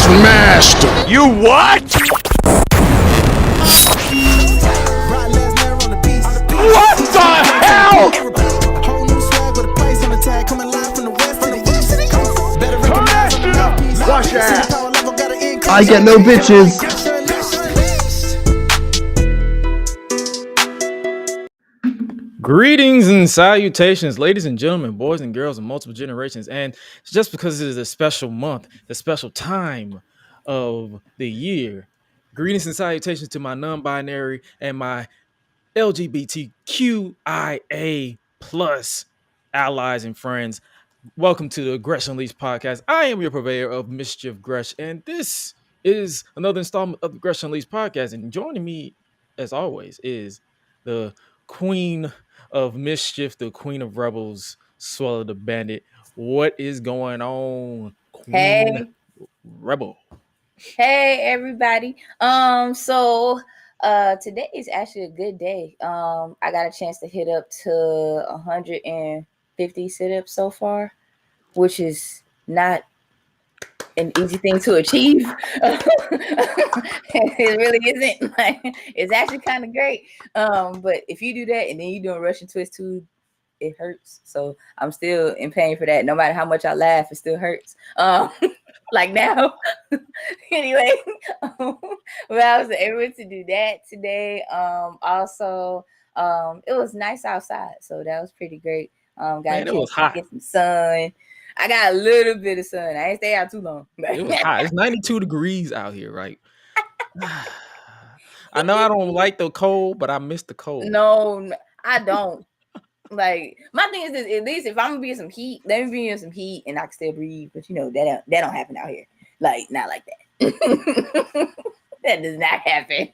smashed him. You what? What the hell? Wash your ass. I get no bitches. Greetings and salutations, ladies and gentlemen, boys and girls of multiple generations. And just because it is a special month, the special time of the year, greetings and salutations to my non-binary and my LGBTQIA plus allies and friends. Welcome to the GRESH Unleashed podcast. I am your purveyor of mischief, Gresh, and this is another installment of the GRESH Unleashed podcast. And joining me, as always, is the queen of mischief, the queen of rebels, Suela the Bandit. What is going on, Queen Hey. Rebel? Hey everybody. So today is actually a good day. I got a chance to hit up to 150 sit-ups so far, which is not an easy thing to achieve. It really isn't. Like, it's actually kind of great. But if you do that and then you doing Russian twist too, it hurts. So I'm still in pain for that. No matter how much I laugh, it still hurts. Like now. Anyway, well, I was able to do that today. Also, it was nice outside, so that was pretty great. Got Man, it was hot. Get some sun. I got a little bit of sun. I ain't stay out too long. It was hot. It's 92 degrees out here, right? I know I don't like the cold, but I miss the cold. No, I don't. Like, my thing is this: at least if I'm gonna be in some heat, let me be in some heat and I can still breathe. But you know that don't happen out here. Like, not like that. That does not happen.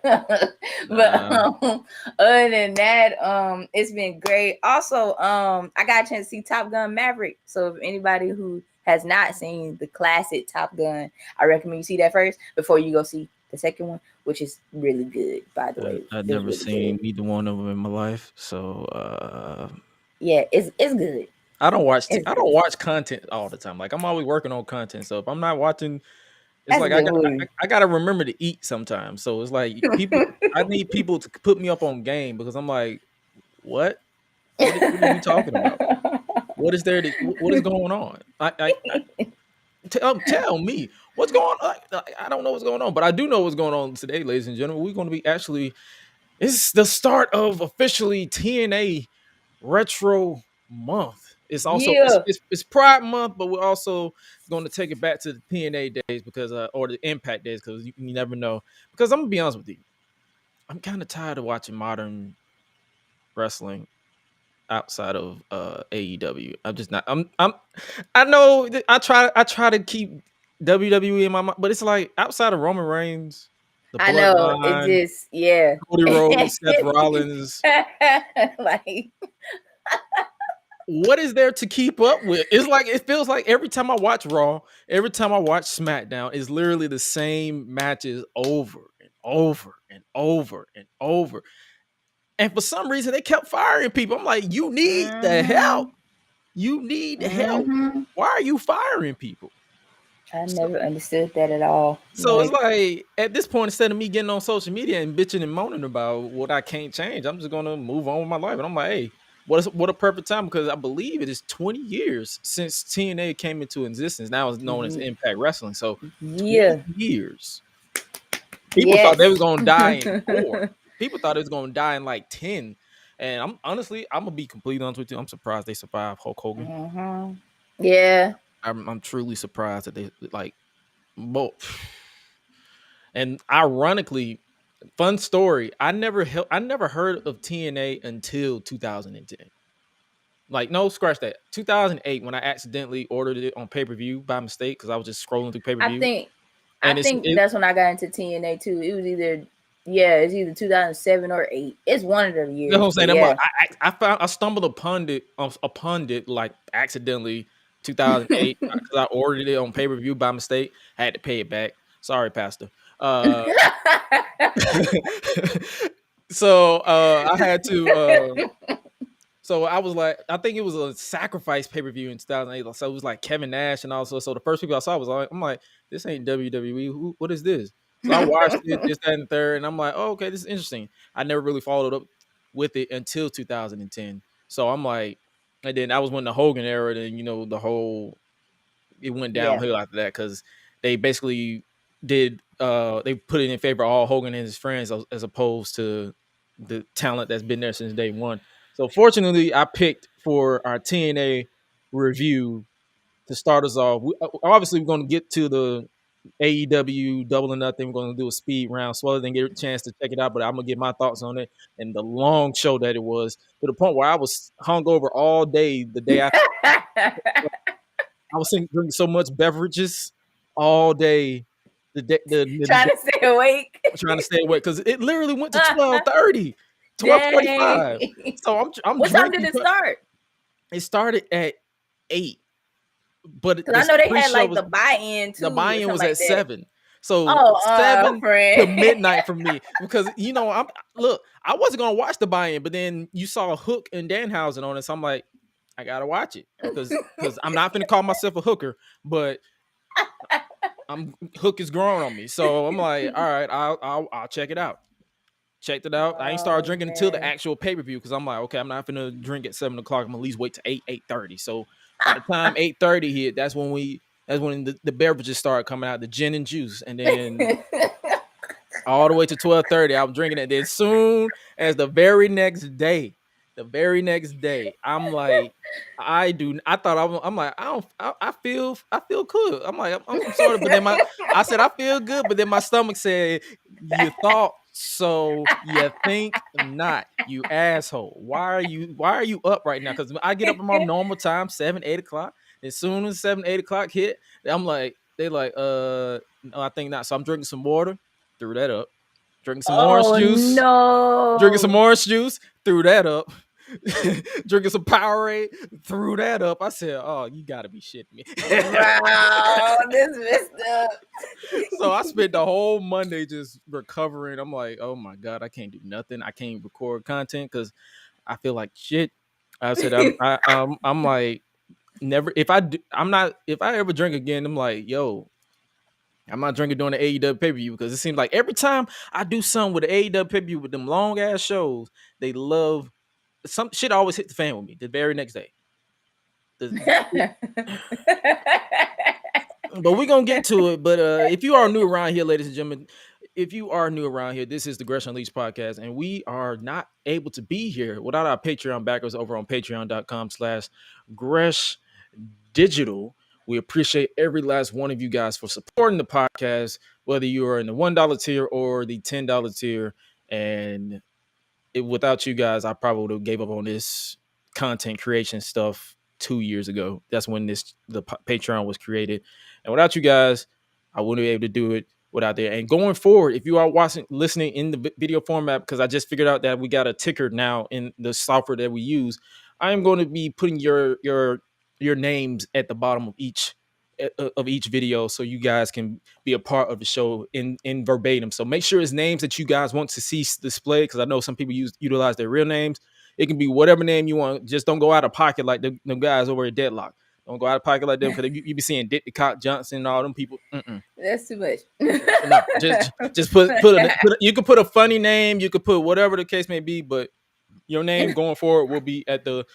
But other than that, it's been great. Also, I got a chance to see Top Gun Maverick. So if anybody who has not seen the classic Top Gun, I recommend you see that first before you go see the second one, which is really good, by the way. I've never seen either one of them in my life, so yeah, it's good. I don't watch content all the time. Like, I'm always working on content, so if I'm not watching, it's like I gotta remember to eat sometimes. So it's like I need people to put me up on game because I'm like, what are you talking about? What is going on? Tell me what's going on. I don't know what's going on, but I do know what's going on today, ladies and gentlemen. We're going to be it's the start of officially TNA Retro Month. It's also it's Pride Month, but we're also going to take it back to the TNA days because or the Impact days, because you never know. Because I'm gonna be honest with you, I'm kind of tired of watching modern wrestling outside of AEW. I'm just not. I know I try to keep WWE in my mind, but it's like outside of Roman Reigns. I know it just Cody Rhodes, Seth Rollins. Like, what is there to keep up with? It's like it feels like every time I watch Raw, every time I watch SmackDown, it's literally the same matches over and over and over and over. And for some reason, they kept firing people. I'm like, you need the help. You need the help. Why are you firing people? I never understood that at all. So it's like, at this point, instead of me getting on social media and bitching and moaning about what I can't change, I'm just going to move on with my life. And I'm like, hey, what a perfect time, because I believe it is 20 years since TNA came into existence. Now it's known as Impact Wrestling. So 20 years. People thought they was going to die in 4. People thought it was going to die in like 10. And I'm going to be completely honest with you. I'm surprised they survived Hulk Hogan. Yeah. I'm truly surprised that they like both. And ironically, fun story, I never heard of TNA until 2010. Like, no, scratch that. 2008, when I accidentally ordered it on pay-per-view by mistake because I was just scrolling through pay-per-view. I think that's when I got into TNA too. It was either 2007 or 8. It's one of the years. You know what I'm saying? Yeah. I stumbled upon it like accidentally 2008 because I ordered it on pay-per-view by mistake. I had to pay it back. Sorry, Pastor. So I had to So I was like, I think it was a sacrifice pay-per-view in 2008. So it was like Kevin Nash and also. So the first people I saw was like, I'm like, this ain't WWE. What is this? So I watched it, this, that, and the third, and I'm like, oh, okay, this is interesting. I never really followed up with it until 2010. So I'm like, and then that was when the Hogan era, then the whole it went downhill after that because they basically did they put it in favor of all Hogan and his friends as opposed to the talent that's been there since day one. So fortunately, I picked for our TNA review to start us off. Obviously, we're going to get to the AEW Double or Nothing. We're going to do a speed round. Suela didn't get a chance to check it out, but I'm going to get my thoughts on it and the long show that it was, to the point where I was hungover all day the day after. I was drinking so much beverages all day. Trying to stay awake. Trying to stay awake because it literally went to 12:30, 12:45. So I'm. What time did it start? It started at 8, but I know they had like the buy-in too. The buy-in was at 7. So 7 friend. to midnight for me because I wasn't gonna watch the buy-in, but then you saw Hook and Danhausen on it, so I'm like, I gotta watch it because I'm not gonna call myself a hooker, but Hook is growing on me. So I'm like, all right, I'll check it out. Checked it out. I ain't started drinking until the actual pay-per-view because I'm like, okay, I'm not gonna drink at 7 o'clock. I'm gonna at least wait to 8:30. So by the time 8:30 hit, that's when the beverages started coming out, the gin and juice, and then all the way to 12:30, I was drinking it. Then soon as the very next day, I'm like, I feel good. I'm like, I'm sorry, but then I said I feel good, but then my stomach said, you thought so, you think not, you asshole. Why are you up right now? Because I get up at my normal time, 7-8 o'clock. As soon as 7-8 o'clock hit, I'm like, no, I think not. So I'm drinking some water, threw that up. Drinking some orange juice. No. Drinking some orange juice, threw that up. Drinking some Powerade, threw that up. I said, "Oh, you gotta be shitting me!" Wow, this messed up. So I spent the whole Monday just recovering. I'm like, "Oh my god, I can't do nothing. I can't record content because I feel like shit." I said, "I'm like, never. If I ever drink again, I'm like, yo." I'm not drinking during the AEW pay-per-view because it seems like every time I do something with the AEW pay-per-view with them long ass shows, they love some shit always hit the fan with me the very next day. But we're gonna get to it. But if you are new around here, ladies and gentlemen, this is the GRESH Unleashed podcast, and we are not able to be here without our Patreon backers over on patreon.com/GRESH Digital. We appreciate every last one of you guys for supporting the podcast, whether you are in the $1 tier or the $10 tier. And without you guys, I probably would have gave up on this content creation stuff 2 years ago. That's when the Patreon was created. And without you guys, I wouldn't be able to do it without there. And going forward, if you are listening in the video format, because I just figured out that we got a ticker now in the software that we use, I am going to be putting your names at the bottom of each video so you guys can be a part of the show in verbatim. So make sure it's names that you guys want to see displayed, because I know some people utilize their real names. It can be whatever name you want. Just don't go out of pocket like them guys over at Deadlock. Don't go out of pocket like them, because you be seeing Dick the Cock Johnson and all them people. That's too much. No, just put you can put a funny name, you could put whatever the case may be, but your name going forward will be at the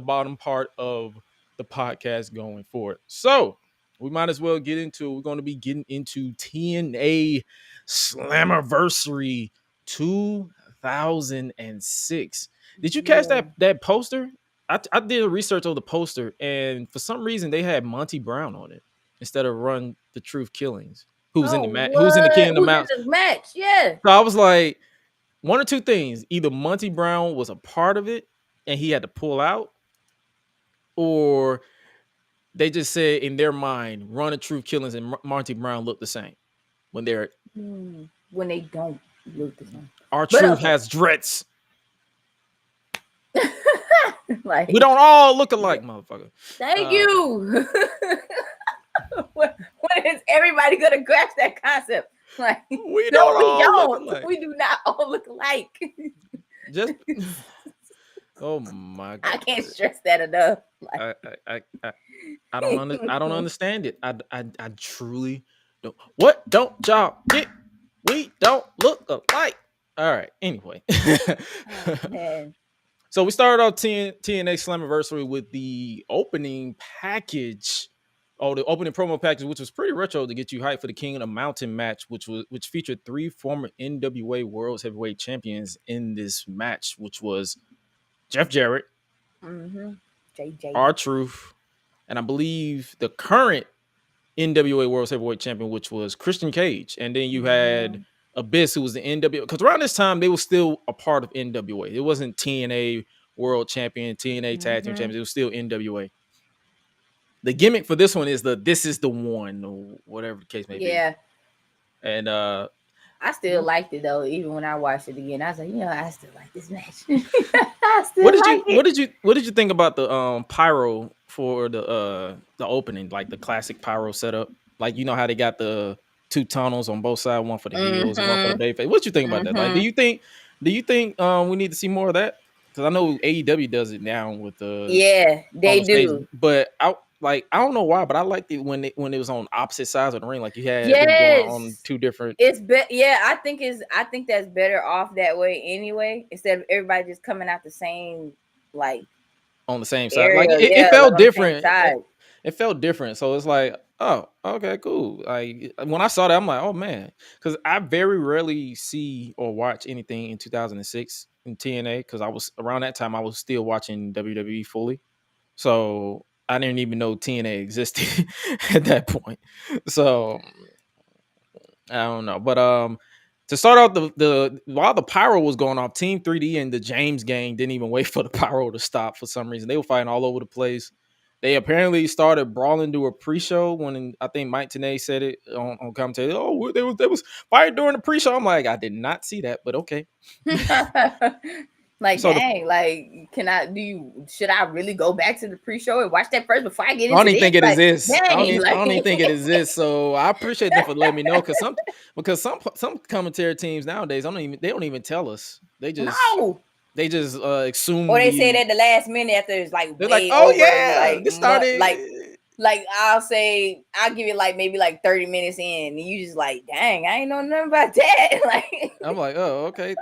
bottom part of the podcast going forward. So we might as well get into it. We're going to be getting into TNA Slammiversary 2006. Did you catch that poster? I did a research on the poster, and for some reason they had Monty Brown on it instead of Run the Truth Killings, who's in the match. Who's in the King of the Mountain match? Yeah. So I was like, one or two things: either Monty Brown was a part of it and he had to pull out, or they just said in their mind, Run the Truth Killings and Monty Brown look the same when they don't look the same. R-Truth has dreads. Like, we don't all look alike, motherfucker. Thank you. when is everybody gonna grasp that concept? Like, we don't. We do not all look alike. Oh my god! I can't stress that enough. Like, I don't understand it. I truly don't. What don't y'all get? We don't look alike. All right. Anyway, oh, man. so we started off TNA Slammiversary with the opening package. Oh, the opening promo package, which was pretty retro to get you hyped for the King of the Mountain match, which featured 3 former NWA Worlds Heavyweight Champions in this match, which was Jeff Jarrett, JJ. R-Truth, and I believe the current NWA Worlds Heavyweight Champion, which was Christian Cage. And then you had Abyss, who was the NWA. Because around this time, they were still a part of NWA. It wasn't TNA World Champion, TNA Tag Team Champions. It was still NWA. The gimmick for this one is this is the one, or whatever the case may be. Yeah. And I still liked it though, even when I watched it again. I was like, I still like this match. What did you think about the pyro for the opening, like the classic pyro setup? Like, you know how they got the 2 tunnels on both sides, one for the heels and one for the babyface. What you think about that? Like, do you think we need to see more of that? Because I know AEW does it now with the they do. Stage, but I don't know why, but I liked it when it was on opposite sides of the ring. Like, you had them going on 2 different. I think that's better off that way anyway. Instead of everybody just coming out the same, like, on the same side. area, Like, it felt different. It felt different. So it's like, oh, okay, cool. Like, when I saw that, I'm like, oh man, because I very rarely see or watch anything in 2006 in TNA, because I was around that time I was still watching WWE fully. So I didn't even know TNA existed at that point. So I don't know. But to start off while the pyro was going off, Team 3D and the James gang didn't even wait for the pyro to stop for some reason. They were fighting all over the place. They apparently started brawling to a pre-show when I think Mike Tenay said it on commentary. Oh, they was fighting during the pre-show. I'm like, I did not see that, but okay. Like, so dang, should I really go back to the pre-show and watch that first before I get into it? I don't even think it exists. I don't even think it exists. So I appreciate them for letting me know, because some commentary teams nowadays they don't even tell us. They just assume, or they say it at the last minute after it's like, they're like, oh yeah, like, this started like I'll give it like maybe like 30 minutes in, and you just like, dang, I ain't know nothing about that. Like, I'm like, oh, okay.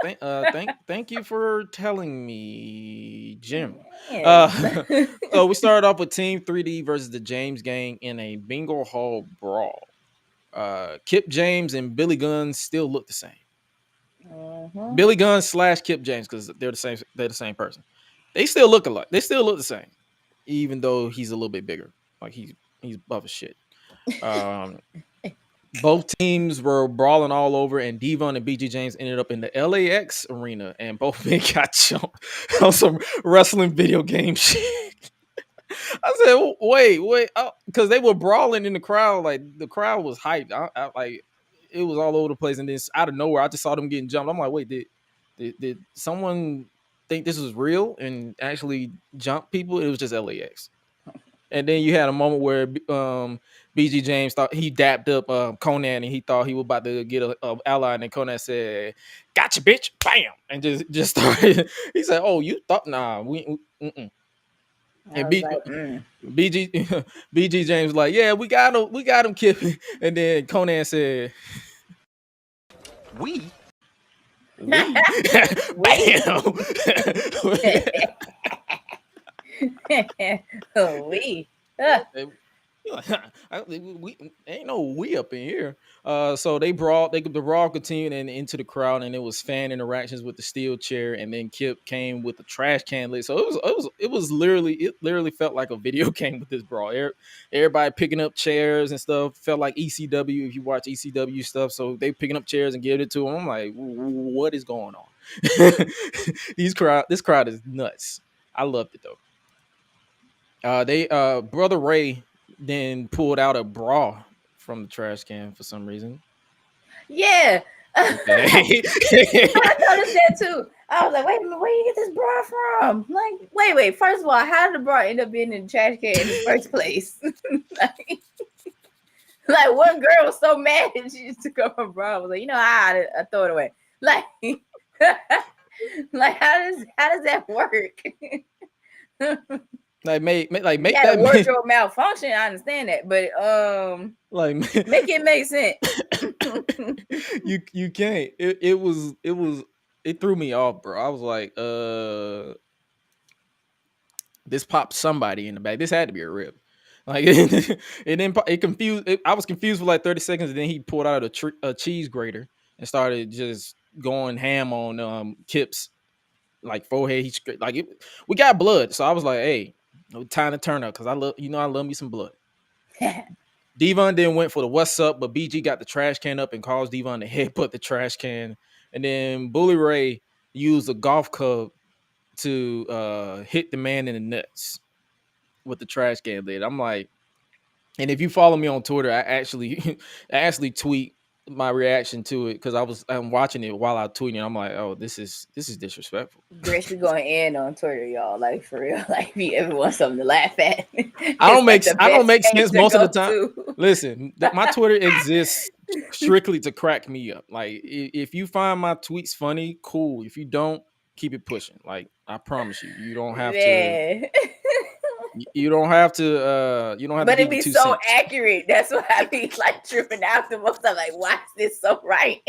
Thank you for telling me, Jim. So we started off with Team 3D versus the James Gang in a bingo hall brawl. Kip James and Billy Gunn still look the same. Billy Gunn / Kip James, because they're the same person. They still look alike. They still look the same, even though he's a little bit bigger. Like, he's buff as shit. Both teams were brawling all over, and Devon and BG James ended up in the LAX arena, and both men got jumped on some wrestling video game shit. I said, wait, because they were brawling in the crowd. Like, the crowd was hyped. I like, it was all over the place, and then out of nowhere, I just saw them getting jumped. I'm like, wait, did someone think this was real and actually jump people? It was just LAX. And then you had a moment where BG James thought he dapped up Conan, and he thought he was about to get a ally, and then Conan said, "Gotcha, bitch!" Bam, and just started. He said, "Oh, you thought? Nah, we." And BG James was like, "Yeah, we got him, Kip." And then Conan said, "We." Bam. We ain't no we up in here. So the brawl continued and into the crowd, and it was fan interactions with the steel chair, and then Kip came with the trash can lid. So it literally felt like a video game with this brawl. Everybody picking up chairs and stuff. Felt like ECW if you watch ECW stuff. So they picking up chairs and giving it to them. I'm like, what is going on? This crowd is nuts. I loved it though. Brother Ray then pulled out a bra from the trash can for some reason. Yeah. Okay. I noticed that too. I was like, wait a minute, where you get this bra from? Like, wait. First of all, how did the bra end up being in the trash can in the first place? like one girl was so mad and she just took off her bra. I was like, I throw it away. Like, Like how does that work? Like make Make that that wardrobe malfunction. I understand that, but like make it make sense. you can't. It threw me off, bro. I was like, this popped somebody in the back. This had to be a rip. Like it confused. I was confused for like 30 seconds, and then he pulled out a cheese grater and started just going ham on Kip's like forehead. We got blood, so I was like, hey, time to turn up because I love me some blood. Devon then went for the what's up, but BG got the trash can up and caused Devon to headbutt the trash can, and then Bully Ray used a golf club to hit the man in the nuts with the trash can lid. I'm like, and if you follow me on Twitter, I actually tweet my reaction to it because I'm watching it while I tweeting. I'm like, oh, this is disrespectful. Gresh, we going in on Twitter, y'all. Like for real. Like if you ever want something to laugh at. I don't make sense most of the time. Listen, my Twitter exists strictly to crack me up. Like if you find my tweets funny, cool. If you don't, keep it pushing. Like I promise you, you don't have to. You don't have to. You don't have but to. But it be so accurate. That's why I be like tripping out the most. I'm like, why is this so right?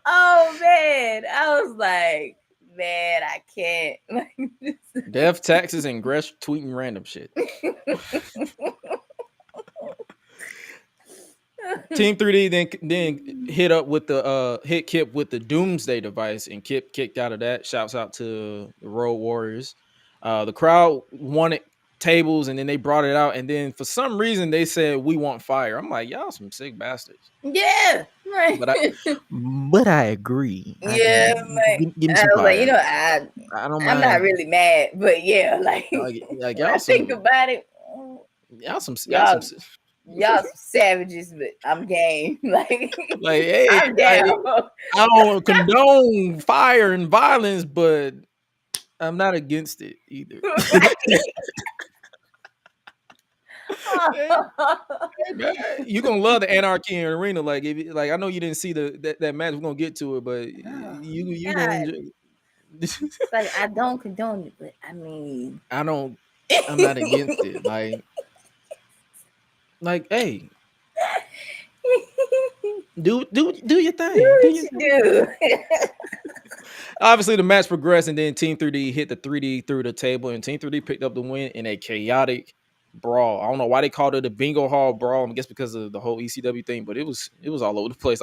Oh man, I was like, man, I can't. Death, taxes, and Gresh tweeting random shit. Team 3D then hit Kip with the Doomsday device, and Kip kicked out of that. Shouts out to the Road Warriors. The crowd wanted tables, and then they brought it out, and then for some reason they said we want fire. I'm like, y'all some sick bastards. Yeah, right. But I agree. Yeah, give me some fire. Like, I don't mind. I'm not really mad, but yeah, like y'all think about it. Y'all some savages, but I'm game. Like hey, I'm down. I don't condone fire and violence, but I'm not against it either. You're gonna love the anarchy in the arena. Like I know you didn't see that match. We're gonna get to it, but you gonna enjoy it. Like I don't condone it, but I mean I'm not against it. Like hey, do your thing. Do. Obviously, the match progressed, and then Team 3D hit the 3D through the table, and Team 3D picked up the win in a chaotic brawl. I don't know why they called it a bingo hall brawl. I guess because of the whole ECW thing, but it was all over the place.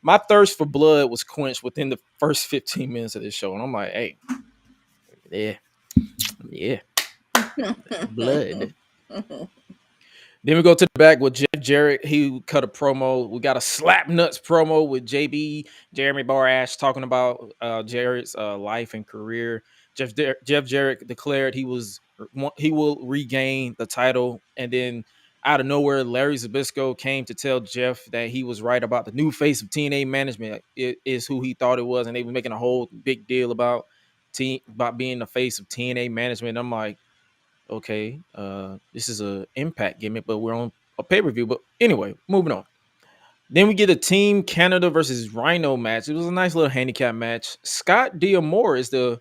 My thirst for blood was quenched within the first 15 minutes of this show, and I'm like, hey, yeah, blood. Then we go to the back with Jeff Jarrett. He cut a promo. We got a slap nuts promo with JB, Jeremy Borash, talking about Jarrett's life and career. Jeff Jarrett declared he will regain the title. And then out of nowhere, Larry Zbyszko came to tell Jeff that he was right about the new face of TNA management. It is who he thought it was. And they were making a whole big deal about being the face of TNA management. I'm like, okay, this is a Impact gimmick, but we're on a pay-per-view. But anyway, moving on. Then we get a Team Canada versus Rhino match. It was a nice little handicap match. Scott D'Amore is the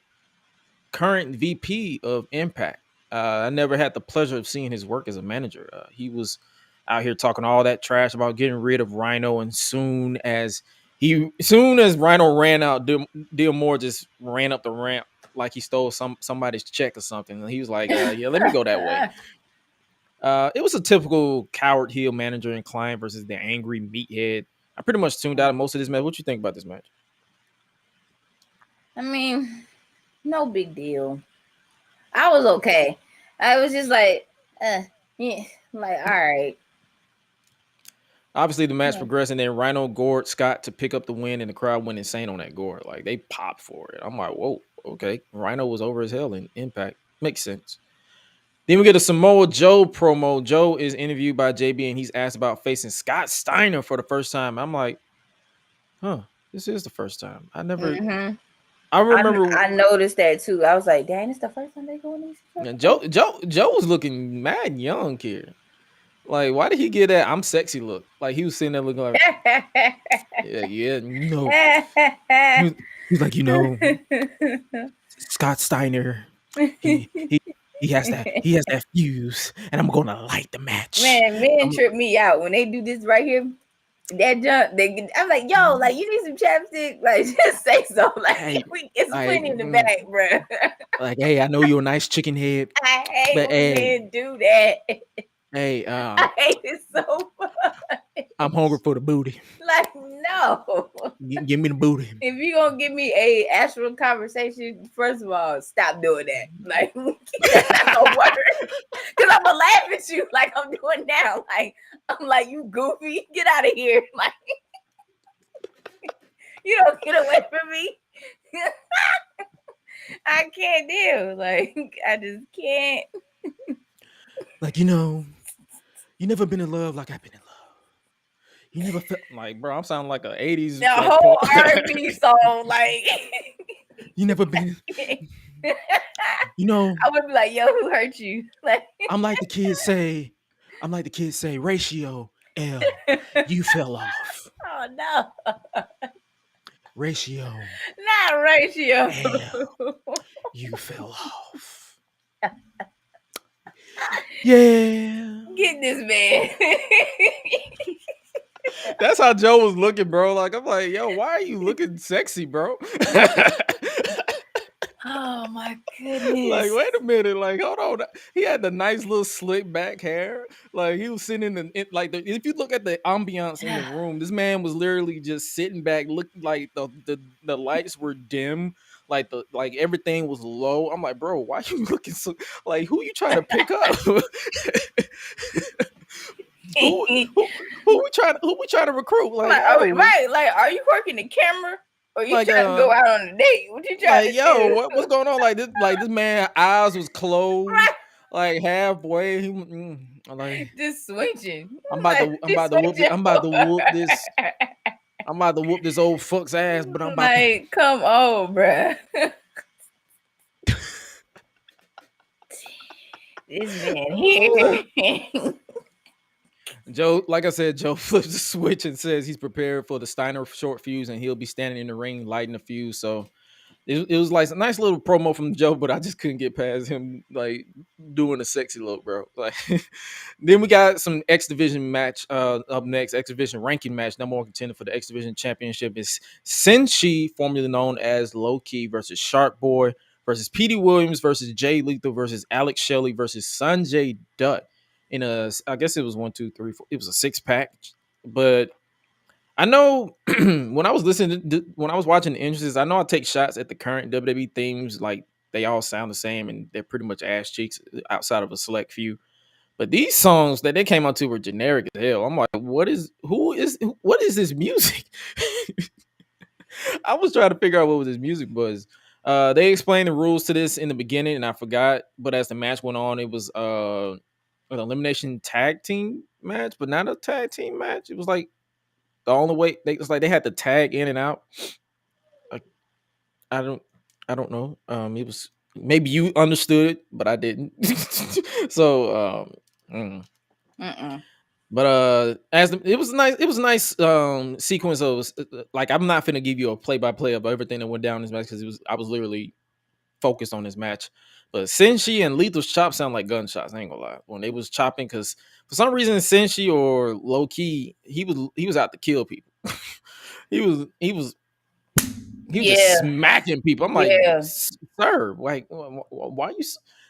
current VP of Impact. I never had the pleasure of seeing his work as a manager. He was out here talking all that trash about getting rid of Rhino, and soon as Rhino ran out, D'Amore just ran up the ramp like he stole somebody's check or something. And he was like, yeah, let me go that way. It was a typical coward heel manager and client versus the angry meathead. I pretty much tuned out of most of this match. What you think about this match? I mean, no big deal. I was okay. I was just like, yeah, like, all right. Obviously, the match progressed, and then Rhino gored Scott to pick up the win, and the crowd went insane on that gore. Like, they popped for it. I'm like, whoa, okay. Rhino was over as hell in Impact. Makes sense. Then we get a Samoa Joe promo. Joe is interviewed by JB, and he's asked about facing Scott Steiner for the first time. I'm like, this is the first time. I never... Mm-hmm. I remember. I noticed that too. I was like, "Dang, it's the first time they going these." Joe was looking mad young here. Like, why did he get that I'm sexy look? Like, he was sitting there looking like, yeah, no. He's like, Scott Steiner, he has that fuse, and I'm gonna light the match. Man, men trip me out when they do this right here. That jump, I'm like, yo, like you need some chapstick, like just say so. Like Hey, it's plenty in the bag, bro. Like, hey, I know you're a nice chicken head. I hate but, when men do that. Hey, I hate it so much. I'm hungry for the booty. Like, no. Give me the booty. If you're gonna give me a astral conversation, first of all, stop doing that. Like, that's not gonna work. Cause I'm gonna laugh at you like I'm doing now. Like, I'm like, you goofy, get out of here. Like, you don't get away from me. I can't deal. Like, I just can't. Like, you never been in love like I've been in love. You never felt like, bro, I'm sounding like an 80s. The whole R&B song, like. You never been. I would be like, yo, who hurt you? Like, I'm like the kids say, ratio L. You fell off. Oh no. Ratio. Not ratio. L. You fell off. Yeah. Get this man. That's how Joe was looking, bro. Like, I'm like, yo, why are you looking sexy, bro? Oh my goodness. Like, wait a minute. Like, hold on. He had the nice little slick back hair. Like, he was sitting if you look at the ambiance in the room, this man was literally just sitting back, looking like the lights were dim. Like everything was low. I'm like, bro, why you looking so like who you trying to pick up? who we trying to recruit? Like, right? Like, are you working the camera, or you trying to go out on a date? What you trying to do? What's going on? Like this man eyes was closed, right. Like halfway. He like just switching. I'm about to whoop this old fuck's ass, but I'm about to come on, bruh. This man here. Joe, like I said, Joe flips the switch and says he's prepared for the Steiner short fuse, and he'll be standing in the ring lighting the fuse. So it was like a nice little promo from Joe, but I just couldn't get past him like doing a sexy look, bro. Like, then we got some X Division match up next. X Division ranking match. Number one contender for the X Division championship is Senshi, formerly known as Low Key, versus Shark Boy versus Petey Williams versus Jay Lethal versus Alex Shelley versus Sanjay Dutt. I guess it was 1, 2, 3, 4. It was a 6-pack, but I know when I was watching the entrances, I know I take shots at the current WWE themes, like they all sound the same and they're pretty much ass cheeks outside of a select few. But these songs that they came out to were generic as hell. I'm like, what is this music? I was trying to figure out what this music was. They explained the rules to this in the beginning, and I forgot. But as the match went on, it was an elimination tag team match, but not a tag team match. It was like the only way they had to tag in and out. I don't know. It was maybe you understood, but I didn't. So, but it was a nice sequence of like, I'm not finna give you a play-by-play of everything that went down in this match because I was literally focused on this match. But Senshi and Lethal's chop sound like gunshots. I ain't gonna lie. When they was chopping, because for some reason Senshi or Low Key, he was out to kill people. he was just smacking people. I'm like, sir, like, why you?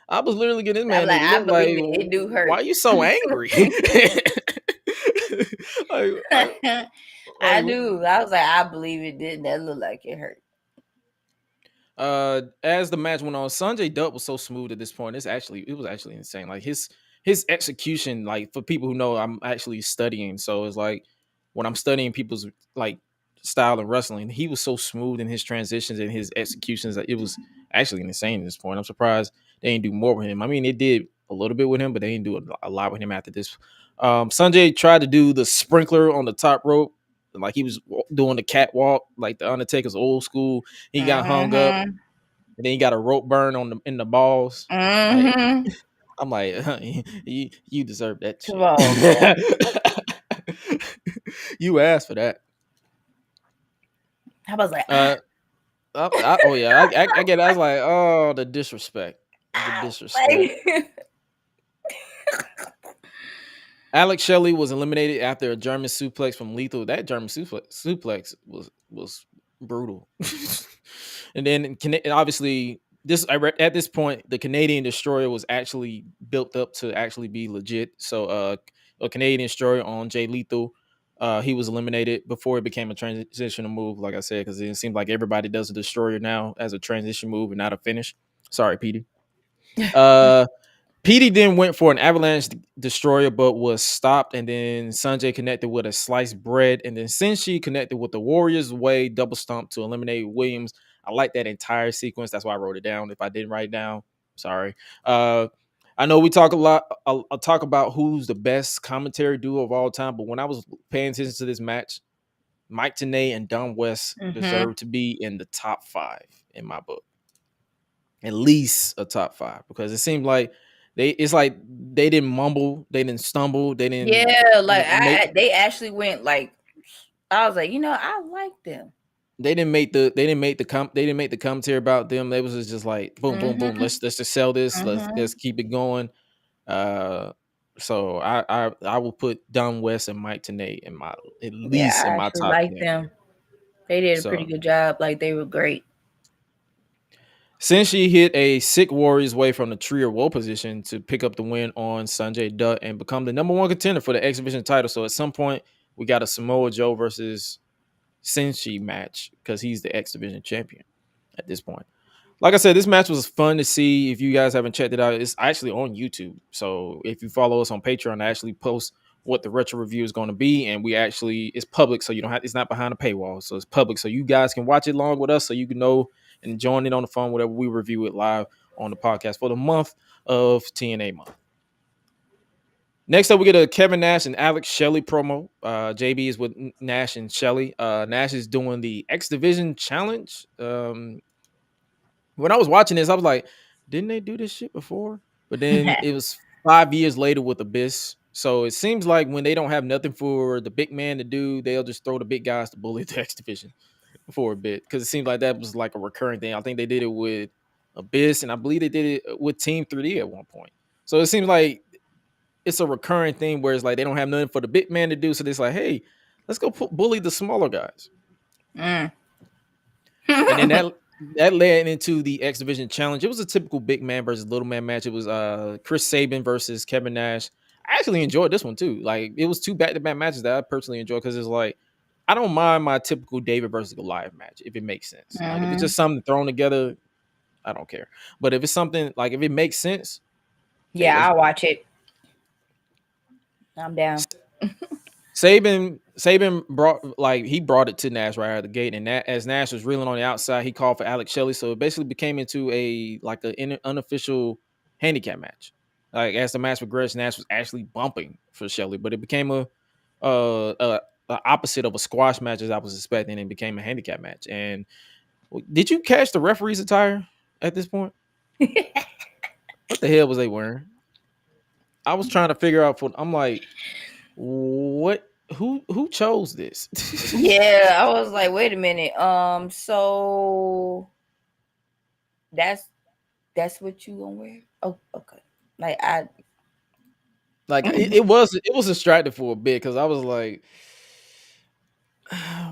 I was literally getting this man. It do hurt. Why are you so angry? I do. I was like, I believe it did. That looked like it hurt. As the match went on, Sanjay Dutt was so smooth at this point. It was actually insane. Like his execution, like for people who know, I'm actually studying. So it's like when I'm studying people's like style of wrestling, he was so smooth in his transitions and his executions that it was actually insane at this point. I'm surprised they didn't do more with him. I mean, they did a little bit with him, but they didn't do a lot with him after this. Sanjay tried to do the sprinkler on the top rope. Like he was doing the catwalk, like the Undertaker's old school. He got hung up, and then he got a rope burn in the balls. Like, I'm like, you deserve that Come shit. on, man. You asked for that. I was like, Oh yeah, I get it. I was like, oh, the disrespect. The disrespect. like, Alex Shelley was eliminated after a German suplex from Lethal. That German suplex was brutal. And then obviously at this point the Canadian Destroyer was actually built up to actually be legit. So a Canadian Destroyer on Jay Lethal. He was eliminated before it became a transitional move, like I said, because it seems like everybody does a Destroyer now as a transition move and not a finish. Sorry, Petey. Petey then went for an Avalanche Destroyer, but was stopped. And then Sanjay connected with a sliced bread. And then Senshi connected with the Warriors Way double stomp to eliminate Williams. I like that entire sequence. That's why I wrote it down. If I didn't write it down, sorry. I know we talk a lot. I'll talk about who's the best commentary duo of all time. But when I was paying attention to this match, Mike Tenay and Don West deserve to be in the top 5 in my book. At least a top 5, because it seemed like they didn't mumble, they didn't stumble, they didn't. yeah, like they actually went like, I was like, I like them. They didn't make the commentary about them. They was just like boom, boom, boom. Let's just sell this. Let's keep it going. So I will put Don West and Mike Tenay in my my top. Like them. They did a pretty good job. Like they were great. Senshi hit a sick Warriors Way from the tree or woe position to pick up the win on Sanjay Dutt and become the number 1 contender for the X Division title. So at some point, we got a Samoa Joe versus Senshi match because he's the X Division champion at this point. Like I said, this match was fun to see. If you guys haven't checked it out, it's actually on YouTube. So if you follow us on Patreon, I actually post what the retro review is going to be, and it's public, so you don't have, it's not behind a paywall, so it's public, so you guys can watch it along with us, so you can know and join it on the phone, whatever we review it live on the podcast for the month of TNA month. Next up, we get a Kevin Nash and Alex Shelley promo. JB is with Nash and Shelley. Nash is doing the X Division challenge. When I was watching this, I was like, didn't they do this shit before? But then it was 5 years later with Abyss. So it seems like when they don't have nothing for the big man to do, they'll just throw the big guys to bully the X Division for a bit, because it seems like that was like a recurring thing. I think they did it with Abyss, and I believe they did it with Team 3D at one point. So it seems like it's a recurring thing where it's like they don't have nothing for the big man to do, so it's like, hey, let's go bully the smaller guys. And then that led into the X Division challenge. It was a typical big man versus little man match. It was Chris Sabin versus Kevin Nash. I actually enjoyed this one too. Like, it was 2 back-to-back matches that I personally enjoyed, because it's like, I don't mind my typical David versus Goliath match if it makes sense. Like, if it's just something thrown together, I don't care. But if it's something like, if it makes sense, yeah, I'll watch it. I'm down. Sabin brought it to Nash right out of the gate, and as Nash was reeling on the outside, he called for Alex Shelley. So it basically became into an unofficial handicap match. Like, as the match progressed, Nash was actually bumping for Shelley, but it became a opposite of a squash match as I was expecting, and became a handicap match. And did you catch the referee's attire at this point? What the hell was they wearing? I was trying to figure out. I'm like, what? Who chose this? Yeah, I was like, wait a minute. So that's what you gonna wear? Oh, okay. It was distracted for a bit, because I was like,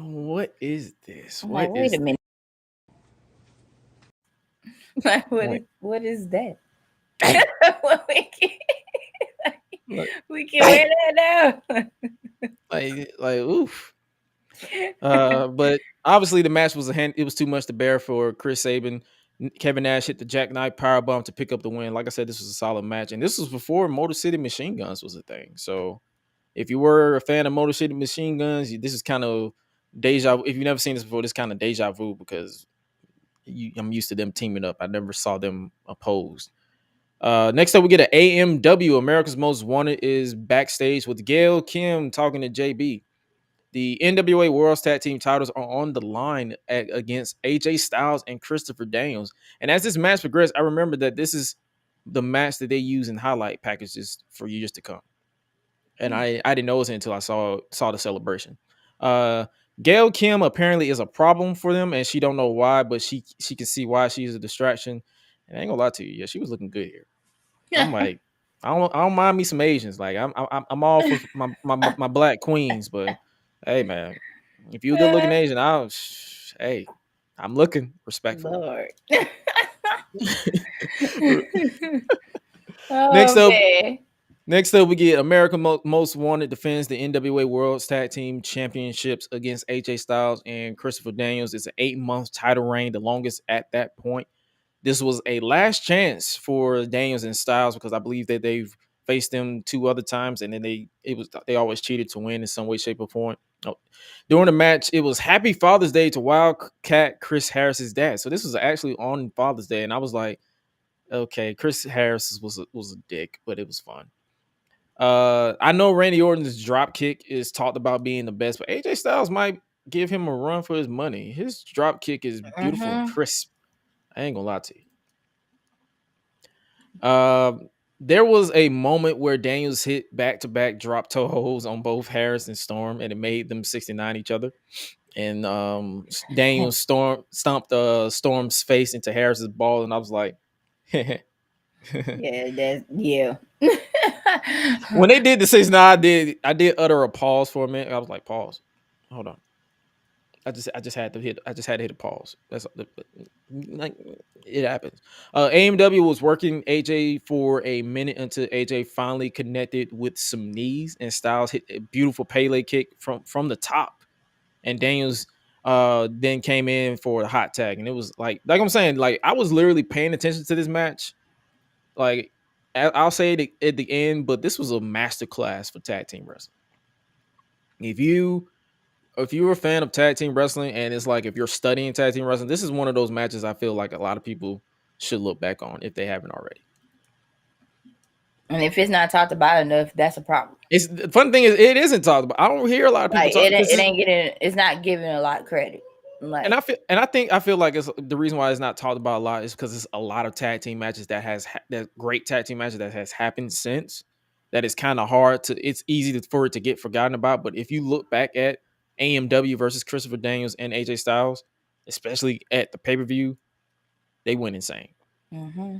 what is this? Wait a minute. Like, what is that? We can wear that now. like oof. But obviously the match was it was too much to bear for Chris Sabin. Kevin Nash hit the jackknife powerbomb to pick up the win. Like I said, this was a solid match, and this was before Motor City Machine Guns was a thing. So if you were a fan of Motor City Machine Guns, this is kind of deja. If you've never seen this before, this kind of deja vu, because I'm used to them teaming up. I never saw them opposed. Next up, we get an AMW, America's Most Wanted, is backstage with Gail Kim talking to JB. The NWA Worlds Tag Team titles are on the line against AJ Styles and Christopher Daniels. And as this match progressed, I remember that this is the match that they use in highlight packages for years to come. And I didn't notice it until I saw the celebration. Gail Kim apparently is a problem for them, and she don't know why, but she can see why she's a distraction. And I ain't gonna lie to you, yeah, she was looking good here. I'm like, I don't mind me some Asians. Like I'm all for my black queens, but hey man, if you're a good looking Asian, hey, I'm looking respectfully. Lord. Next up, man. Next up, we get America Most Wanted defends the NWA Worlds Tag Team Championships against AJ Styles and Christopher Daniels. It's an 8-month title reign, the longest at that point. This was a last chance for Daniels and Styles because I believe that they've faced them 2 other times, and then they always cheated to win in some way, shape, or form. Oh. During the match, it was Happy Father's Day to Wildcat Chris Harris's dad. So this was actually on Father's Day, and I was like, okay, Chris Harris was a dick, but it was fun. I know Randy Orton's drop kick is talked about being the best, but AJ Styles might give him a run for his money. His drop kick is beautiful and crisp. I ain't gonna lie to you. There was a moment where Daniels hit back-to-back drop toe holds on both Harris and Storm, and it made them 69 each other. And Daniels stomped Storm's face into Harris's ball, and I was like, yeah. When they did the 69, I did utter a pause for a minute. I was like, pause. Hold on. I just had to hit a pause. That's like it happens. AEW was working AJ for a minute until AJ finally connected with some knees, and Styles hit a beautiful Pele kick from the top, and Daniels then came in for the hot tag, and it was like I'm saying, like I was literally paying attention to this match. Like I'll say it at the end, but this was a masterclass for tag team wrestling. If you're a fan of tag team wrestling, and it's like if you're studying tag team wrestling, this is one of those matches I feel like a lot of people should look back on if they haven't already. And if it's not talked about enough, that's a problem. It's the fun thing is it isn't talked about. I don't hear a lot of people like, talk. It's not giving a lot of credit. Like, I feel like it's the reason why it's not talked about a lot is because it's a lot of tag team matches that great tag team matches that has happened since. That is kind of hard to. It's easy for it to get forgotten about. But if you look back at AEW versus Christopher Daniels and AJ Styles, especially at the pay-per-view, they went insane. Mm-hmm.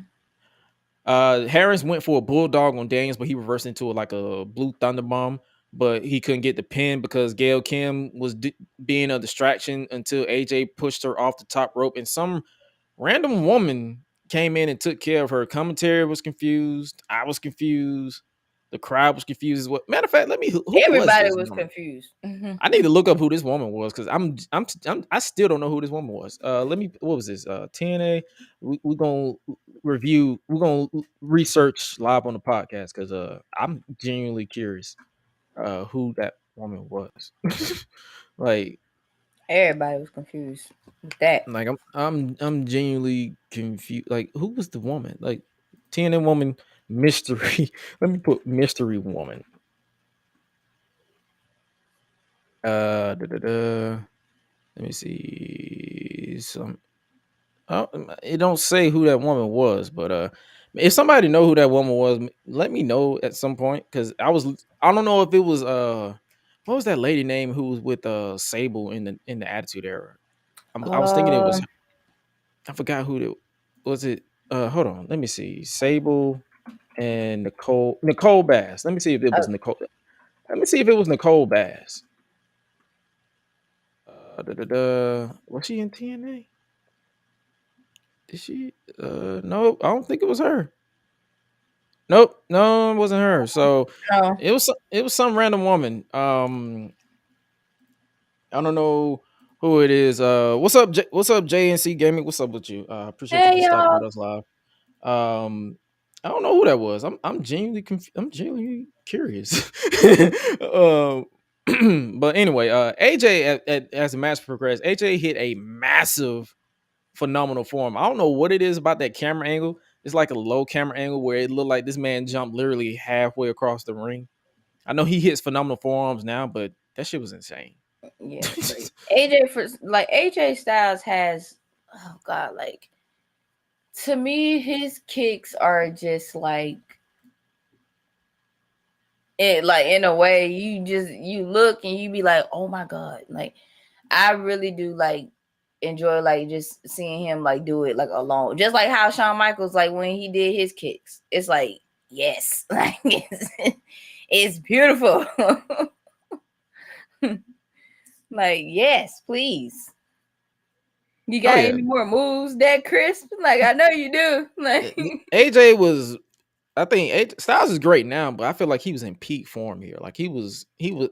Harris went for a bulldog on Daniels, but he reversed into like a blue thunder bomb, but he couldn't get the pin because Gail Kim was being a distraction until AJ pushed her off the top rope, and some random woman came in and took care of her. Commentary was confused. I was confused. The crowd was confused as well. Matter of fact, everybody was confused. Mm-hmm. I need to look up who this woman was because I still don't know who this woman was. What was this? TNA. We're gonna review. We're gonna research live on the podcast because I'm genuinely curious who that woman was. Like everybody was confused with that. Like I'm genuinely confused. Like who was the woman? Like TNA woman mystery. Let me put mystery woman. Let me see it don't say who that woman was, but if somebody know who that woman was, let me know at some point because I don't know if it was what was that lady name who was with Sable in the Attitude Era. I was thinking it was, I forgot who it was. It hold on, let me see. Sable and Nicole Bass. Let me see if it was Nicole. Let me see if it was Nicole Bass. Was she in TNA? Did she? No, I don't think it was her. Nope, no, it wasn't her. So it was some random woman. I don't know who it is. What's up, JNC Gaming? What's up with you? Appreciate you stopping with us live. I don't know who that was. I'm genuinely confused. I'm genuinely curious. But anyway, AJ as the match progressed, AJ hit a massive, phenomenal form. I don't know what it is about that camera angle. It's like a low camera angle where it looked like this man jumped literally halfway across the ring. I know he hits phenomenal forearms now, but that shit was insane. Yeah, AJ Styles has, oh god, like To me, his kicks are just like it. Like in a way, you look and you be like, oh my god! Like I really do like enjoy like just seeing him like do it like alone, just like how Shawn Michaels like when he did his kicks. It's like yes, like it's beautiful. Like yes, please. You got any more moves, that Chris? Like I know you do. Like AJ was, I think Styles is great now, but I feel like he was in peak form here. Like he was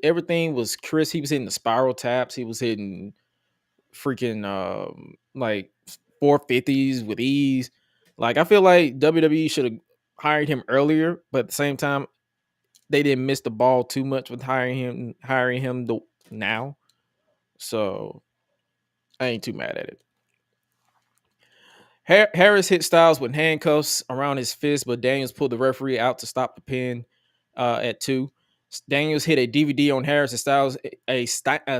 everything was Chris. He was hitting the spiral taps. He was hitting freaking like 450s with ease. Like I feel like WWE should have hired him earlier, but at the same time, they didn't miss the ball too much with hiring him now. So I ain't too mad at it. Harris hit Styles with handcuffs around his fist, but Daniels pulled the referee out to stop the pin at 2. Daniels hit a DVD on Harris and Styles a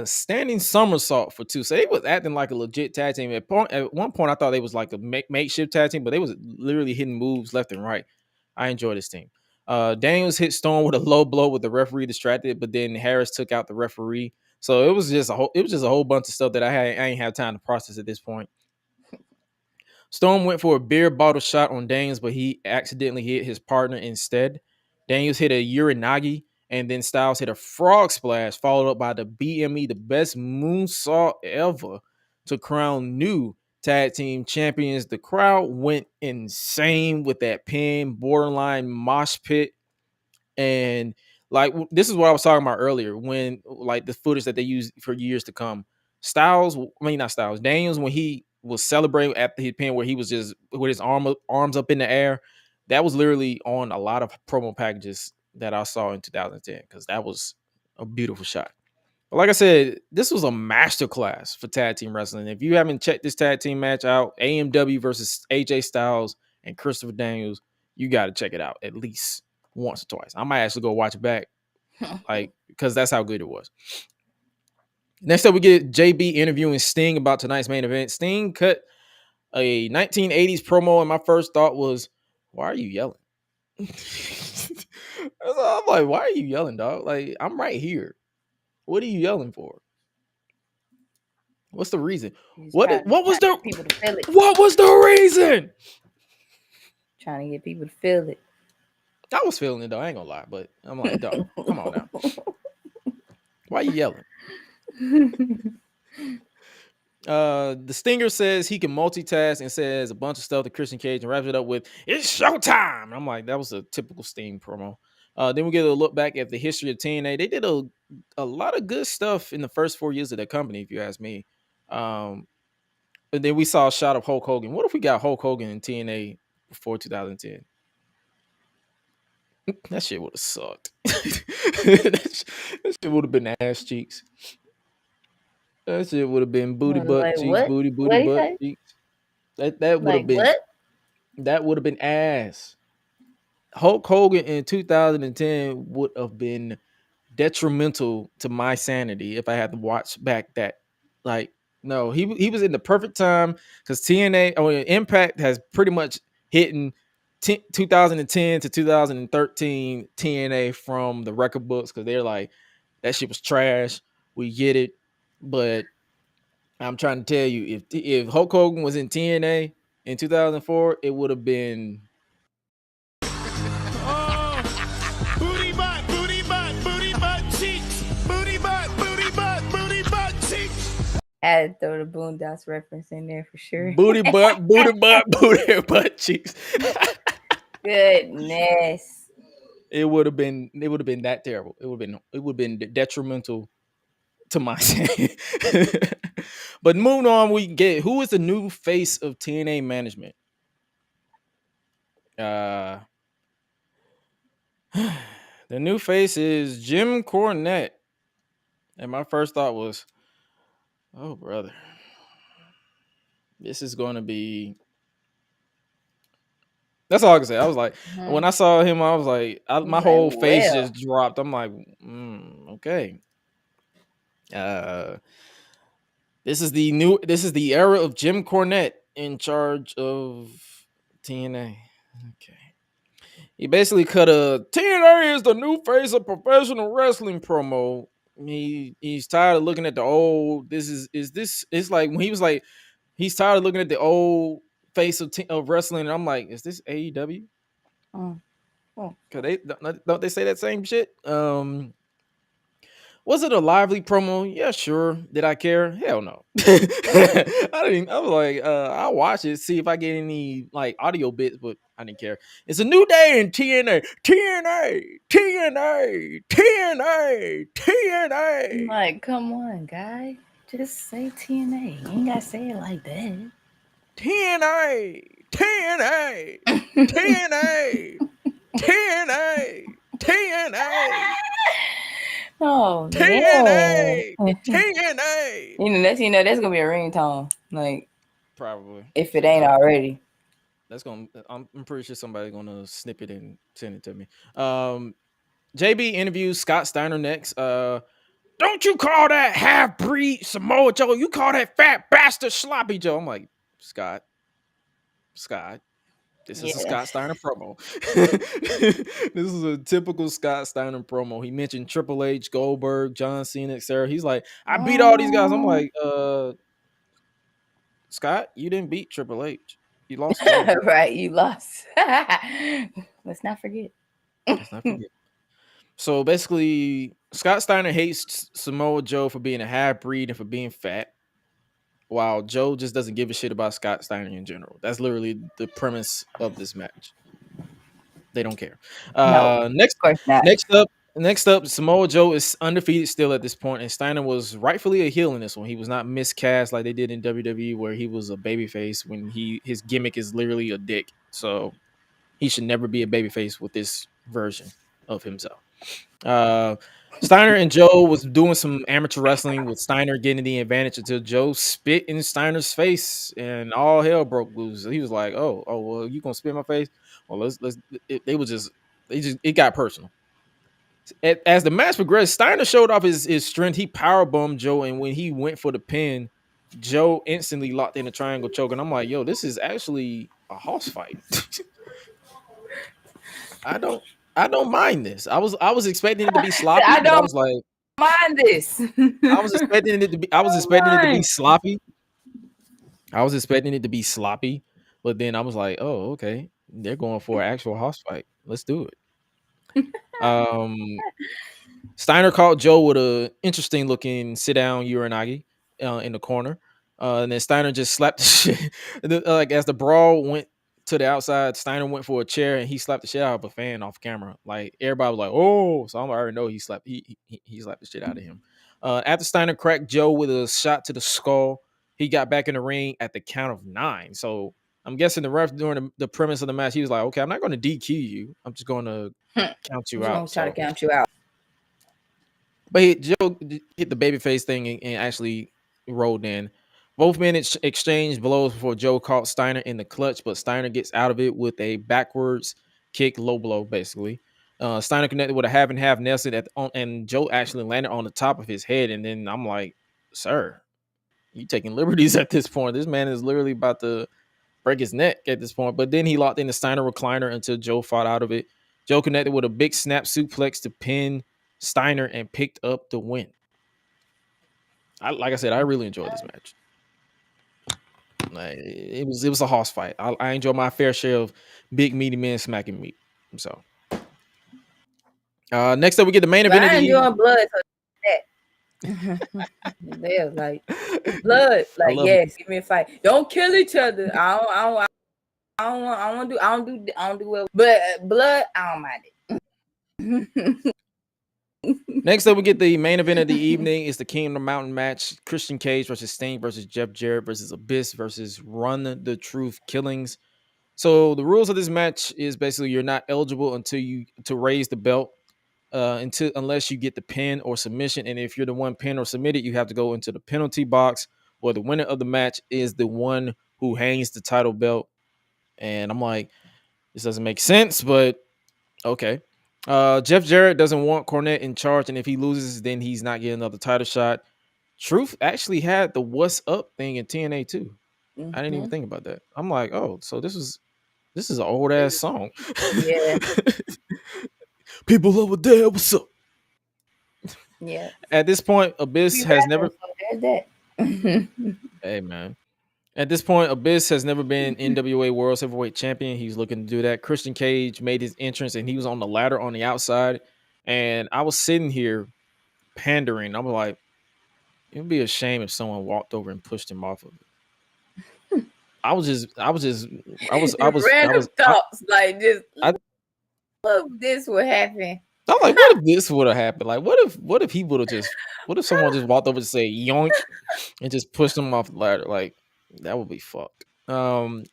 standing somersault for 2. So they was acting like a legit tag team. At one point, I thought they was like a makeshift tag team, but they was literally hitting moves left and right. I enjoy this team. Daniels hit Storm with a low blow with the referee distracted, but then Harris took out the referee. So it was just a whole bunch of stuff that I ain't have time to process at this point. Storm went for a beer bottle shot on Daniels, but he accidentally hit his partner instead. Daniels hit a Uranagi, and then Styles hit a frog splash, followed up by the BME, the best moonsault ever, to crown new tag team champions. The crowd went insane with that pin, borderline mosh pit. And like this is what I was talking about earlier, when like the footage that they use for years to come. Daniels, when he was celebrating after his pin, where he was just with his arms up in the air, that was literally on a lot of promo packages that I saw in 2010, because that was a beautiful shot. But like I said, this was a masterclass for tag team wrestling. If you haven't checked this tag team match out, AMW versus AJ Styles and Christopher Daniels, you got to check it out at least once or twice. I might actually go watch it back, like, because that's how good it was. Next up, we get JB interviewing Sting about tonight's main event. Sting cut a 1980s promo, and my first thought was, why are you yelling? I'm like, why are you yelling, dog? Like, I'm right here. What are you yelling for? What's the reason? What was the reason? Trying to get people to feel it. I was feeling it though. I ain't gonna lie, but I'm like, dog, come on now. Why are you yelling? The Stinger says he can multitask and says a bunch of stuff to Christian Cage and wraps it up with "It's showtime." And I'm like, that was a typical Sting promo. Then we get a look back at the history of TNA. They did a lot of good stuff in the first 4 years of their company, if you ask me. And then we saw a shot of Hulk Hogan. What if we got Hulk Hogan in TNA before 2010? That shit would have sucked. that shit would have been ass cheeks. That shit would have been booty butt like, cheeks, what? booty What butt say? cheeks. That would have Like, been what? that would have been ass. Hulk Hogan in 2010 would have been detrimental to my sanity if I had to watch back that. Like, no, he was in the perfect time, because TNA or Impact has pretty much hitting 2010 to 2013 TNA from the record books, because they're like, that shit was trash. We get it, but I'm trying to tell you, if Hulk Hogan was in TNA in 2004, it would have been. Booty butt, booty butt, booty butt cheeks. Booty butt, booty butt, booty butt cheeks. I had to throw the Boondocks reference in there for sure. Booty butt, booty butt, booty butt cheeks. Goodness. It would have been that terrible. It would have been detrimental to my sanity. But moving on, we get who is the new face of TNA management. The new face is Jim Cornette. And my first thought was, oh, brother, this is going to be. That's all I can say. I was like, when I saw him, I was like, my whole face just dropped. I'm like, okay. This is the era of Jim Cornette in charge of TNA. Okay. He basically cut a TNA is the new face of professional wrestling promo. He's tired of looking at the old. It's like when he was like he's tired of looking at the old face of wrestling. And I'm like, is this AEW? Cause don't they say that same shit? Was it a lively promo? Yeah, sure. Did I care? Hell no. I was like, I'll watch it, see if I get any like audio bits, but I didn't care. It's a new day in TNA. TNA. TNA. TNA. TNA. Like, come on, guy. Just say TNA. You ain't gotta say it like that. TNA. TNA. TNA. TNA. TNA. Oh, TNA. no. TNA. That's gonna be a ringtone. Like, Probably. if it ain't already. I'm pretty sure somebody's gonna snip it and send it to me. JB interviews Scott Steiner next. Don't you call that half-breed Samoa Joe? You call that fat bastard Sloppy Joe. I'm like, Scott. This is a Scott Steiner promo. This is a typical Scott Steiner promo. He mentioned Triple H, Goldberg, John Cena, etc. He's like, I beat all these guys. I'm like, Scott, you didn't beat Triple H. You lost. Right, you lost. Let's not forget. So basically, Scott Steiner hates Samoa Joe for being a half-breed and for being fat, while Joe just doesn't give a shit about Scott Steiner in general. That's literally the premise of this match. They don't care. No, next of course not. Next up, Samoa Joe is undefeated still at this point, and Steiner was rightfully a heel in this one. He was not miscast like they did in WWE, where he was a babyface when his gimmick is literally a dick. So he should never be a babyface with this version of himself. Steiner and Joe was doing some amateur wrestling with Steiner getting the advantage until Joe spit in Steiner's face and all hell broke loose. He was like, "Oh, well, you gonna spit in my face? Well, let's." It got personal. As the match progressed, Steiner showed off his strength. He powerbombed Joe, and when he went for the pin, Joe instantly locked in a triangle choke. And I'm like, "Yo, this is actually a house fight." I don't mind this. I was expecting it to be sloppy. I was like, mind this. I was expecting it to be. I was expecting it to be sloppy. But then I was like, oh, okay. They're going for an actual house fight. Let's do it. Steiner caught Joe with a interesting looking sit down Uranagi in the corner. And then Steiner just slapped the shit. Like as the brawl went to the outside, Steiner went for a chair and he slapped the shit out of a fan off camera. Like everybody was like, "Oh!" So I already know he slapped the shit out of him. After Steiner cracked Joe with a shot to the skull, he got back in the ring at the count of 9. So I'm guessing the ref during the premise of the match, he was like, "Okay, I'm not going to DQ you. I'm just going to count you out." Try to count you out. But Joe hit the babyface thing and actually rolled in. Both men exchanged blows before Joe caught Steiner in the clutch, but Steiner gets out of it with a backwards kick, low blow, basically. Steiner connected with a half and half Nelson and Joe actually landed on the top of his head. And then I'm like, sir, you taking liberties at this point. This man is literally about to break his neck at this point. But then he locked in the Steiner recliner until Joe fought out of it. Joe connected with a big snap suplex to pin Steiner and picked up the win. Like I said, I really enjoyed this match. Like, it was a house fight. I enjoy my fair share of big meaty men smacking meat. So next up we get the main event. I enjoy blood. So they was like blood. Like yes, give me a fight. Don't kill each other. I don't do well. But blood, I don't mind it. Next up, we get the main event of the evening. It's the King of the Mountain match. Christian Cage versus Sting versus Jeff Jarrett versus Abyss versus Run the Truth Killings. So the rules of this match is basically you're not eligible to raise the belt unless you get the pin or submission. And if you're the one pin or submitted, you have to go into the penalty box, where the winner of the match is the one who hangs the title belt. And I'm like, this doesn't make sense, but okay. Jeff Jarrett doesn't want Cornette in charge, and if he loses, then he's not getting another title shot. Truth actually had the "What's Up" thing in TNA too. I didn't even think about that. I'm like, oh, so this This is an old ass song. Yeah. People over there, what's up? Yeah. At this point, Abyss has never. So there's that. Hey man. At this point, Abyss has never been NWA Worlds Heavyweight Champion. He's looking to do that. Christian Cage made his entrance and he was on the ladder on the outside. And I was sitting here pandering. I'm like, it would be a shame if someone walked over and pushed him off of it. Random thoughts, like just look, this would happen. I'm like, what if this would have happened? Like, what if he would have what if someone just walked over and say yoink and just pushed him off the ladder? Like, that would be fucked. The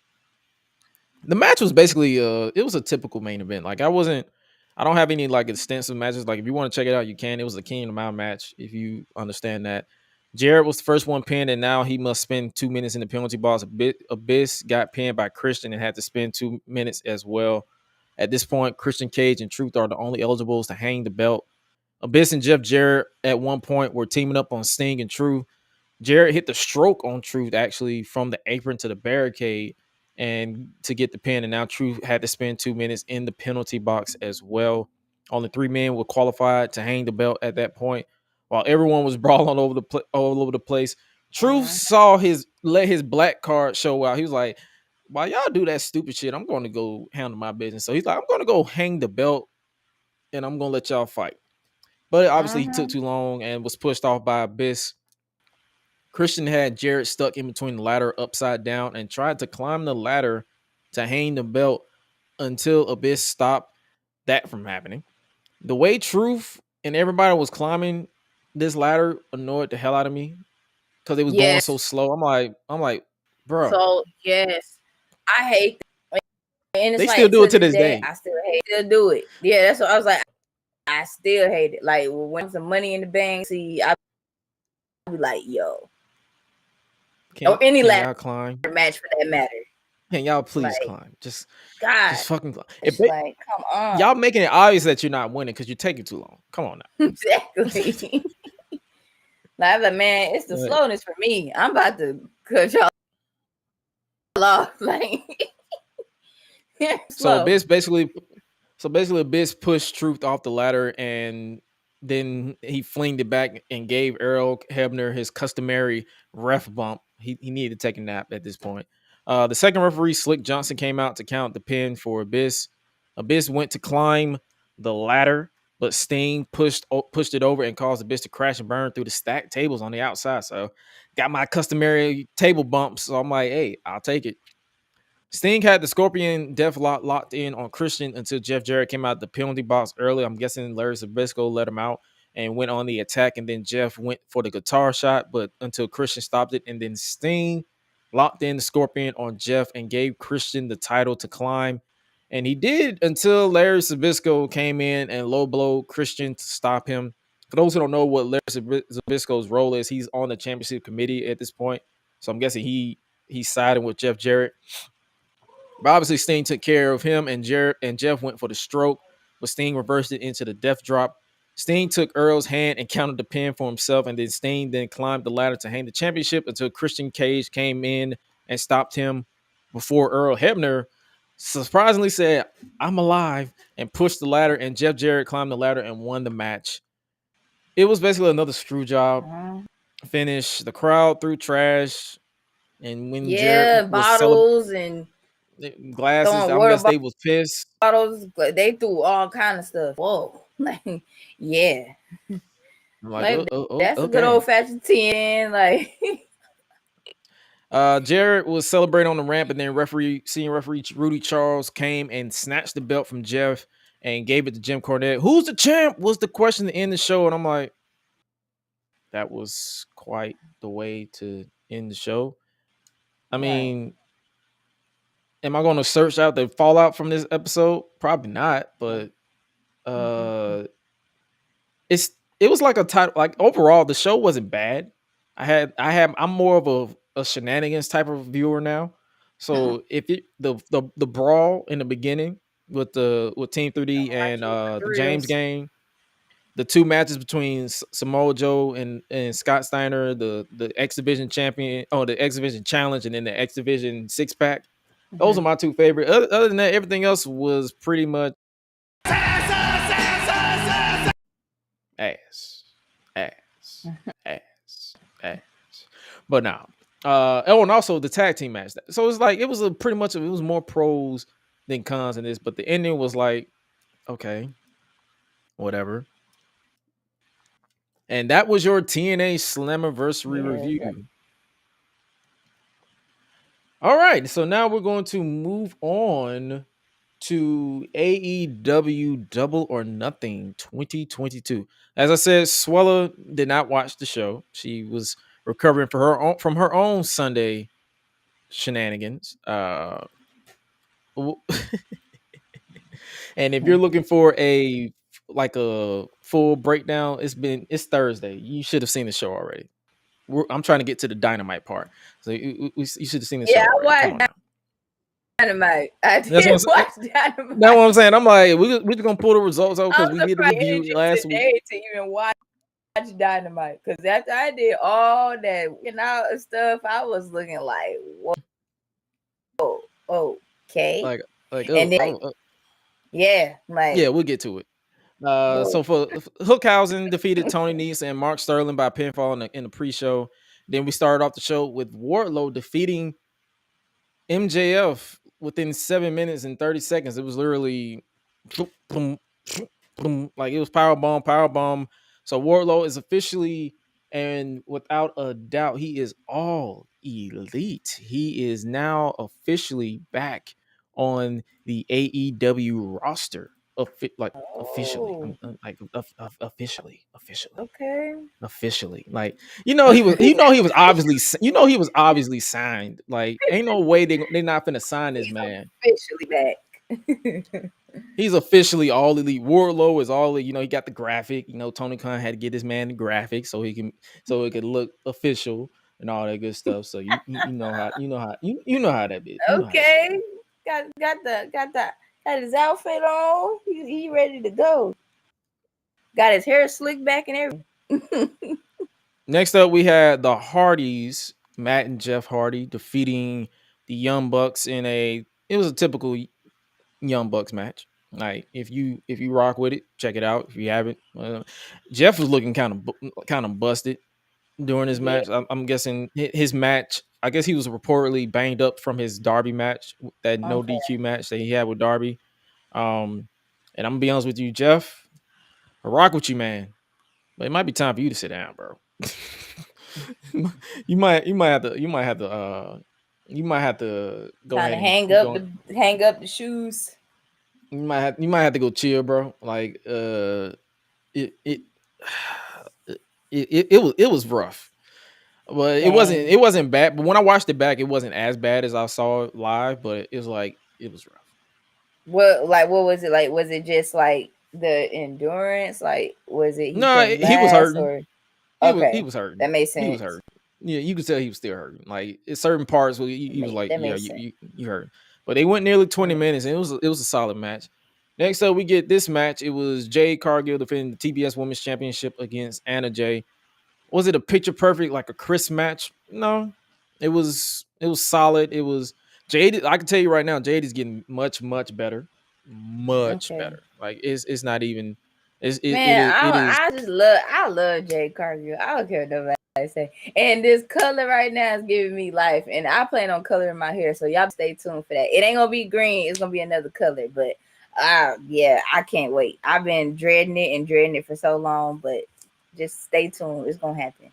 match was basically it was a typical main event. Like, I don't have any like extensive matches. Like, if you want to check it out, you can. It was a King of the Mountain match, if you understand that. Jarrett was the first one pinned, and now he must spend 2 minutes in the penalty box. Abyss got pinned by Christian and had to spend 2 minutes as well. At this point, Christian Cage and Truth are the only eligibles to hang the belt. Abyss and Jeff Jarrett at one point were teaming up on Sting and Truth. Jarrett hit the stroke on Truth actually from the apron to the barricade and to get the pin. And now Truth had to spend 2 minutes in the penalty box as well. Only 3 men were qualified to hang the belt at that point. While everyone was brawling all over the place, Truth saw let his black card show out. He was like, while y'all do that stupid shit, I'm going to go handle my business. So he's like, I'm going to go hang the belt and I'm going to let y'all fight. But obviously he took too long and was pushed off by Abyss. Christian had Jarrett stuck in between the ladder upside down and tried to climb the ladder to hang the belt until Abyss stopped that from happening. The way Truth and everybody was climbing this ladder annoyed the hell out of me because it was going so slow. I'm like, bro. So yes, I hate that. And it's they like, still do it to this day. I still hate it. Still do it. Yeah, that's what I was like. I still hate it. Like when some money in the bank, see, I be like, yo. Or any ladder climb match for that matter. Can y'all please climb? Just fucking climb. It's like, come on. Y'all making it obvious that you're not winning because you're taking too long. Come on now. Exactly. Like, I'm like, man, it's the slowness for me. I'm about to cut y'all off. Like, so Abyss basically Abyss pushed Truth off the ladder and then he flinged it back and gave Earl Hebner his customary ref bump. He needed to take a nap at this point. The second referee, Slick Johnson, came out to count the pin for Abyss. Abyss went to climb the ladder, but Sting pushed it over and caused Abyss to crash and burn through the stacked tables on the outside. So got my customary table bumps. So I'm like, hey, I'll take it. Sting had the Scorpion Death locked in on Christian until Jeff Jarrett came out the penalty box early. I'm guessing Larry Zbyszko let him out and went on the attack. And then Jeff went for the guitar shot, but until Christian stopped it. And then Sting locked in the Scorpion on Jeff and gave Christian the title to climb. And he did until Larry Zbyszko came in and low blow Christian to stop him. For those who don't know what Larry Zbyszko's role is, he's on the championship committee at this point. So I'm guessing he's siding with Jeff Jarrett. But obviously Sting took care of him and Jeff went for the stroke, but Sting reversed it into the death drop. Sting took Earl's hand and counted the pin for himself, and then Sting then climbed the ladder to hang the championship until Christian Cage came in and stopped him before Earl Hebner surprisingly said, I'm alive, and pushed the ladder, and Jeff Jarrett climbed the ladder and won the match. It was basically another screw job finish. The crowd threw trash, and when Jarrett bottles and glasses, I guess they was pissed. Bottles, they threw all kind of stuff. Whoa, like yeah, like, that's a good old fashioned 10. Like, Jarrett was celebrating on the ramp, and then senior referee Rudy Charles came and snatched the belt from Jeff and gave it to Jim Cornette. Who's the champ? Was the question to end the show, and I'm like, that was quite the way to end the show. I mean. Am I going to search out the fallout from this episode? Probably not, but it was like a title. Like overall, the show wasn't bad. I'm more of a shenanigans type of viewer now. So if the brawl in the beginning with Team 3D and the James game, the two matches between Samoa Joe and Scott Steiner, the X Division champion, the X Division challenge, and then the X Division 6-pack. Those are my two favorite. Other than that, everything else was pretty much ass, ass, ass. But now, oh, and also the tag team match. So it's like it was it was more pros than cons in this, but the ending was like, okay, whatever. And that was your TNA Slammiversary review. All right, so now we're going to move on to AEW Double or Nothing 2022. As I said, Suela did not watch the show. She was recovering from her own Sunday shenanigans. And if you're looking for a full breakdown, it's Thursday. You should have seen the show already. I'm trying to get to the Dynamite part, so you should have seen the show already. Come on now. Dynamite. I did watch Dynamite. That's what I'm saying. I'm like, we're just gonna pull the results out because we did the review last week. To even watch Dynamite, because after I did all that stuff, I was looking like, whoa, okay, and then yeah, we'll get to it. So for Hookhausen defeated Tony Nese and Mark Sterling by pinfall in the pre-show. Then we started off the show with Wardlow defeating MJF within 7 minutes and 30 seconds. It was literally like it was power bomb. So Wardlow is officially, and without a doubt, he is all elite. He is now officially back on the AEW roster. Officially. Okay. Officially. Like, he was obviously signed. Like, ain't no way they not finna sign this man. Officially back. He's officially all elite. Wardlow is all elite. He got the graphic. Tony Khan had to get this man the graphic so it could look official and all that good stuff. So you know how that is. Okay. Got his outfit on. He ready to go. Got his hair slicked back and everything. Next up, we had the Hardys, Matt and Jeff Hardy, defeating the Young Bucks it was a typical Young Bucks match. Like, if you rock with it, check it out. If you haven't, Jeff was looking kind of busted during his match. I'm guessing his match. I guess he was reportedly banged up from his Darby match, that no DQ match that he had with Darby. And I'm gonna be honest with you, Jeff, I rock with you, man, but it might be time for you to sit down, bro. you might have to go ahead and hang up the shoes. You might have to go chill, bro. Like it was rough. But it wasn't bad. But when I watched it back, it wasn't as bad as I saw it live, but it was rough. What was it like? Was it just like the endurance? Like, was it? He was hurting. He was hurting. That makes sense. He was hurting. Yeah, you could tell he was still hurting. Like, in certain parts where he was like, yeah, you hurt. But they went nearly 20 minutes, and it was a solid match. Next up, we get this match. It was Jade Cargill defending the TBS Women's Championship against Anna Jay. Was it a picture perfect, like a crisp match? No, it was solid. It was Jade. I can tell you right now, Jade is getting much better, better. Like, it's not even. I love Jade Cargill. I don't care what nobody say. And this color right now is giving me life, and I plan on coloring my hair, so y'all stay tuned for that. It ain't gonna be green. It's gonna be another color, but I can't wait. I've been dreading it for so long, but just stay tuned. It's gonna happen.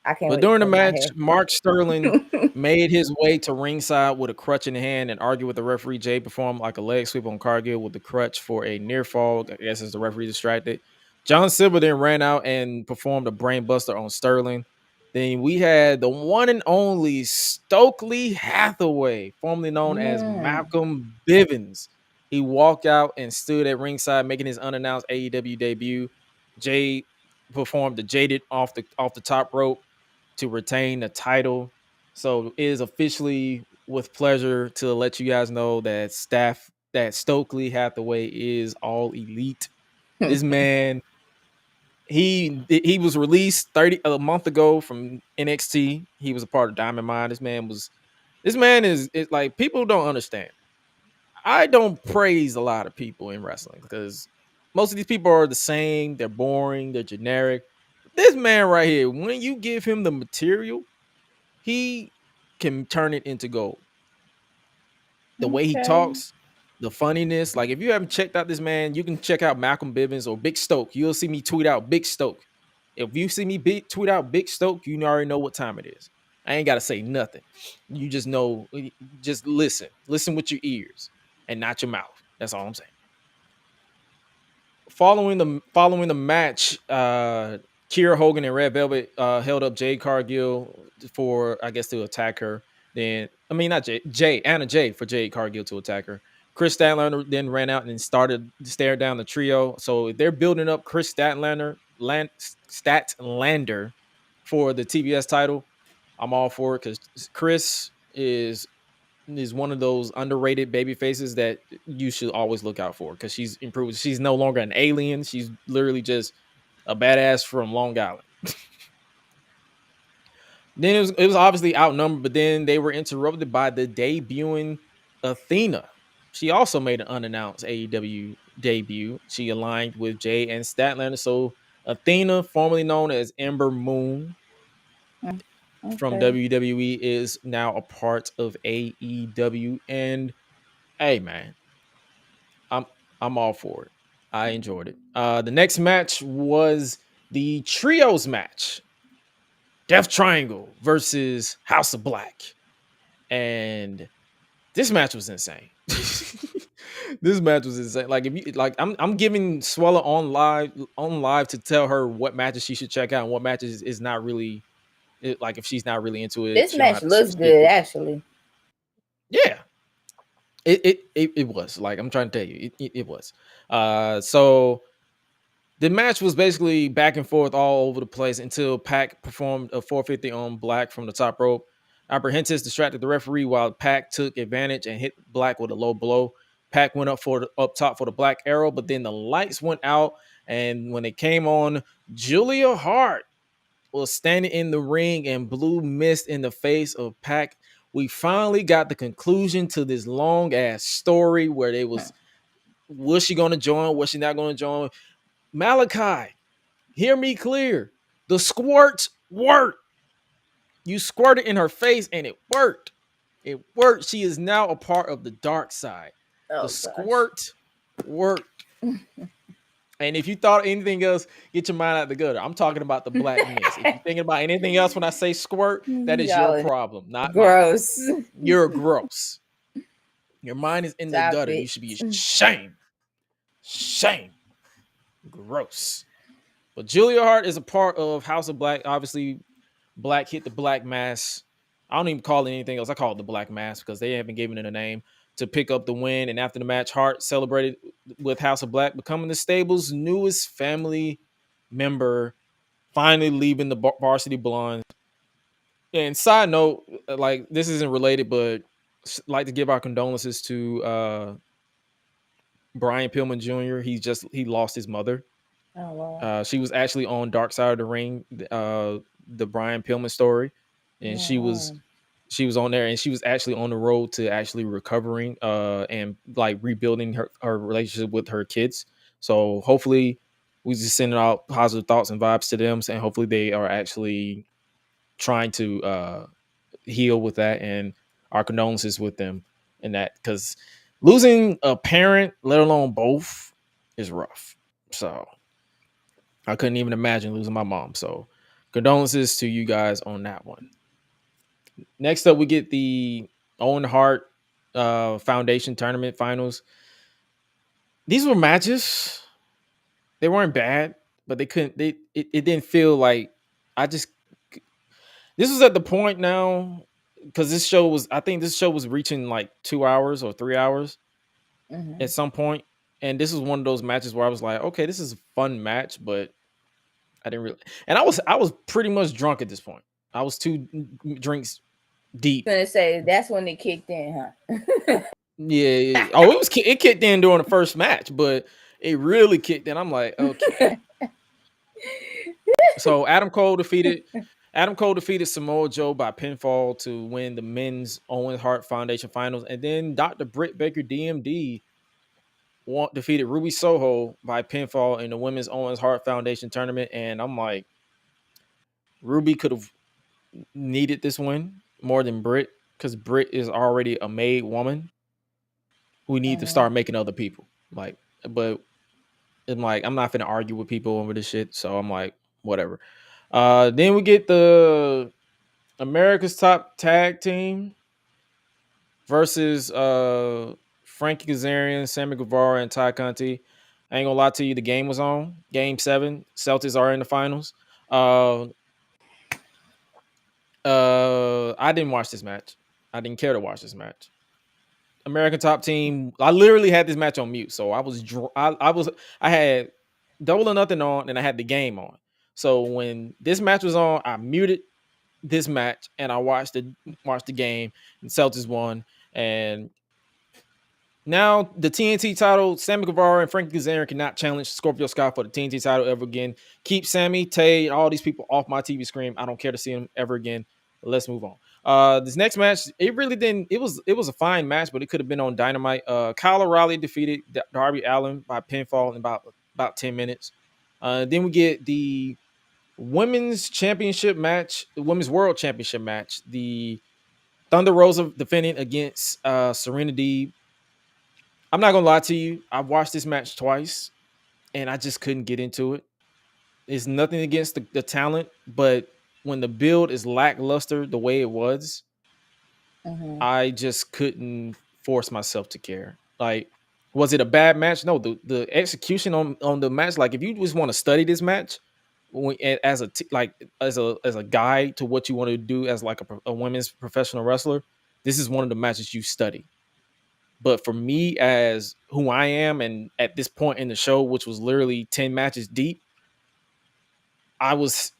I can't wait. But during the match, Mark Sterling made his way to ringside with a crutch in the hand and argued with the referee. Jay performed like a leg sweep on Cargill with the crutch for a near fall. I guess as the referee distracted. John Silver then ran out and performed a brain buster on Sterling. Then we had the one and only Stokely Hathaway, formerly known as Malcolm Bivens. He walked out and stood at ringside, making his unannounced AEW debut. Jay performed the jaded off the top rope to retain the title. So it is officially with pleasure to let you guys know that Stokely Hathaway is all elite. This man, he was released a month ago from NXT. He was a part of Diamond Mine. This man was This man is like, people don't understand. I don't praise a lot of people in wrestling because most of these people are the same. They're boring. They're generic. This man right here, when you give him the material, he can turn it into gold. The way he talks, the funniness. Like, if you haven't checked out this man, you can check out Malcolm Bivens or Big Stoke. You'll see me tweet out Big Stoke. If you see me tweet out Big Stoke, you already know what time it is. I ain't got to say nothing. You just know, just listen. Listen with your ears and not your mouth. That's all I'm saying. Following the match, Kiera Hogan and Red Velvet held up Jade Cargill for, I guess, to attack her. Then, I mean, not Anna Jay for Jade Cargill to attack her. Chris Statlander then ran out and started to stare down the trio. So they're building up Chris Statlander for the TBS title. I'm all for it because Chris is one of those underrated baby faces that you should always look out for because she's improved. She's no longer an alien. She's literally just a badass from Long Island. Then it was obviously outnumbered, but then they were interrupted by the debuting Athena. She also made an unannounced AEW debut. She aligned with Jay and Statlander. So Athena, formerly known as Ember Moon from WWE, is now a part of AEW. And hey, man, I'm all for it. I enjoyed it. The next match was the trios match. Death Triangle versus House of Black. And this match was insane. This match was insane. Like, if you like, I'm giving Suela on live to tell her what matches she should check out and what matches is not really, like, if she's not really into it. This match looks good, actually. Yeah. It was, like, I'm trying to tell you, it was. So the match was basically back and forth all over the place until Pac performed a 450 on Black from the top rope. Apprentice distracted the referee while Pac took advantage and hit Black with a low blow. Pac went up top for the Black Arrow, but then the lights went out, and when it came on, Julia Hart was standing in the ring and blew mist in the face of Pac. We finally got the conclusion to this long ass story where they was she gonna join? Was she not gonna join? Malachi, hear me clear. The squirts worked. You squirted in her face and it worked. It worked. She is now a part of the dark side. The squirt worked. And if you thought anything else, get your mind out the gutter. I'm talking about the black mist. If you're thinking about anything else when I say squirt, that is your problem, not gross. Mine. You're gross. Your mind is in the gutter. You should be ashamed. Shame. Gross. But Julia Hart is a part of House of Black. Obviously, Black hit the Black Mass. I don't even call it anything else. I call it the Black Mass because they haven't given it a name, to pick up the win. And after the match, Hart celebrated with House of Black, becoming the stable's newest family member, finally leaving the Varsity Blondes. And side note, like, this isn't related, but I'd like to give our condolences to Brian Pillman Jr. He lost his mother. Oh, wow. She was actually on Dark Side of the Ring, the Brian Pillman story, and she was on there, and she was actually on the road to actually recovering and like rebuilding her relationship with her kids. So hopefully we just sending out positive thoughts and vibes to them, and hopefully they are actually trying to heal with that, and our condolences with them in that, because losing a parent, let alone both, is rough. So I couldn't even imagine losing my mom. So condolences to you guys on that one. Next up, we get the Owen Hart Foundation Tournament Finals. These were matches. They weren't bad, but they couldn't. It didn't feel like this was at the point now, because I think this show was reaching like 2 hours or 3 hours at some point. And this was one of those matches where I was like, okay, this is a fun match, but I didn't really. And I was pretty much drunk at this point. I was 2 drinks deep. Gonna say that's when it kicked in, huh? Yeah. Oh, it kicked in during the first match, but it really kicked in. I'm like, okay. So Adam Cole defeated Adam Cole defeated Samoa Joe by pinfall to win the men's Owen Hart Foundation finals. And then Dr. Britt Baker DMD defeated Ruby Soho by pinfall in the women's Owens Hart Foundation tournament. And I'm like, Ruby could have needed this win more than Britt, because Britt is already a made woman who need to start making other people. Like, but I'm like, I'm not finna argue with people over this shit. So I'm like, whatever. Then we get the America's Top Tag Team versus Frankie Kazarian, Sammy Guevara, and Ty Conti. I ain't gonna lie to you, the game was on. Game 7. Celtics are in the finals. I didn't watch this match. I didn't care to watch this match. American Top Team. I literally had this match on mute, so I had Double or Nothing on, and I had the game on. So when this match was on, I muted this match and I watched the game, and Celtics won. And now the TNT title, Sammy Guevara and Frankie Kazarian cannot challenge Scorpio Sky for the TNT title ever again. Keep Sammy, Tay, all these people off my TV screen. I don't care to see them ever again. Let's move on. This next match, it really didn't. It was a fine match, but it could have been on Dynamite. Kyle O'Reilly defeated Darby Allin by pinfall in about 10 minutes. Then we get the women's championship match, the women's world championship match. The Thunder Rosa defending against Serena Deeb. I'm not gonna lie to you. I've watched this match twice, and I just couldn't get into it. It's nothing against the talent, but when the build is lackluster the way it was, I just couldn't force myself to care. Like, was it a bad match? No, the execution on the match. Like, if you just want to study this match as a guide to what you want to do as like a women's professional wrestler, this is one of the matches you study. But for me, as who I am, and at this point in the show, which was literally 10 matches deep, I was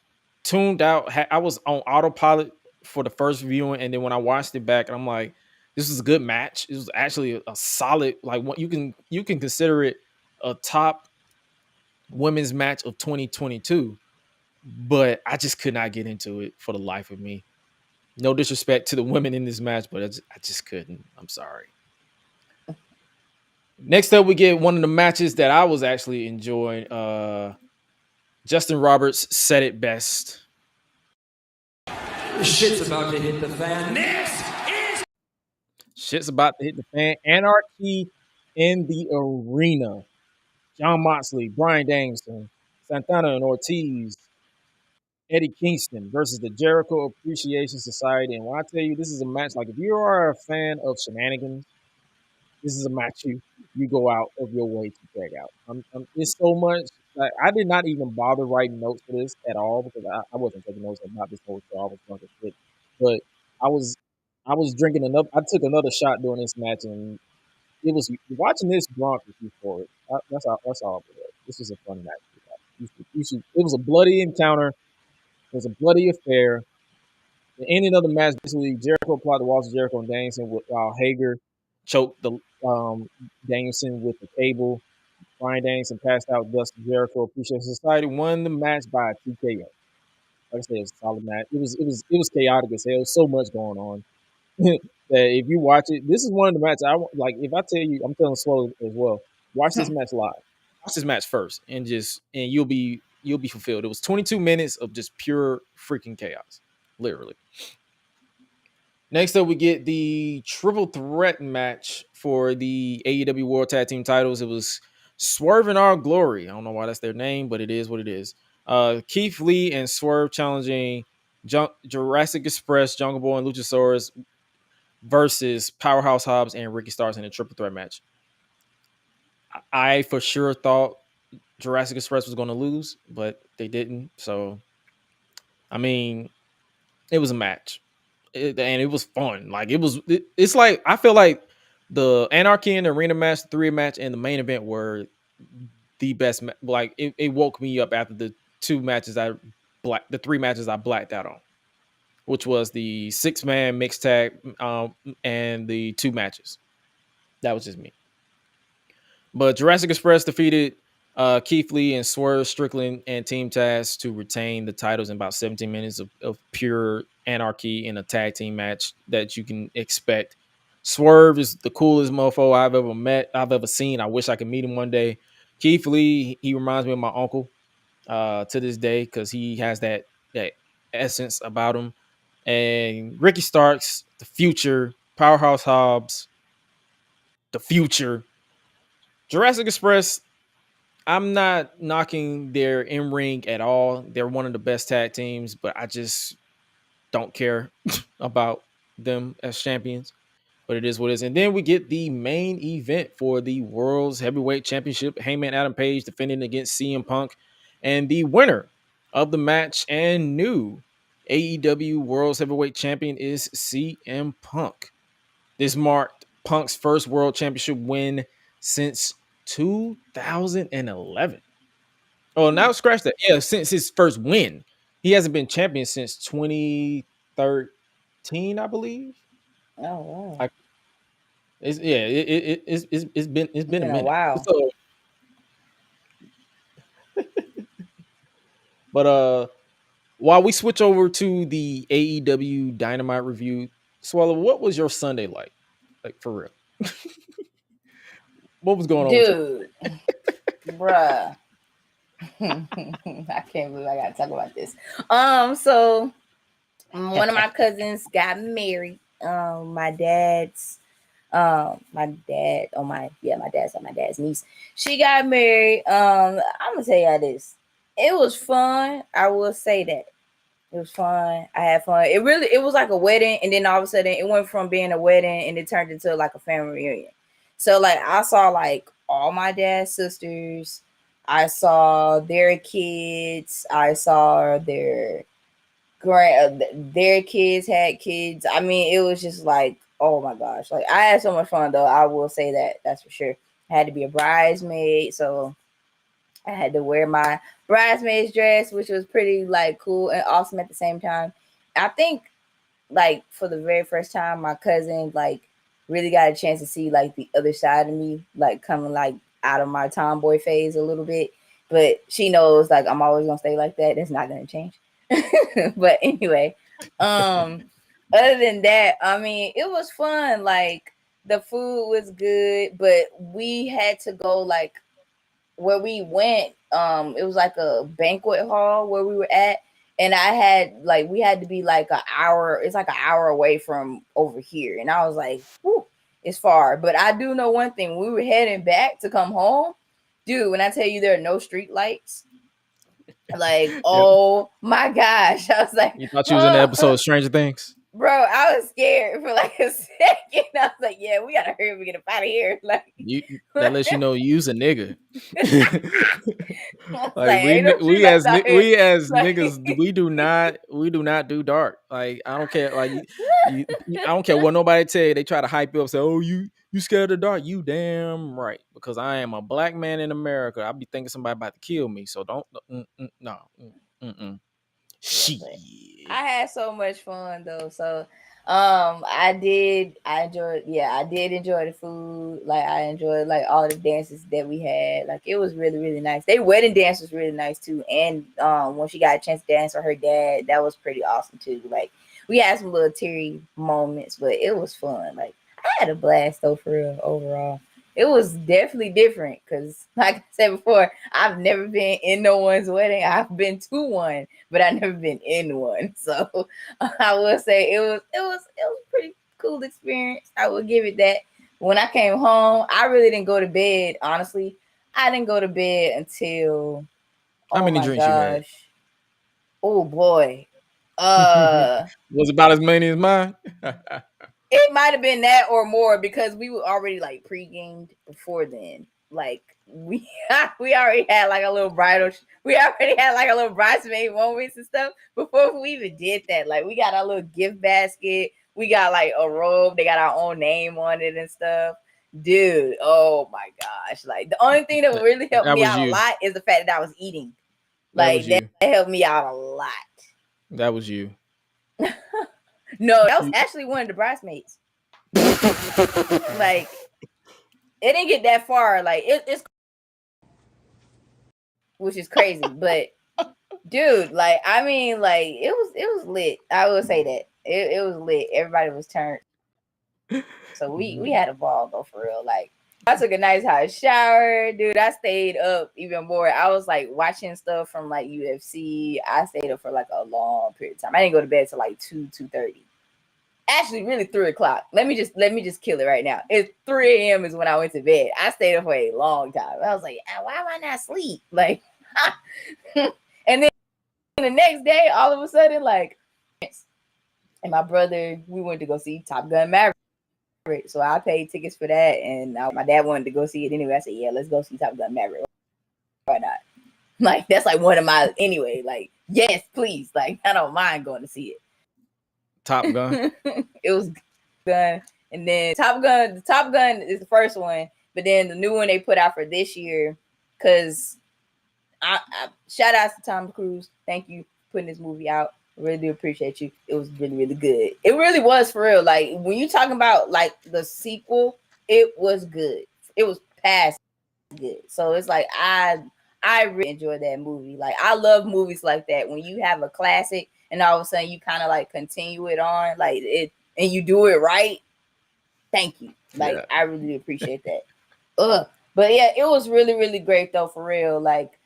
tuned out. I was on autopilot for the first viewing, and then when I watched it back, and I'm like, this is a good match. It was actually a solid, like, what you can consider it a top women's match of 2022. But I just could not get into it for the life of me. No disrespect to the women in this match, but I just couldn't. I'm sorry. Next up, we get one of the matches that I was actually enjoying. Justin Roberts said it best. Shit's about to hit the fan. Shit's about to hit the fan. Anarchy in the arena. Jon Moxley, Bryan Danielson, Santana and Ortiz, Eddie Kingston versus the Jericho Appreciation Society. And when I tell you, this is a match, like, if you are a fan of shenanigans, this is a match you go out of your way to check out. It's so much. Like, I did not even bother writing notes for this at all, because I wasn't taking notes about this whole show. I was drunk as shit. But I was drinking enough. I took another shot during this match, and it was watching this drunk with you for it. That's all. This was a fun match. It was a bloody encounter. It was a bloody affair. The ending of the match, basically, Jericho applied the walls of Jericho and Danielson, while Hager choked the Danielson with the table. Bryan Danielson passed out. Thus, Jericho Appreciation Society won the match by a TKO. Like I said, it was a solid match. It was chaotic as hell. So much going on that if you watch it, this is one of the matches I like. If I tell you, I'm telling Suela as well. Watch this match live. Watch this match first, and you'll be fulfilled. It was 22 minutes of just pure freaking chaos, literally. Next up, we get the triple threat match for the AEW World Tag Team titles. It was Swerve and Our Glory. I don't know why that's their name, but it is what it is. Keith Lee and Swerve challenging Jurassic Express, Jungle Boy, and Luchasaurus versus Powerhouse Hobbs and Ricky Starks in a triple threat match. I for sure thought Jurassic Express was going to lose, but they didn't. So, I mean, it was a match. And it was fun. Like, it's like, I feel like the Anarchy in the arena match, the 3 match, and the main event were the best. Like, it woke me up after the 3 matches I blacked out on, which was the 6-man mixed tag and the 2 matches. That was just me. But Jurassic Express defeated Keith Lee and Swerve Strickland and Team Taz to retain the titles in about 17 minutes of pure anarchy in a tag team match that you can expect. Swerve is the coolest mofo I've ever seen. I wish I could meet him one day. Keith Lee, he reminds me of my uncle to this day because he has that essence about him. And Ricky Starks, the future, Powerhouse Hobbs, the future. Jurassic Express, I'm not knocking their in-ring at all. They're one of the best tag teams, but I just don't care about them as champions. But it is what it is. And then we get the main event for the World's Heavyweight Championship. Hangman Adam Page defending against CM Punk. And the winner of the match and new AEW World's Heavyweight Champion is CM Punk. This marked Punk's first World Championship win since 2011. Oh, now scratch that. Yeah, since his first win. He hasn't been champion since 2013, I believe. Oh wow. It's been a minute. Wow. So, but while we switch over to the AEW Dynamite review, Suela, what was your Sunday like? Like for real? What was going on with you? Dude, bruh. I can't believe I gotta talk about this. So one of my cousins got married. My dad's my dad's my dad's niece. She got married. I'm gonna tell you this. It was fun. I will say that. It was fun. I had fun. It was like a wedding, and then all of a sudden it went from being a wedding and it turned into like a family reunion. So like I saw like all my dad's sisters, I saw their kids, I saw their kids had kids. I mean, it was just like, oh my gosh. Like I had so much fun though. I will say that, that's for sure. I had to be a bridesmaid, so I had to wear my bridesmaid's dress, which was pretty like cool and awesome at the same time. I think like for the very first time, my cousin like really got a chance to see like the other side of me, like coming like out of my tomboy phase a little bit. But she knows like I'm always gonna stay like that. That's not gonna change. But anyway, other than that, I mean, it was fun. Like the food was good, but we had to go like where we went. It was like a banquet hall where we were at, and we had to be like an hour. It's like an hour away from over here, and I was like, whew, it's far. But I do know one thing: we were heading back to come home, dude. When I tell you there are no street lights, like, oh my gosh, I was like, you thought you was in the episode of Stranger Things? Bro, I was scared for like a second. I was like, yeah, we gotta hurry up and get up out of here. Like that lets you know you's a nigga. Like we as niggas, we do not do dark. Like I don't care. Like I don't care what nobody tell you. They try to hype you up, say, "Oh, you scared of the dark?" You damn right, because I am a black man in America. I'll be thinking somebody about to kill me. So don't no. Shit. I had so much fun though. So I did enjoy the food. Like I enjoyed like all the dances that we had. Like it was really, really nice. Their wedding dance was really nice too. And when she got a chance to dance with her dad, that was pretty awesome too. Like we had some little teary moments, but it was fun. Like I had a blast though, for real, overall. It was definitely different because, like I said before, I've never been in no one's wedding. I've been to one, but I've never been in one. So I will say it was a pretty cool experience. I will give it that. When I came home, I really didn't go to bed. Honestly, I didn't go to bed until how many drinks you had? Oh boy, was about as many as mine. It might have been that or more because we were already like pre-gamed before then. Like we already had like a little bridesmaid moments and stuff before we even did that. Like we got our little gift basket. We got like a robe. They got our own name on it and stuff. Dude, oh my gosh. Like the only thing that really helped me out a lot is the fact that I was eating. Like that helped me out a lot. That was you. No, that was actually one of the bridesmaids. Like, it didn't get that far. Like, it's which is crazy. But dude, like, I mean, like, it was lit. I will say that it was lit. Everybody was turned. So we had a ball though, for real. Like, I took a nice hot shower, dude. I stayed up even more. I was like watching stuff from like UFC. I stayed up for like a long period of time. I didn't go to bed till like 2:30. Actually, really 3:00. Let me just kill it right now. It's 3 a.m. is when I went to bed. I stayed up for a long time. I was like, why am I not asleep? Like, and then the next day, all of a sudden, like, and my brother, we went to go see Top Gun Maverick. So I paid tickets for that, and my dad wanted to go see it anyway. I said, yeah, let's go see Top Gun Maverick. Why not? Like, that's like one of my, anyway, like, yes, please. Like, I don't mind going to see it. Top Gun. It was Gun. And then Top Gun is the first one, but then the new one they put out for this year, because I shout out to Tom Cruise. Thank you for putting this movie out. Really do appreciate you. It was really, really good. It really was, for real. Like, when you talking about like the sequel, it was good. It was past good. So it's like I really enjoyed that movie. Like, I love movies like that when you have a classic and all of a sudden you kind of like continue it on, like it, and you do it right. Thank you. Like, yeah. I really appreciate that. But yeah, it was really, really great though, for real. Like,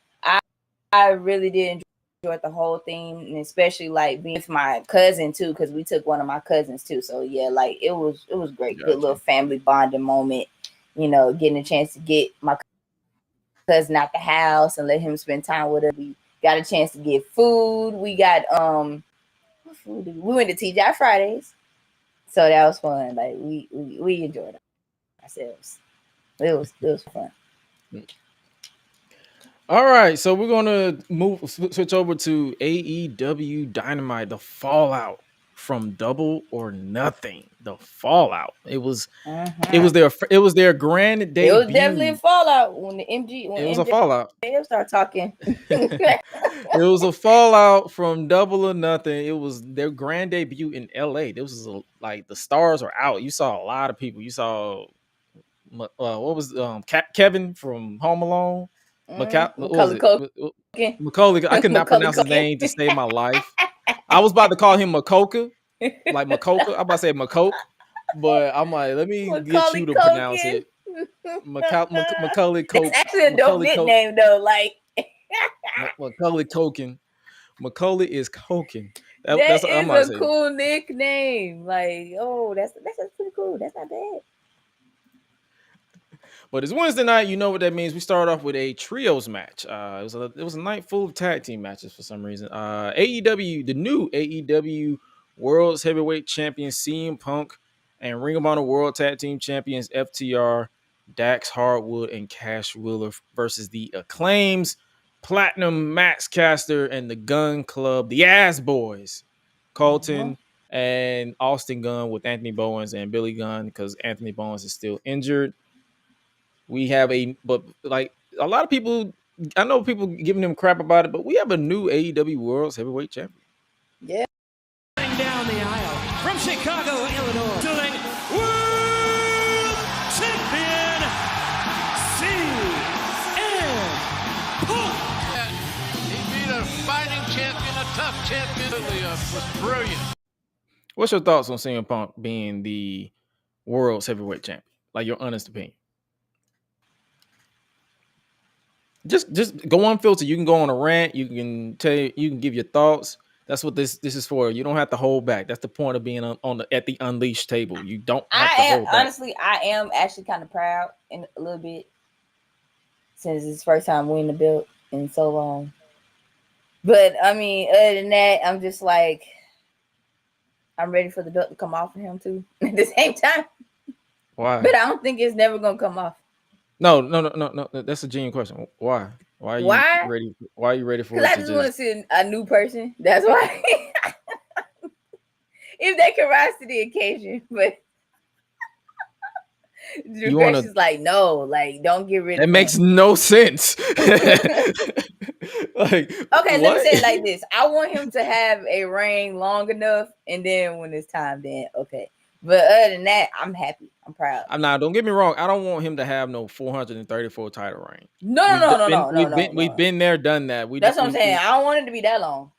I really did enjoy the whole thing, and especially like being with my cousin too, because we took one of my cousins too. So yeah, like it was great. Gotcha. Good little family bonding moment, you know, getting a chance to get my cousin out the house and let him spend time with us. We got a chance to get food. We got what food did we went to TGI Fridays, so that was fun. Like we enjoyed it ourselves. It was fun. All right, so we're gonna switch over to AEW Dynamite, the fallout from Double or Nothing. The fallout. It was their grand debut. It was definitely a fallout when it was a fallout. They start talking. It was a fallout from Double or Nothing. It was their grand debut in LA. This was like the stars are out. You saw a lot of people. You saw what was Kevin from Home Alone. Macaulay. I could not pronounce his name to save my life. I was about to call him Makoka, like Makoka. I'm about to say Makoke, but I'm like, let me get you to pronounce it. Macaulay Culkin. It's actually a dope nickname though. Like Macaulay Culkin. Macaulay is Culkin. That's a cool nickname. Like, oh, that's pretty cool. That's not bad. But it's Wednesday night. You know what that means. We start off with a trios match. It was a night full of tag team matches for some reason. AEW, the new AEW Worlds Heavyweight Champion CM Punk and Ring of Honor World Tag Team Champions FTR, Dax Hardwood and Cash Wheeler versus the Acclaims, Platinum, Max Caster, and the Gun Club, the Ass Boys, Colton and Austin Gunn with Anthony Bowens and Billy Gunn because Anthony Bowens is still injured. We have but like a lot of people, I know people giving them crap about it, but we have a new AEW Worlds Heavyweight Champion. Yeah. Down the aisle from Chicago, Illinois, to the World Champion, CM Punk. He beat a fighting champion, a tough champion. It was brilliant. What's your thoughts on CM Punk being the World's Heavyweight Champion? Like, your honest opinion. Just go unfiltered. You can go on a rant. You can give your thoughts. That's what this is for. You don't have to hold back. That's the point of being at the Unleashed table. You don't have to hold back. Honestly, I am actually kind of proud in a little bit since it's first time winning the belt in so long. But I mean, other than that, I'm just like, I'm ready for the belt to come off of him too at the same time. Why? But I don't think it's never gonna come off. No. That's a genuine question. Why? Why are you ready? Why are you ready for it? Because I just want to see a new person. That's why. If they can rise to the occasion, but the GRESH is like, no, like, don't get rid of him. It makes no sense. Like, okay, let me say it like this. I want him to have a reign long enough, and then when it's time, then okay. But other than that, I'm happy. I'm proud. I'm not. Don't get me wrong. I don't want him to have no 434 title reign. We've been there, done that. That's what I'm saying. I don't want it to be that long.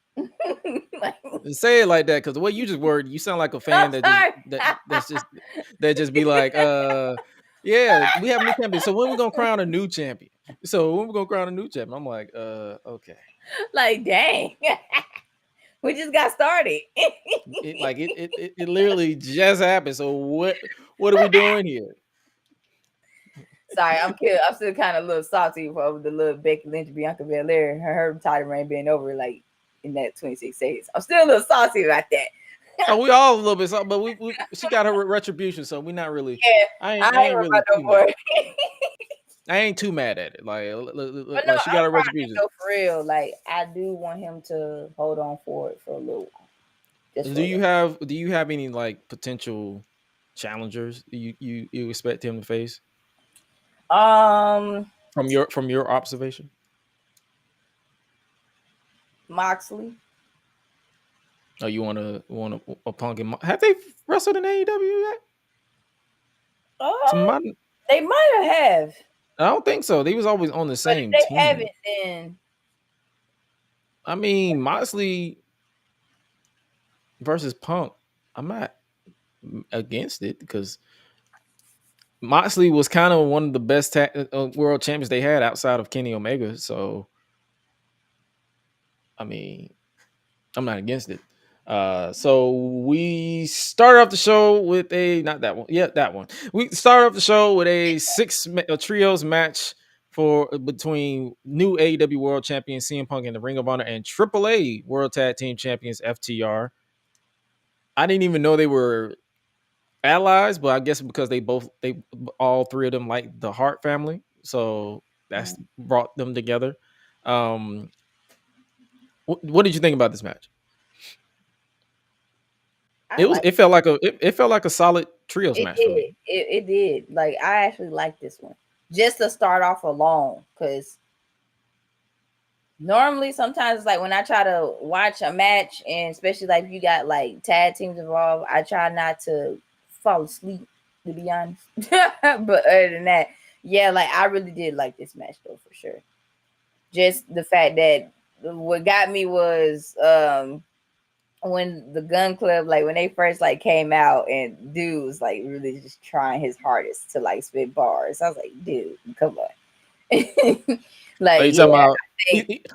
Say it like that, because the way you just worded, you sound like a fan that just be like, yeah, we have a new champion. So when we gonna crown a new champion? I'm like, okay. Like, dang. We just got started. it literally just happened. So what are we doing here? Sorry, I'm still kind of a little salty over the little Becky Lynch, Bianca Belair, her title reign being over like in that 26 days. I'm still a little salty about that. Oh, we all a little bit salty, but she got her retribution, so we're not really. Yeah, I ain't really no more. I ain't too mad at it. Like she got her retribution. For real, like I do want him to hold on for it for a little while. Do you have any like potential challengers you expect him to face? From your observation, Moxley. Oh, you want a Punk and have they wrestled in AEW yet? They might have. I don't think so. They was always on the same team. They haven't then. I mean, Moxley versus Punk, I'm not against it because Moxley was kind of one of the best world champions they had outside of Kenny Omega. So, I mean, I'm not against it. So we started off the show with that one. We started off the show with a trios match between new AEW World Champion CM Punk and the Ring of Honor and AAA World Tag Team Champions FTR. I didn't even know they were allies, but I guess because they all three of them like the Hart family, so that's brought them together. What did you think about this match? It felt like a solid trios match for me. It did. Like I actually like this one just to start off alone, because normally sometimes like when I try to watch a match, and especially like if you got like tag teams involved, I try not to fall asleep, to be honest. But other than that, yeah, like I really did like this match though, for sure. Just the fact that what got me was when the Gun Club, like when they first like came out and dude was like really just trying his hardest to like spit bars. I was like, dude, come on. Like,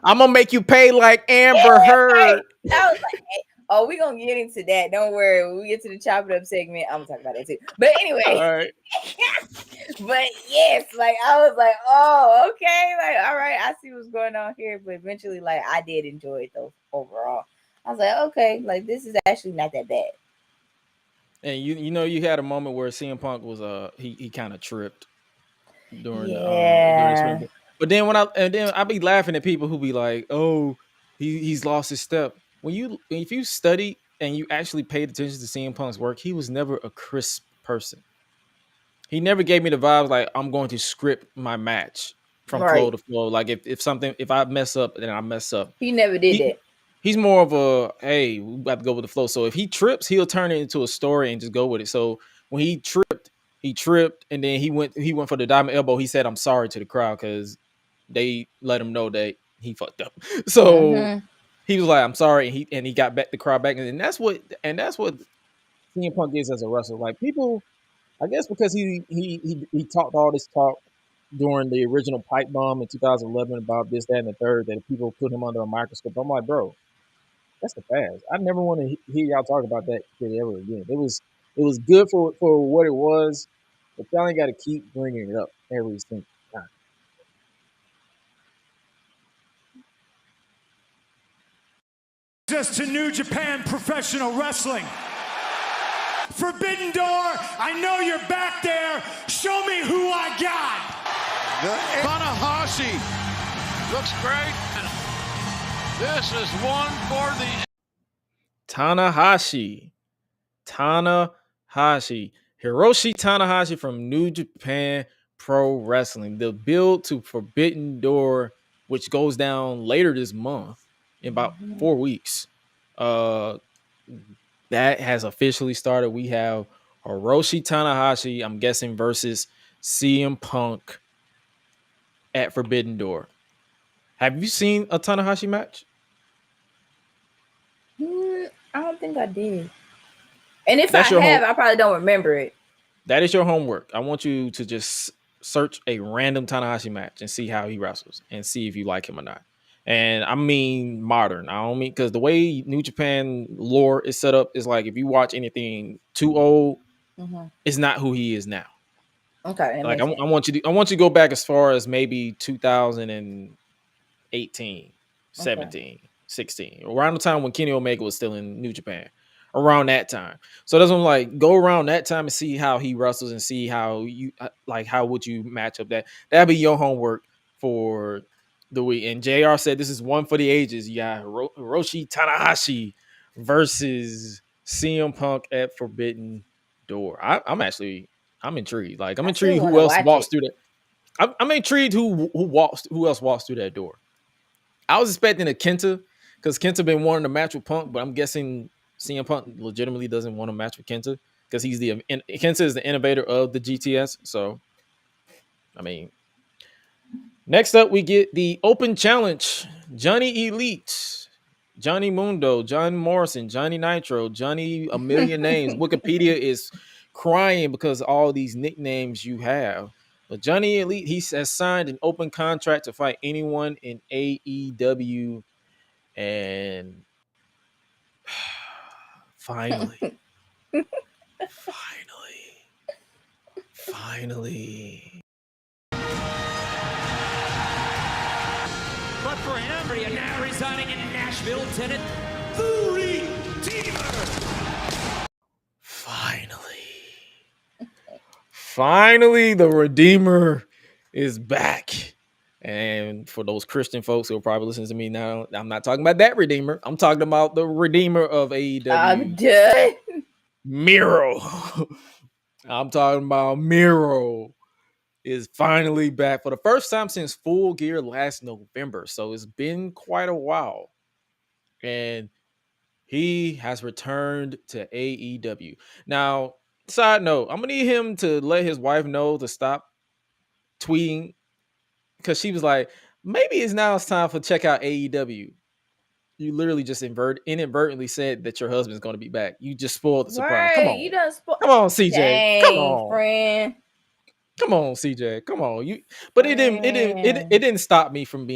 I'm gonna make you pay like Amber Heard. I was like, hey, oh, we're gonna get into that. Don't worry. When we get to the chop it up segment, I'm gonna talk about that too. But anyway, all right. But yes, like I was like, oh, okay, like all right, I see what's going on here. But eventually, like I did enjoy it though overall. I was like, okay, like this is actually not that bad. And you had a moment where CM Punk was he kind of tripped during the but then I be laughing at people who be like, oh, he's lost his step. If you study and you actually paid attention to CM Punk's work, he was never a crisp person. He never gave me the vibes like I'm going to script my match from flow to flow. Like if I mess up, then I mess up. He never did that. He's more of a, hey, we got to go with the flow. So if he trips, he'll turn it into a story and just go with it. So when he tripped, and then he went for the diamond elbow. He said, "I'm sorry" to the crowd because they let him know that he fucked up. So he was like, "I'm sorry," and he got back the crowd back, and that's what CM Punk is as a wrestler. Like people, I guess because he talked all this talk during the original pipe bomb in 2011 about this, that, and the third, that people put him under a microscope. I'm like, bro, that's the past. I never want to hear y'all talk about that shit ever again. It was good for what it was, but y'all ain't got to keep bringing it up every single time. Just to New Japan Professional Wrestling. Forbidden Door, I know you're back there. Show me who I got. Tanahashi looks great. This is one for the Tanahashi. Hiroshi Tanahashi from New Japan Pro Wrestling. The build to Forbidden Door, which goes down later this month in about 4 weeks. That has officially started. We have Hiroshi Tanahashi, I'm guessing, versus CM Punk at Forbidden Door. Have you seen a Tanahashi match? I don't think I did. And if That's I your have, I probably don't remember it. That is your homework. I want you to just search a random Tanahashi match and see how he wrestles and see if you like him or not. And I mean modern. I don't mean, because the way New Japan lore is set up is like if you watch anything too old, it's not who he is now. Okay. Like I want you to go back as far as maybe 2018, 17, 16, around the time when Kenny Omega was still in New Japan. Around that time. So that's when I'm like, go around that time and see how he wrestles and see how you like, how would you match up that? That'd be your homework for the week. And JR said this is one for the ages. You got Hiroshi Tanahashi versus CM Punk at Forbidden Door. I'm intrigued. Like I'm intrigued who else walks through that. I'm intrigued who else walks through that door. I was expecting a Kenta, because Kenta been wanting to match with Punk, but I'm guessing CM Punk legitimately doesn't want to match with Kenta because Kenta is the innovator of the GTS. So, I mean, next up we get the Open Challenge: Johnny Elite, Johnny Mundo, John Morrison, Johnny Nitro, Johnny a million names. Wikipedia is crying because of all these nicknames you have. But Johnny Elite, he has signed an open contract to fight anyone in AEW, and finally. But for him, now residing in Nashville, Tennessee, the Redeemer. Finally, the Redeemer is back. And for those Christian folks who are probably listening to me now, I'm not talking about that Redeemer. I'm talking about the Redeemer of AEW. I'm done. Miro. I'm talking about Miro is finally back for the first time since Full Gear last November. So it's been quite a while. And he has returned to AEW. Now, side note, I'm going to need him to let his wife know to stop tweeting, because she was like, maybe it's time for check out AEW. You literally just inadvertently said that your husband's going to be back. You just spoiled the surprise. Right. Come on. You done Come on, CJ. Dang, come on, friend. Come on, CJ. Come on. But it didn't stop me from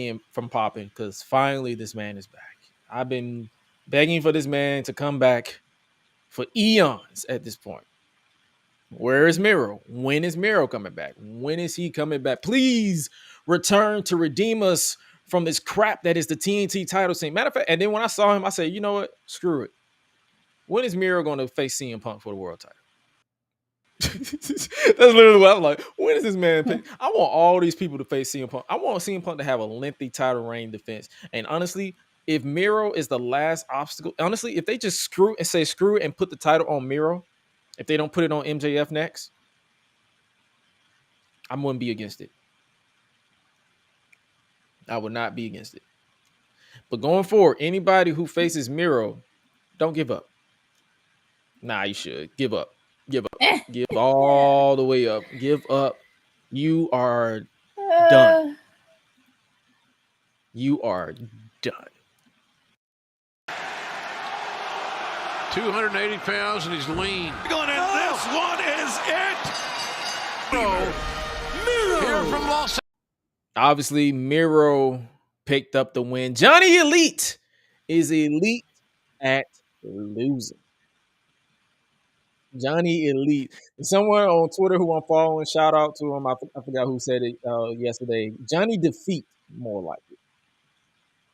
popping, because finally this man is back. I've been begging for this man to come back for eons at this point. Where is Miro? When is Miro coming back? When is he coming back? Please return to redeem us from this crap that is the TNT title scene. Matter of fact, and then when I saw him, I said, you know what? Screw it. When is Miro going to face CM Punk for the world title? That's literally what I'm like. When is this man pick? I want all these people to face CM Punk. I want CM Punk to have a lengthy title reign defense. And honestly, if Miro is the last obstacle, honestly, if they just screw it and put the title on Miro, if they don't put it on MJF next, I wouldn't be against it. I would not be against it. But going forward, anybody who faces Miro, don't give up. Nah, you should. Give up. Give up. Give all the way up. Give up. You are done. You are done. 280 pounds and he's lean. This one is it. Miro. Here from Los. Obviously, Miro picked up the win. Johnny Elite is elite at losing. Johnny Elite. Someone on Twitter who I'm following, shout out to him. I forgot who said it yesterday. Johnny Defeat, more likely.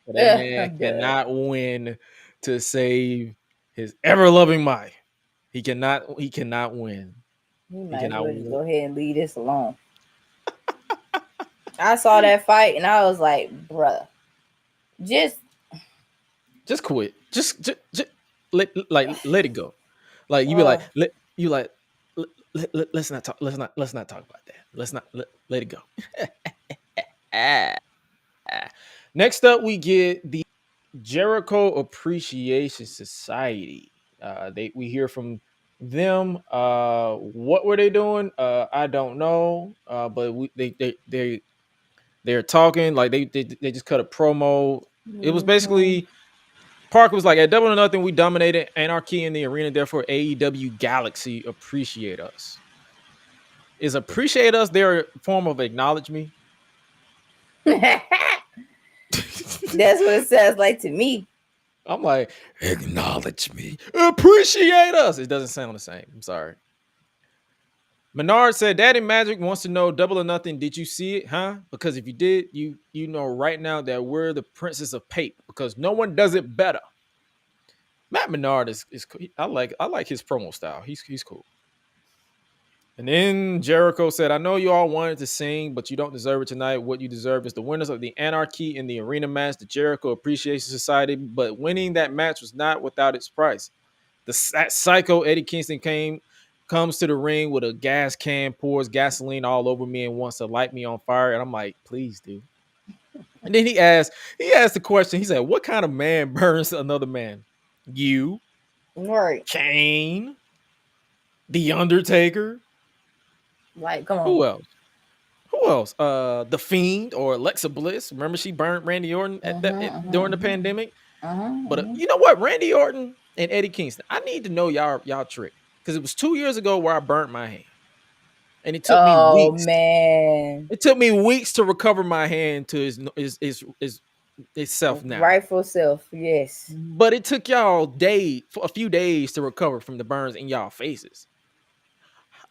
But that man cannot win to save his ever-loving Mai. He cannot win. You might as well just go ahead and leave this alone. I saw that fight and I was like, bruh, just quit. Just let it go. Like you be like, let's not talk about that. Let's not let it go. Next up, we get the Jericho Appreciation Society. We hear from them. What were they doing? I don't know. But they're talking like they just cut a promo. It was basically Parker was like, at Double or Nothing, we dominated Anarchy in the arena. Therefore, AEW Galaxy appreciate us. Is appreciate us their form of acknowledge me? That's what it sounds like to me. I'm like, acknowledge me, appreciate us. It doesn't sound the same. I'm sorry. Menard said, Daddy Magic wants to know Double or Nothing. Did you see it, huh? Because if you did, you know right now that we're the Princess of Pape because no one does it better. Matt Menard is I like his promo style. He's cool. And then Jericho said, I know you all wanted to sing, but you don't deserve it tonight. What you deserve is the winners of the Anarchy in the arena match, the Jericho Appreciation Society. But winning that match was not without its price. That psycho Eddie Kingston comes to the ring with a gas can, pours gasoline all over me and wants to light me on fire. And I'm like, please, dude. And then he asked the question. He said, what kind of man burns another man? You. Right. Kane. The Undertaker. Like, come on. Who else? The Fiend or Alexa Bliss. Remember she burned Randy Orton during the pandemic? But you know what? Randy Orton and Eddie Kingston. I need to know y'all trick. Because it was 2 years ago where I burnt my hand. And it took me weeks. Oh, man. It took me weeks to recover my hand to his self now. Rightful self, yes. But it took y'all a few days to recover from the burns in y'all faces.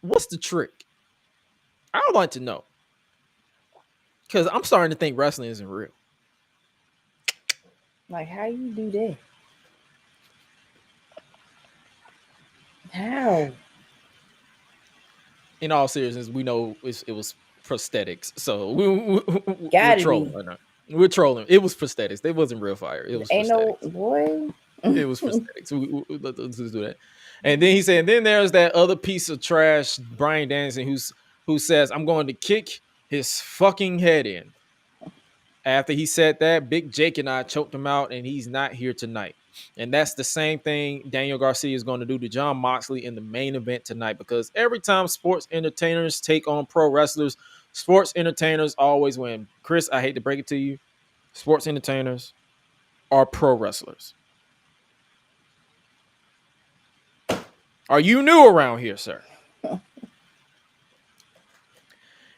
What's the trick? I would like to know. Because I'm starting to think wrestling isn't real. Like, how you do that? How? In all seriousness, we know it was prosthetics. So we're trolling right now. We're trolling. It was prosthetics. It wasn't real fire. It was prosthetics. No boy. It was prosthetics. Let's do that. And then he said, and then there's that other piece of trash, Bryan Danielson, who says, I'm going to kick his fucking head in. After he said that, Big Jake and I choked him out, and he's not here tonight. And that's the same thing Daniel Garcia is going to do to Jon Moxley in the main event tonight, because every time sports entertainers take on pro wrestlers, sports entertainers always win. Chris, I hate to break it to you. Sports entertainers are pro wrestlers. Are you new around here, sir?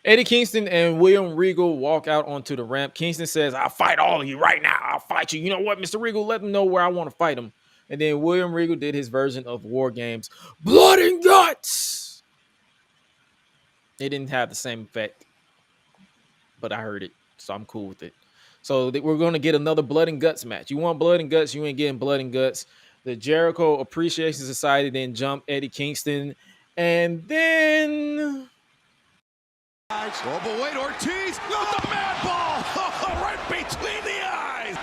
Eddie Kingston and William Regal walk out onto the ramp. Kingston says, I'll fight all of you right now. I'll fight you. You know what, Mr. Regal? Let them know where I want to fight him. And then William Regal did his version of War Games. Blood and guts. It didn't have the same effect, but I heard it, so I'm cool with it. So we're going to get another blood and guts match. You want blood and guts? You ain't getting blood and guts. The Jericho Appreciation Society then jumped Eddie Kingston. And then... Oh, but wait, Ortiz with the mad ball right between the eyes.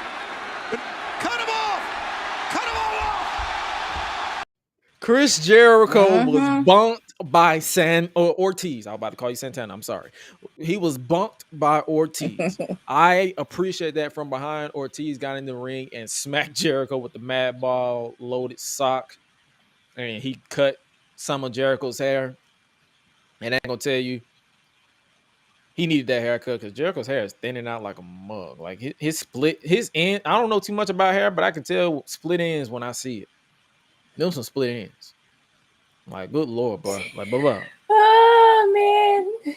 Cut him off. Cut him all off. Chris Jericho was bumped by Ortiz. I was about to call you Santana. I'm sorry. He was bumped by Ortiz. I appreciate that from behind. Ortiz got in the ring and smacked Jericho with the mad ball loaded sock. And he cut some of Jericho's hair. And I ain't going to tell you, he needed that haircut because Jericho's hair is thinning out like a mug. Like his end. I don't know too much about hair, but I can tell split ends when I see it. Them some split ends. Like, good Lord, bro. Like, blah. Oh, man.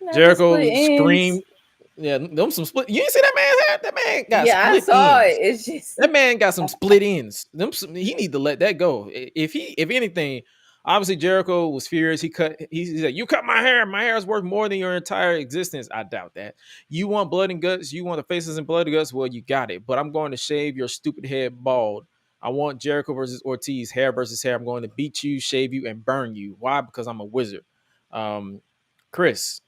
Not Jericho screamed. Yeah, them some split. You didn't see that man's hair? That man got split ends. I saw it. It's just... That man got some split ends. He need to let that go. If anything... Obviously, Jericho was furious. He said, you cut my hair. My hair is worth more than your entire existence. I doubt that. You want blood and guts? You want the faces and blood and guts? Well, you got it. But I'm going to shave your stupid head bald. I want Jericho versus Ortiz, hair versus hair. I'm going to beat you, shave you, and burn you. Why? Because I'm a wizard. Chris,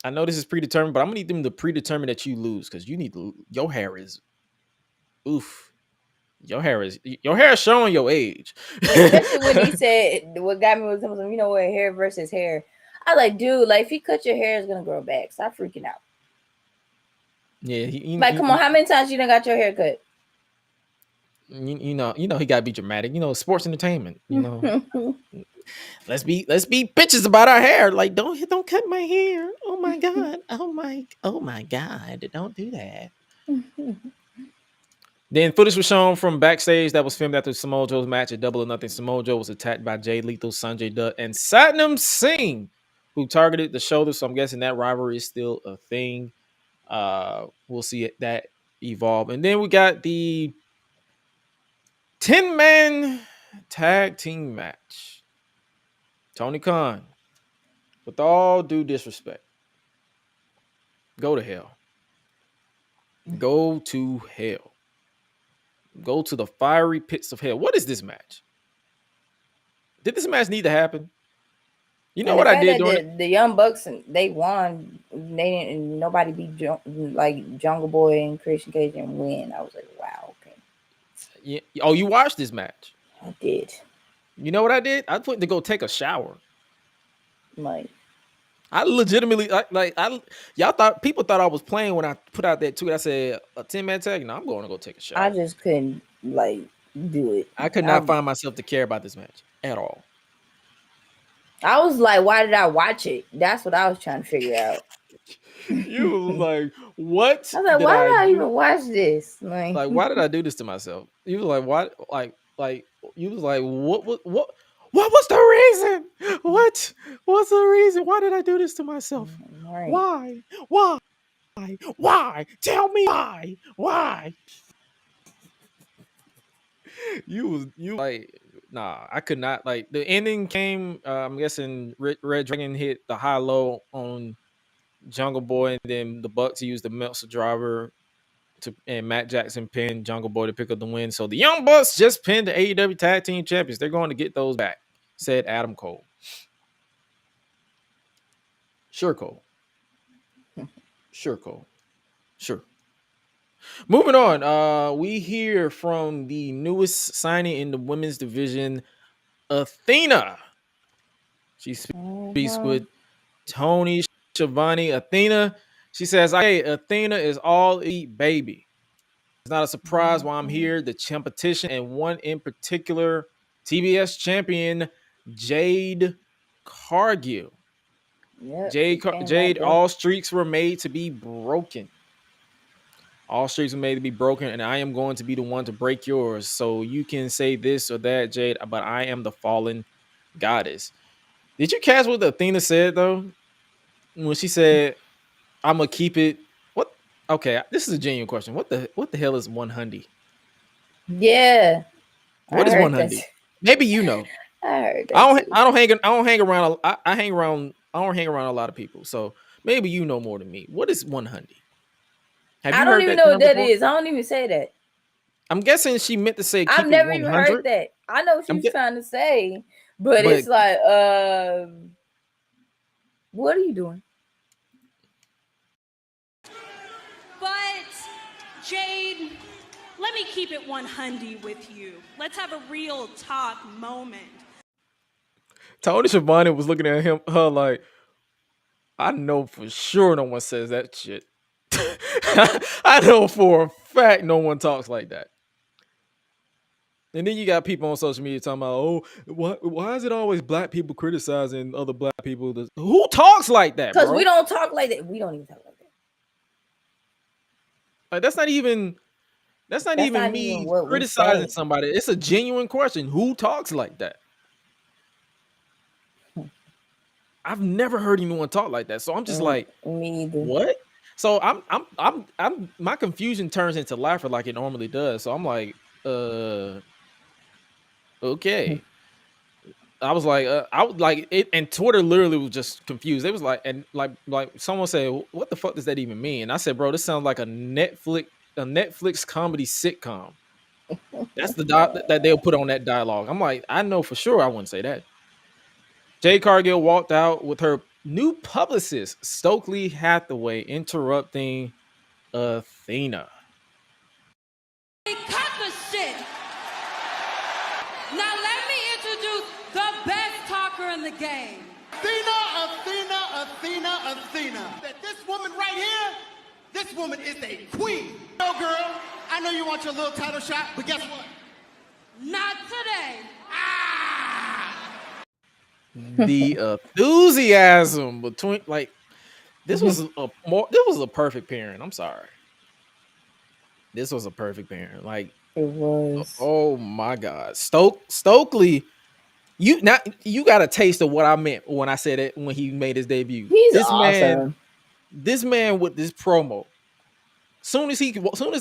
I know this is predetermined, but I'm going to need them to predetermine that you lose because your hair is oof. Your hair is showing your age. Especially when he said, what got me was, you know what, hair versus hair. I like, dude, like, if he cut your hair, it's gonna grow back. Stop freaking out. Yeah, come on, how many times you done got your hair cut? You know, he gotta be dramatic. You know, sports entertainment. You know, let's be bitches about our hair. Like, don't cut my hair. Oh my god. Oh my god. Don't do that. Then footage was shown from backstage that was filmed after Samoa Joe's match at Double or Nothing. Samoa Joe was attacked by Jay Lethal, Sanjay Dutt, and Satnam Singh, who targeted the shoulder. So I'm guessing that rivalry is still a thing. We'll see that evolve. And then we got the 10-man tag team match. Tony Khan, with all due disrespect, go to hell. Go to hell. Go to the fiery pits of hell. What is this match? Did this match need to happen? You know what I did during the Young Bucks, they won. They didn't. Nobody beat like Jungle Boy and Christian Cage and win. I was like, wow, okay. Yeah. Oh, you watched this match? I did. You know what I did? I went to go take a shower. Like, I legitimately people thought I was playing when I put out that tweet. I said a 10-man tag. No, I'm going to go take a shower. I just couldn't do it. I could not find myself to care about this match at all. I was like, why did I watch it? That's what I was trying to figure out. You was like, what? I was like, why did I even watch this? Like, why did I do this to myself? You was like, what? Like you was like, what was the reason? What's the reason? Why did I do this to myself? Right. Why? Tell me why? You like, nah, I could not. Like, the ending came, I'm guessing Red Dragon hit the high low on Jungle Boy, and then the Bucks used the Meltzer driver and Matt Jackson pinned Jungle Boy to pick up the win. So the Young Bucks just pinned the AEW Tag Team Champions. They're going to get those back, said Adam Cole. Sure, Cole. Sure, Cole. Sure. Moving on, we hear from the newest signing in the women's division, Athena. She speaks with Tony Schiavone. Athena, she says, "Hey, Athena is all elite, baby. It's not a surprise why I'm here. The competition, and one in particular, TBS champion Jade Cargill. Yep, Jade, all streaks were made to be broken. All streaks are made to be broken, and I am going to be the one to break yours. So you can say this or that, Jade, but I am the fallen goddess." Did you catch what Athena said, though? When she said, I'm going to keep it. What? Okay, this is a genuine question. What the hell is 100? Yeah. What is 100? Maybe you know. I heard that. I don't hang around. I hang around. I don't hang around a lot of people. So maybe you know more than me. What is 100? I don't even know what that is. I don't even say that. I'm guessing she meant to say. I've never even heard that. I know what she's trying to say, but it's like, what are you doing? But Jade, let me keep it 100 with you. Let's have a real talk moment. Tony Schiavone was looking at her like, I know for sure no one says that shit. I know for a fact no one talks like that. And then you got people on social media talking about, oh, why is it always black people criticizing other black people? Who talks like that? Because we don't talk like that. We don't even talk like that. Like, that's not even me criticizing somebody. It's a genuine question. Who talks like that? I've never heard anyone talk like that. So I'm just like, me either. What? So I'm my confusion turns into laughter like it normally does. So I'm like, okay. I was like, I was like it, and Twitter literally was just confused. It was like, and like someone said, what the fuck does that even mean? And I said, bro, this sounds like a Netflix comedy sitcom. That's the that they'll put on that dialogue. I'm like, I know for sure I wouldn't say that. Jade Cargill walked out with her new publicist, Stokely Hathaway, interrupting Athena. Cut the shit. Now let me introduce the best talker in the game. Athena. That this woman right here, this woman is a queen. No, girl, I know you want your little title shot, but guess what? Not today. The enthusiasm between this was a perfect pairing. I'm sorry. This was a perfect pairing. Like, It was. oh my God. Stokely, you got a taste of what I meant when I said it when he made his debut. He's This awesome. man with this promo. Soon as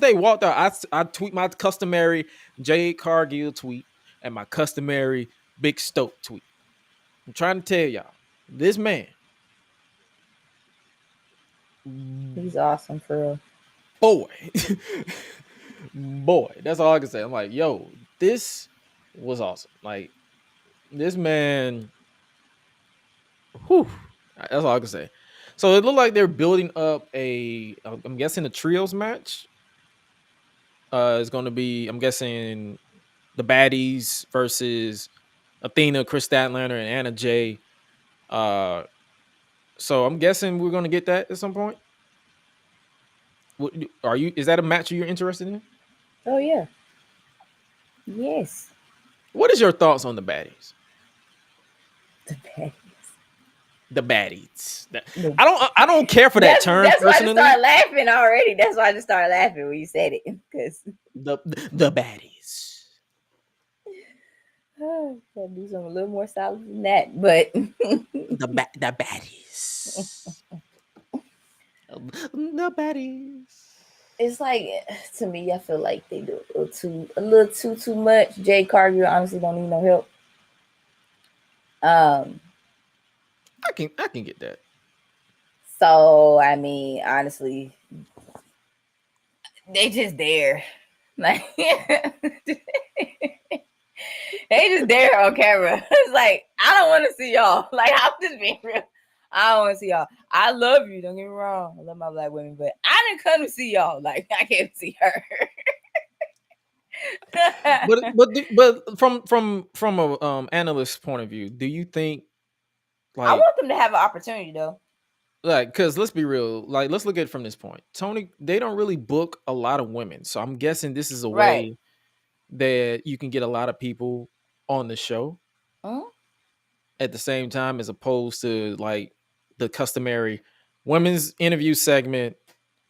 they walked out, I tweet my customary Jade Cargill tweet and my customary Big Stoke tweet. I'm trying to tell y'all, this man, He's awesome for real. boy, that's all I can say. I'm like, yo, this was awesome. Like, this man, whew, that's all I can say. So it looked like they're building up I'm guessing a trios match. It's going to be, I'm guessing, the baddies versus Athena, Chris Statlander, and Anna Jay. So I'm guessing we're going to get that at some point. Is that a match you're interested in? Oh yeah. Yes. What is your thoughts on the baddies? The baddies. The baddies. I don't care for that term that's personally. Why I just started laughing already. That's why I just started laughing when you said it. Because the baddies. Gotta do something a little more solid than that, but the baddies. The baddies. It's like, to me, I feel like they do a little too much. Jay Cargill honestly don't need no help. I can get that. So I mean, honestly, they just there. Like they just there on camera. It's like, I don't want to see y'all. Like, I'm just being real. I don't want to see y'all. I love you. Don't get me wrong. I love my black women, but I didn't come to see y'all. Like, I can't see her. but from a analyst point of view, do you think, like, I want them to have an opportunity though? Like, because let's be real. Like, let's look at it from this point. Tony, they don't really book a lot of women, so I'm guessing this is a way that you can get a lot of people on the show at the same time, as opposed to like the customary women's interview segment,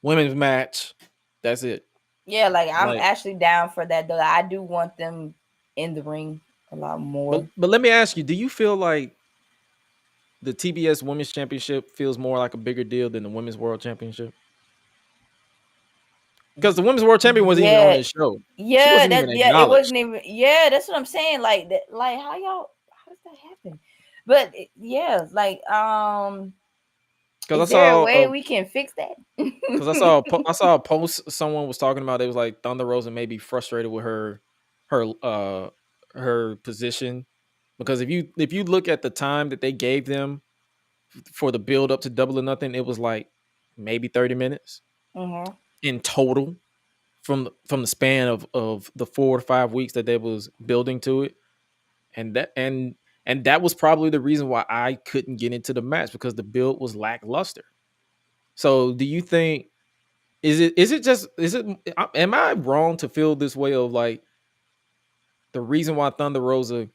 women's match. That's it. Yeah, like I'm actually down for that though. I do want them in the ring a lot more. But let me ask you, do you feel like the TBS Women's Championship feels more like a bigger deal than the Women's World Championship? Because the Women's World Champion wasn't even on the show. Yeah, it wasn't even. Yeah, that's what I'm saying. Like that. Like how does that happen? But yeah, like because is there a way we can fix that? Because I saw a post someone was talking about. It was like Thunder Rosa may be frustrated with her position, because if you look at the time that they gave them for the build up to Double or Nothing, it was like maybe 30 minutes in total from the span of the 4 to 5 weeks that they was building to it, and that was probably the reason why I couldn't get into the match, because the build was lackluster. So do you think, am I wrong to feel this way of like the reason why Thunder Rosa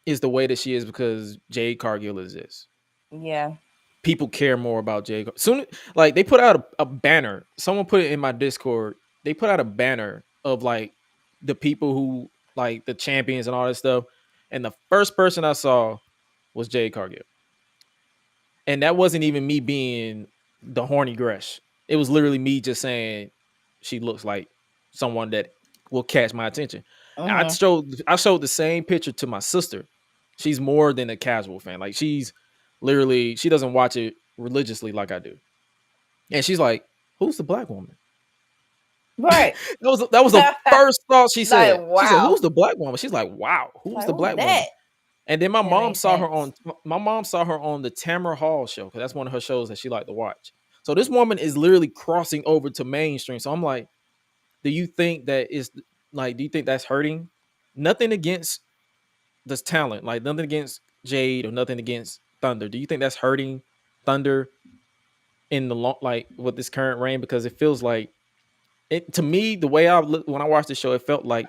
is the way that she is because Jade Cargill exists? Yeah. People care more about Jade. Soon, like they put out a banner. Someone put it in my Discord. They put out a banner of like the people who like the champions and all that stuff. And the first person I saw was Jade Cargill. And that wasn't even me being the horny Gresh. It was literally me just saying she looks like someone that will catch my attention. I showed the same picture to my sister. She's more than a casual fan. Like she doesn't watch it religiously like I do. And she's like, "Who's the black woman?" Right. that was the first thought she said. Like, wow. She said, "Who's the black woman?" She's like, "Wow, who's the black woman?" And then my mom saw her on the Tamara Hall show, because that's one of her shows that she liked to watch. So this woman is literally crossing over to mainstream. So I'm like, do you think that's hurting? Nothing against this talent, like nothing against Jade or nothing against Thunder. Do you think that's hurting Thunder in the long, like with this current reign? Because it feels like to me, the way when I watched the show, it felt like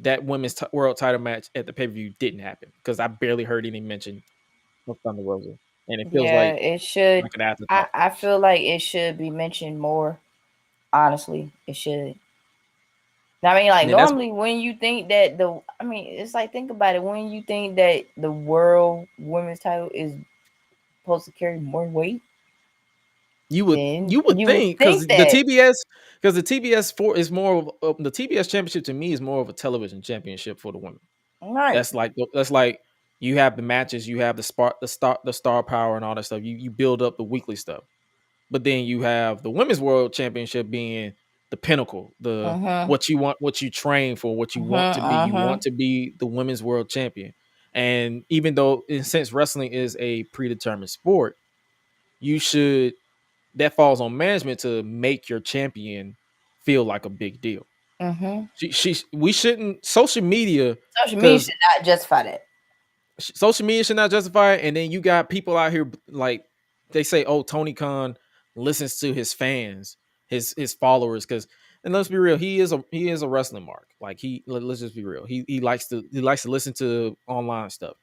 that women's world title match at the pay-per-view didn't happen because I barely heard any mention of Thunder Rosa, and it feels like it should. an afterthought. I feel like it should be mentioned more. Honestly, it should. I mean, like normally when you think that it's like, think about it. When you think that the world women's title is supposed to carry more weight, you would think because the TBS 4 is more of the TBS championship to me is more of a television championship for the women. Right. That's like you have the matches, you have the star power and all that stuff. You build up the weekly stuff, but then you have the women's world championship being the pinnacle, what you want, what you train for, what you want to be. You want to be the women's world champion, and even though since wrestling is a predetermined sport, that falls on management to make your champion feel like a big deal. We shouldn't. Social media should not justify that. Social media should not justify it. And then you got people out here like they say, "Oh, Tony Khan listens to his fans, his followers." And let's be real, he is a wrestling mark. Like let's just be real. He likes to listen to online stuff.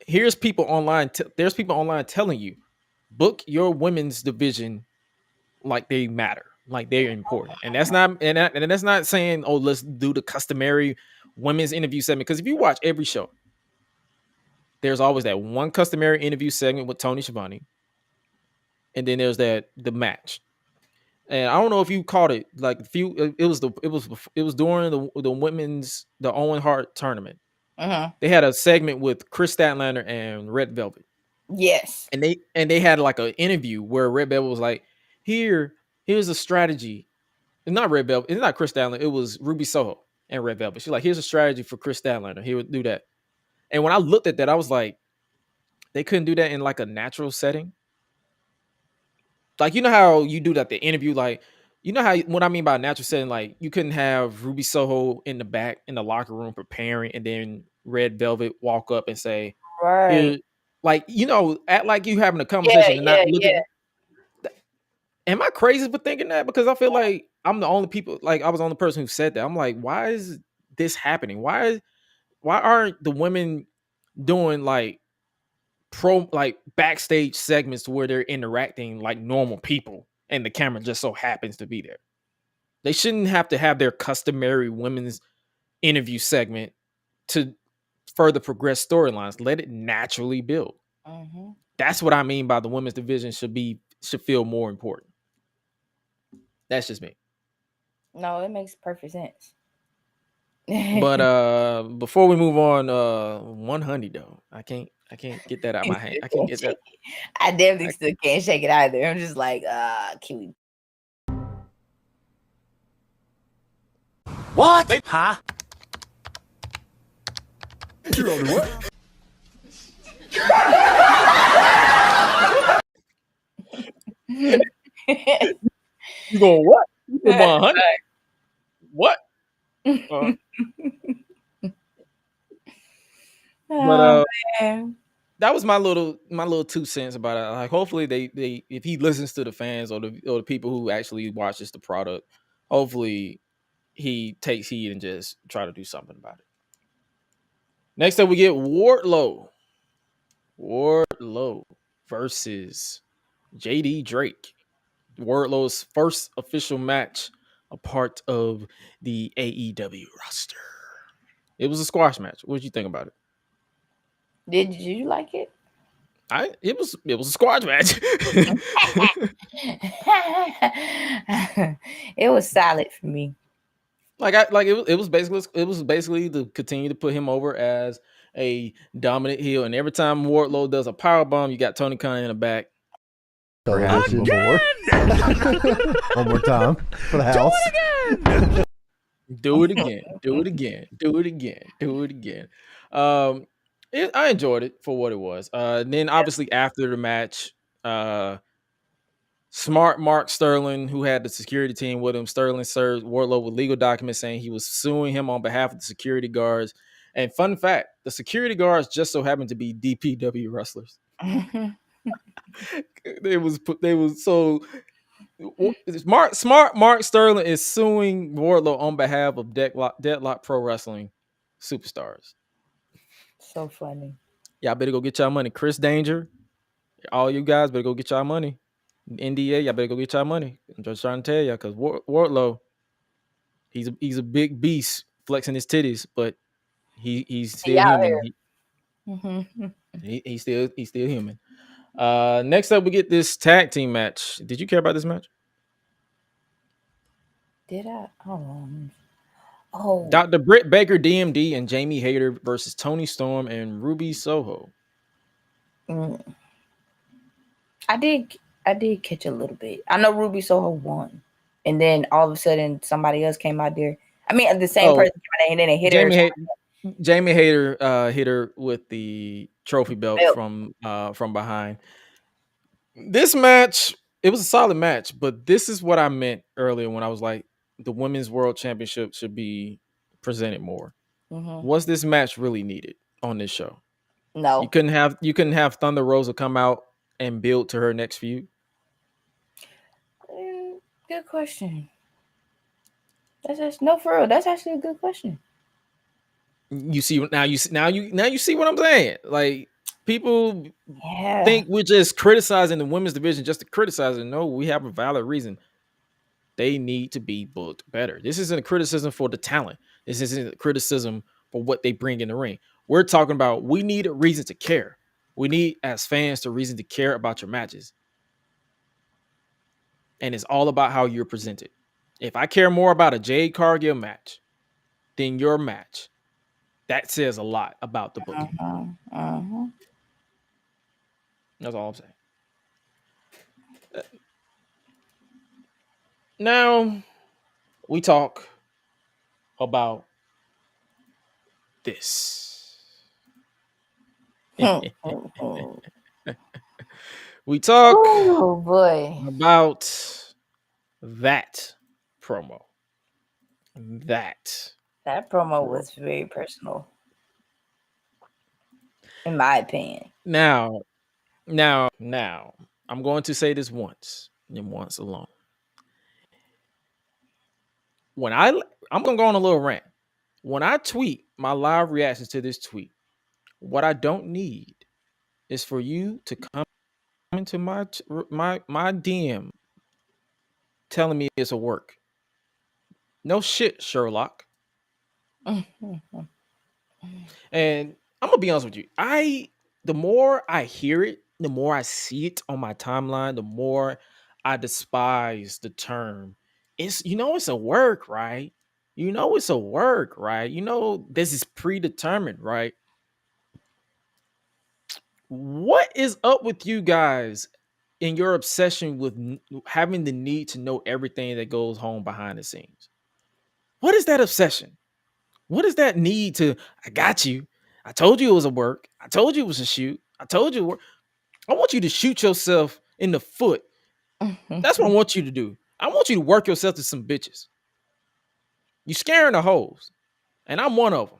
There's people online telling you, book your women's division like they matter, like they're important. And that's not saying, oh, let's do the customary women's interview segment. Because if you watch every show, there's always that one customary interview segment with Tony Schiavone, and then there's the match. And I don't know if you caught it. Like it was during the Owen Hart tournament. They had a segment with Chris Statlander and Red Velvet. Yes. And they had like an interview where Red Velvet was like, here's a strategy. It's not Red Velvet. It's not Chris Statlander. It was Ruby Soho and Red Velvet. She's like, here's a strategy for Chris Statlander. He would do that. And when I looked at that, I was like, they couldn't do that in like a natural setting. Like, you know how you do that, the interview, like, you know how, what I mean by natural setting, like you couldn't have Ruby Soho in the back in the locker room preparing and then Red Velvet walk up and say, right. Like, act like you having a conversation and not looking. Am I crazy for thinking that? Because I feel like I'm the only people, like I was the only person who said that. I'm like, why is this happening? Why aren't the women doing like backstage segments where they're interacting like normal people and the camera just so happens to be there? They shouldn't have to have their customary women's interview segment to further progress storylines. Let it naturally build. That's what I mean by the women's division should feel more important. That's just me. No, it makes perfect sense. But before we move on, 100 though, I can't get that out of my hand. I can't get that. I definitely still can't shake it either. I'm just like, can we? What? Huh? You know what? You going what? 100? What? But that was my little 2 cents about it. Like, hopefully they if he listens to the fans or the people who actually watches the product, hopefully he takes heed and just try to do something about it. Next up, we get Wardlow versus JD Drake. Wardlow's first official match, a part of the AEW roster. It was a squash match. What did you think about it? Did you like it? It was a squash match. It was solid for me. It was basically to continue to put him over as a dominant heel. And every time Wardlow does a powerbomb, you got Tony Khan in the back. Again! One more time for the house. Do it again. Do it again. Do it again. Do it again. I enjoyed it for what it was. Then obviously after the match, smart Mark Sterling, who had the security team with him, Sterling served Wardlow with legal documents saying he was suing him on behalf of the security guards. And fun fact, the security guards just so happened to be DPW wrestlers. Mark Sterling is suing Wardlow on behalf of Deadlock Pro Wrestling superstars. So funny. Y'all better go get y'all money. Chris Danger, all you guys better go get y'all money. NDA, y'all better go get y'all money. I'm just trying to tell y'all, because Wardlow, he's a big beast flexing his titties, but he's still human. He's still human. Next up, we get this tag team match. Did you care about this match? Did I? Oh. Dr. Britt Baker, DMD, and Jamie Hayter versus Tony Storm and Ruby Soho. I did catch a little bit. I know Ruby Soho won, and then all of a sudden somebody else came out there. I mean, the same person came out there, and then they hit her. Jamie Hayter hit her with the trophy belt from behind. This match, it was a solid match, but this is what I meant earlier when I was like, the Women's World Championship should be presented more. Was this match really needed on this show? No. You couldn't have Thunder Rosa come out and build to her next feud. Good question. No, for real. That's actually a good question. You see now you see what I'm saying. Like, people think we're just criticizing the women's division just to criticize it. No, we have a valid reason. They need to be booked better. This isn't a criticism for the talent. This isn't a criticism for what they bring in the ring. We're talking about, we need a reason to care. We need, as fans, a reason to care about your matches. And it's all about how you're presented. If I care more about a Jade Cargill match than your match, that says a lot about the booking. That's all I'm saying. Now, we talk about this. We talk about that promo. That promo was very personal, in my opinion. Now, I'm going to say this once and once alone. When I'm gonna go on a little rant. When I tweet my live reactions to this tweet, what I don't need is for you to come into my DM telling me it's a work. No shit, Sherlock. And I'm gonna be honest with you. The more I hear it, the more I see it on my timeline, the more I despise the term. It's a work, right? It's a work, right? This is predetermined, right? What is up with you guys in your obsession with having the need to know everything that goes on behind the scenes? What is that obsession? What is that need to, I got you. I told you it was a work. I told you it was a shoot. I told you. I want you to shoot yourself in the foot. That's what I want you to do. I want you to work yourself to some bitches. You scaring the hoes. And I'm one of them.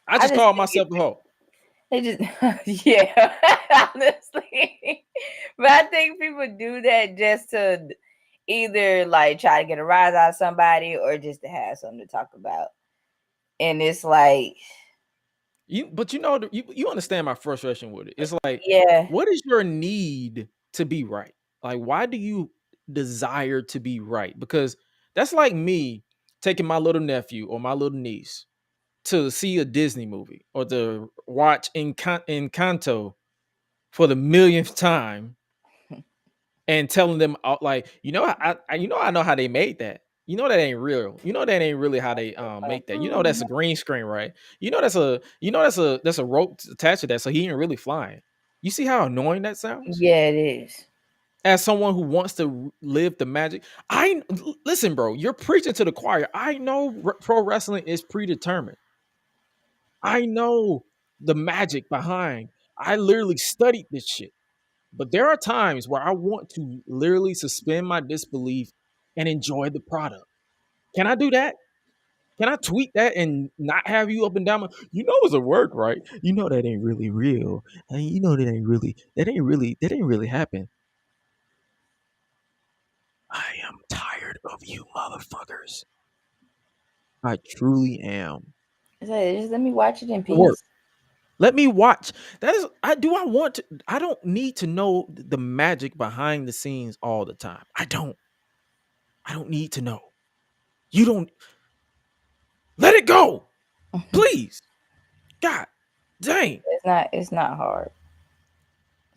I just call myself a hoe. They just, yeah, honestly. But I think people do that just to either like try to get a rise out of somebody or just to have something to talk about. And it's like, you understand my frustration with it. It's like, yeah, what is your need to be right? Like, why do you desire to be right? Because that's like me taking my little nephew or my little niece to see a Disney movie or to watch Encanto for the millionth time and telling them, like, I know how they made that. That ain't real. That ain't really how they make that. That's a green screen, right? That's a rope attached to that, so he ain't really flying. You see how annoying that sounds? Yeah, it is. As someone who wants to live the magic, listen, bro. You're preaching to the choir. I know pro wrestling is predetermined. I know the magic behind. I literally studied this shit. But there are times where I want to literally suspend my disbelief and enjoy the product. Can I do that? Can I tweet that and not have you up and down? It's a work, right? That ain't really real. And that ain't really happen. I am tired of you motherfuckers. I truly am. Just let me watch it in Work. peace. Let me watch. That is, I want to. I don't need to know the magic behind the scenes all the time. I don't need to know. You don't. Let it go, please. God dang. It's not hard.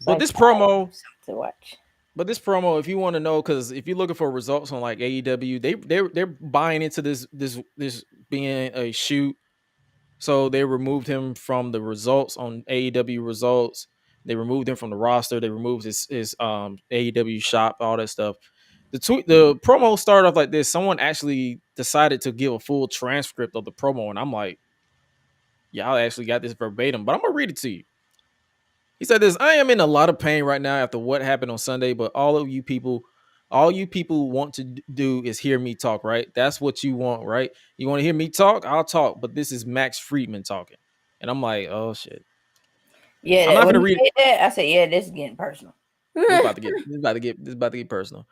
But this promo to watch. But this promo, if you want to know, because if you're looking for results on like AEW, they're buying into this being a shoot. So they removed him from the results on AEW results. They removed him from the roster. They removed his AEW shop, all that stuff. The promo started off like this. Someone actually decided to give a full transcript of the promo, and I'm like, y'all actually got this verbatim, but I'm gonna read it to you. He said this: I am in a lot of pain right now after what happened on Sunday, but all you people want to do is hear me talk, right? That's what you want, right? You want to hear me talk? I'll talk, but this is Max Friedman talking. And I'm like, oh shit. Yeah, I'm not when gonna you read said that, I said, yeah, this is getting personal. This about to get personal.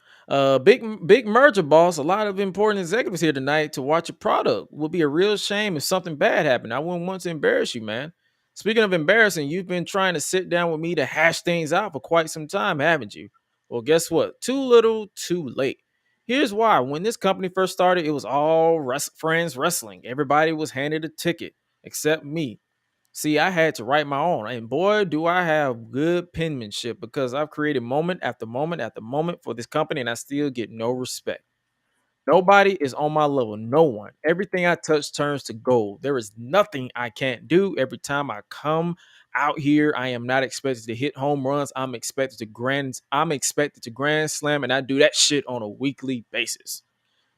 Big merger, boss. A lot of important executives here tonight to watch your product. Will be a real shame if something bad happened. I wouldn't want to embarrass you, man. Speaking of embarrassing, you've been trying to sit down with me to hash things out for quite some time, haven't you? Well, guess what? Too little, too late. Here's why. When this company first started, it was all friends wrestling. Everybody was handed a ticket except me. See, I had to write my own, and boy, do I have good penmanship because I've created moment after moment after moment for this company, and I still get no respect. Nobody is on my level. No one. Everything I touch turns to gold. There is nothing I can't do. Every time I come out here, I am not expected to hit home runs. I'm expected to grand slam, and I do that shit on a weekly basis.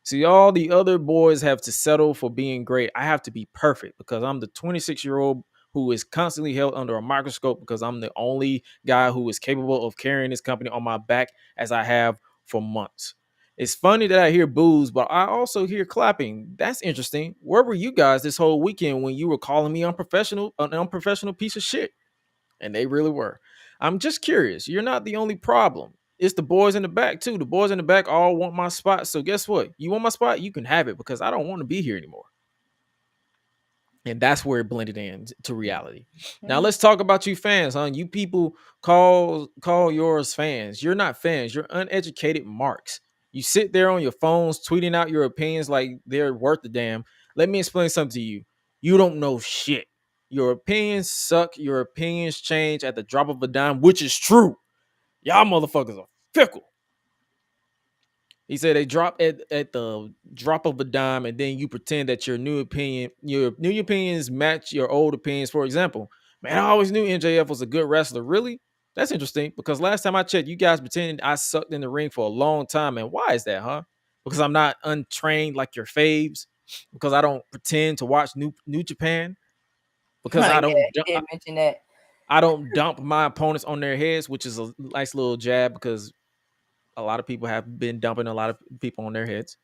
See, all the other boys have to settle for being great. I have to be perfect because I'm the 26-year-old who is constantly held under a microscope because I'm the only guy who is capable of carrying this company on my back as I have for months. It's funny that I hear boos, but I also hear clapping. That's interesting. Where were you guys this whole weekend when you were calling me an unprofessional piece of shit? And they really were. I'm just curious. You're not the only problem. It's the boys in the back, too. The boys in the back all want my spot. So guess what? You want my spot? You can have it because I don't want to be here anymore. And that's where it blended in to reality. Now let's talk about you fans, huh? You people call yours fans. You're not fans. You're uneducated marks. You sit there on your phones tweeting out your opinions like they're worth a damn. Let me explain something to you. You don't know shit. Your opinions suck. Your opinions change at the drop of a dime, which is true. Y'all motherfuckers are fickle. He said they drop at the drop of a dime, and then you pretend that your new opinions match your old opinions. For example, man, I always knew MJF was a good wrestler. Really? That's interesting because last time I checked, you guys pretended I sucked in the ring for a long time. And why is that, huh? Because I'm not untrained like your faves. Because I don't pretend to watch New Japan. Because I don't mention that. I don't dump my opponents on their heads, which is a nice little jab because a lot of people have been dumping a lot of people on their heads.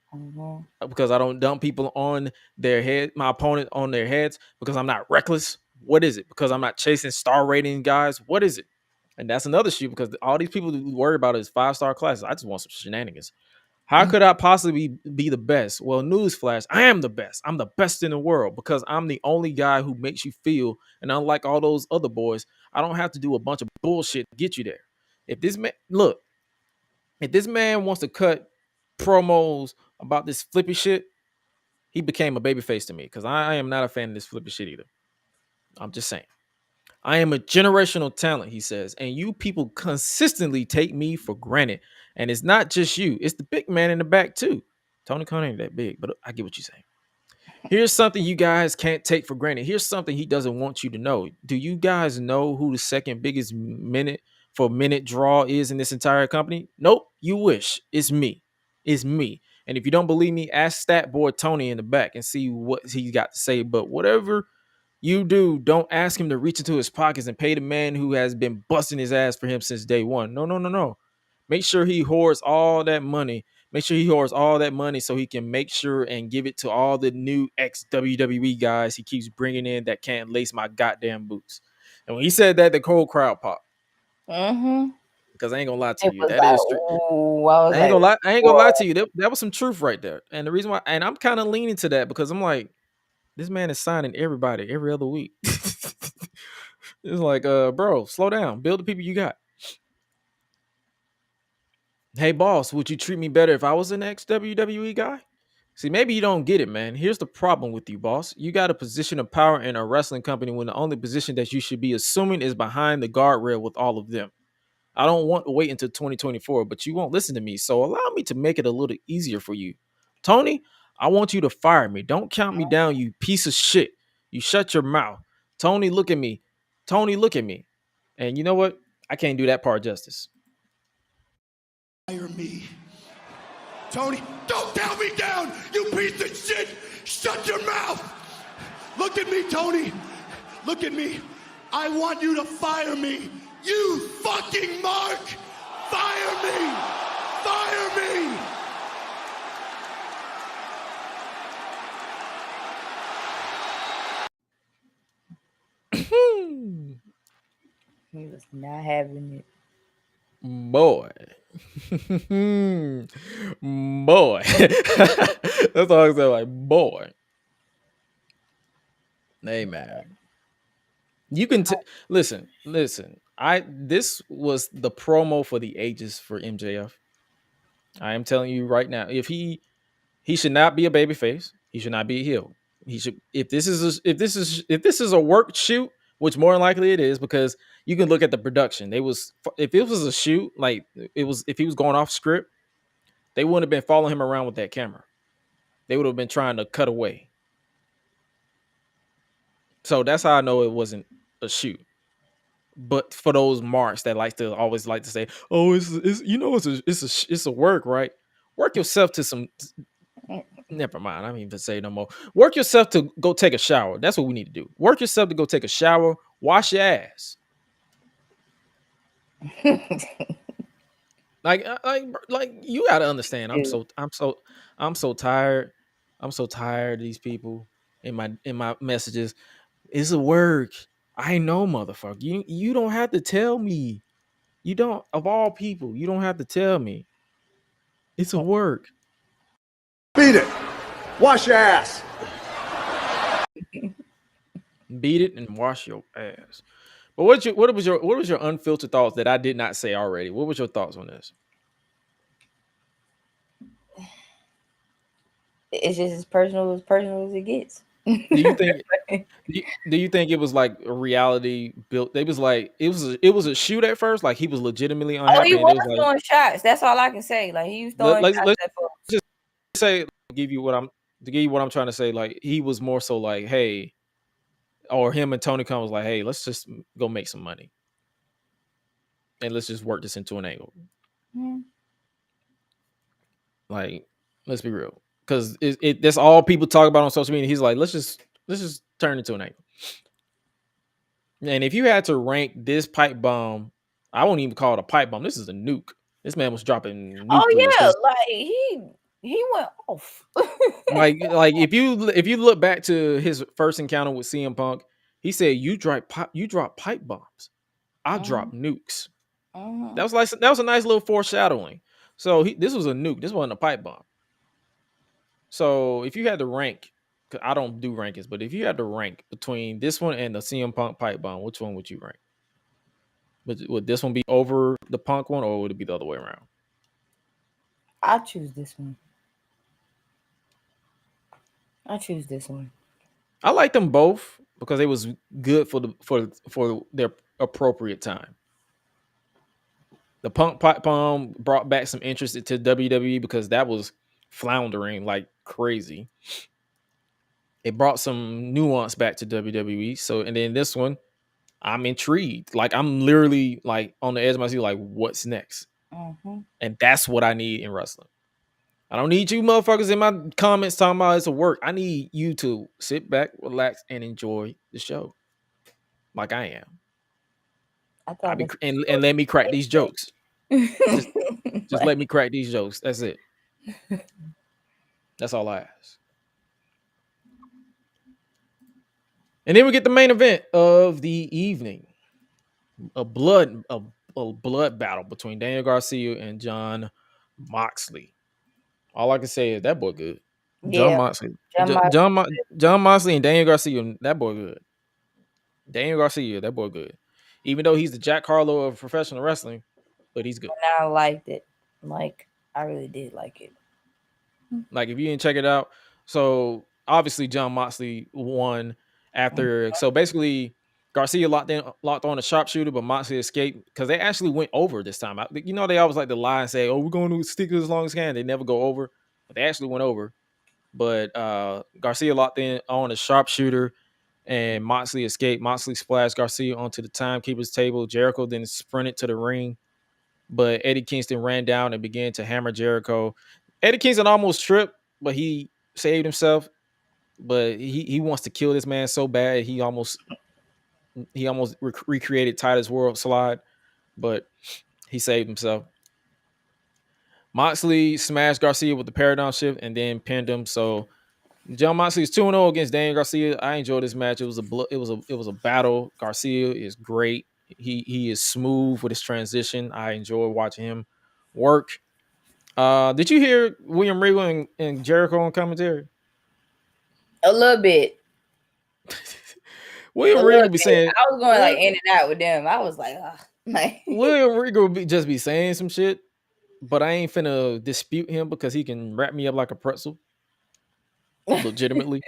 Because I don't dump people on their head, my opponent on their heads, because I'm not reckless. What is it? Because I'm not chasing star rating guys. What is it? And that's another shoot because all these people who worry about is 5-star classes. I just want some shenanigans. How could I possibly be the best? Well, newsflash, I am the best. I'm the best in the world because I'm the only guy who makes you feel. And unlike all those other boys, I don't have to do a bunch of bullshit to get you there. If this man wants to cut promos about this flippy shit, he became a babyface to me because I am not a fan of this flippy shit either. I'm just saying. I am a generational talent, he says, and you people consistently take me for granted. And it's not just you, it's the big man in the back too. Tony Khan ain't that big, but I get what you're saying. Here's something you guys can't take for granted. Here's something he doesn't want you to know. Do you guys know who the second biggest minute draw is in this entire company? Nope, you wish. It's me. It's me. And if you don't believe me, ask Stat Boy Tony in the back and see what he's got to say. But whatever you do, don't ask him to reach into his pockets and pay the man who has been busting his ass for him since day one. No. Make sure he hoards all that money. Make sure he hoards all that money so he can make sure and give it to all the new ex-WWE guys he keeps bringing in that can't lace my goddamn boots. And when he said that, the whole crowd popped. Because I ain't gonna lie to It you. was That like, is true. ooh, I was I ain't like, gonna lie. I ain't gonna lie what? to you. That was some truth right there. And the reason why, and I'm kind of leaning to that because I'm like, this man is signing everybody every other week. It's like, bro, slow down. Build the people you got. Hey, boss, would you treat me better if I was an ex-WWE guy? See, maybe you don't get it, man. Here's the problem with you, boss. You got a position of power in a wrestling company when the only position that you should be assuming is behind the guardrail with all of them. I don't want to wait until 2024, but you won't listen to me. So allow me to make it a little easier for you. Tony, I want you to fire me. Don't count me down, you piece of shit. You shut your mouth. Tony, look at me. Tony, look at me. And you know what? I can't do that part justice. Fire me. Tony, don't count me down, you piece of shit! Shut your mouth! Look at me, Tony. Look at me. I want you to fire me. You fucking mark! Fire me! Fire me! He was not having it. Boy. Boy. That's all I said, like, boy. Hey, man. You can listen. This was the promo for the ages for MJF. I am telling you right now, if he should not be a babyface, he should not be a heel. He should, if this is a work shoot, which more than likely it is, because you can look at the production. If it was a shoot, like if he was going off script, they wouldn't have been following him around with that camera. They would have been trying to cut away. So that's how I know it wasn't a shoot. But for those marks that always like to say, "Oh, it's a work, right?" Work yourself to some. Never mind. I don't even say no more. Work yourself to go take a shower. That's what we need to do. Work yourself to go take a shower. Wash your ass. like you gotta understand. I'm so tired. I'm so tired of these people in my messages. It's a work. I know, motherfucker. You don't have to tell me. You don't, of all people, you don't have to tell me. It's a work. Beat it. Wash your ass. Beat it and wash your ass. But what was your unfiltered thoughts that I did not say already? What was your thoughts on this? It's just as personal as it gets. Do you think it was like a reality built? It was a shoot at first, like he was legitimately unhappy. Oh, he was like, throwing shots. That's all I can say. Like he was throwing shots at folks. Just say, give you what I'm trying to say. Like he was more so like, hey, or him and Tony Khan was like, hey, let's just go make some money, and let's just work this into an angle. Mm-hmm. Like, let's be real, because that's all people talk about on social media. He's like, let's just turn it into an angle. And if you had to rank this pipe bomb, I won't even call it a pipe bomb. This is a nuke. This man was dropping nuclear. Oh yeah, like he went off. like if you look back to his first encounter with CM Punk, he said, you drop pipe bombs. I drop nukes. That was a nice little foreshadowing. So this was a nuke. This wasn't a pipe bomb. So if you had to rank, because I don't do rankings, but if you had to rank between this one and the CM Punk pipe bomb, which one would you rank? Would this one be over the Punk one, or would it be the other way around? I'll choose this one. I like them both because it was good for their appropriate time. The Punk pipe bomb brought back some interest to WWE because that was floundering like crazy. It brought some nuance back to WWE. So, and then this one, I'm intrigued. Like I'm literally like on the edge of my seat, like what's next? Mm-hmm. And that's what I need in wrestling. I don't need you motherfuckers in my comments talking about it's a work. I need you to sit back, relax, and enjoy the show, like I am. And let me crack these jokes. Just let me crack these jokes. That's it. That's all I ask. And then we get the main event of the evening. A blood a blood battle between Daniel Garcia and John Moxley. All I can say is that boy good. John Yeah, Moxley, John Moxley. John Moxley and Daniel Garcia, that boy good. Daniel Garcia, that boy good. Even though he's the Jack Harlow of professional wrestling, but he's good. And I liked it. Like, I really did like it. Like, if you didn't check it out, so obviously John Moxley won after. So basically, Garcia locked on a sharpshooter, but Moxley escaped because they actually went over this time. You know, they always like to lie and say, "Oh, we're going to stick it as long as can." They never go over, but they actually went over. But Garcia locked in on a sharpshooter, and Moxley escaped. Moxley splashed Garcia onto the timekeeper's table. Jericho then sprinted to the ring, but Eddie Kingston ran down and began to hammer Jericho. Eddie Kingston almost tripped, but he saved himself. But he wants to kill this man so bad. He almost recreated Titus World slide, but he saved himself. Moxley smashed Garcia with the paradigm shift and then pinned him. So John Moxley is 2-0 against Daniel Garcia. I enjoyed this match. It was a battle. Garcia is great. He is smooth with his transition. I enjoy watching him work. Did you hear William Regal and Jericho on commentary? A little bit. William Regal be saying, I was going like in and out with them. I was like, William Regal just be saying some shit, but I ain't finna dispute him because he can wrap me up like a pretzel. Legitimately.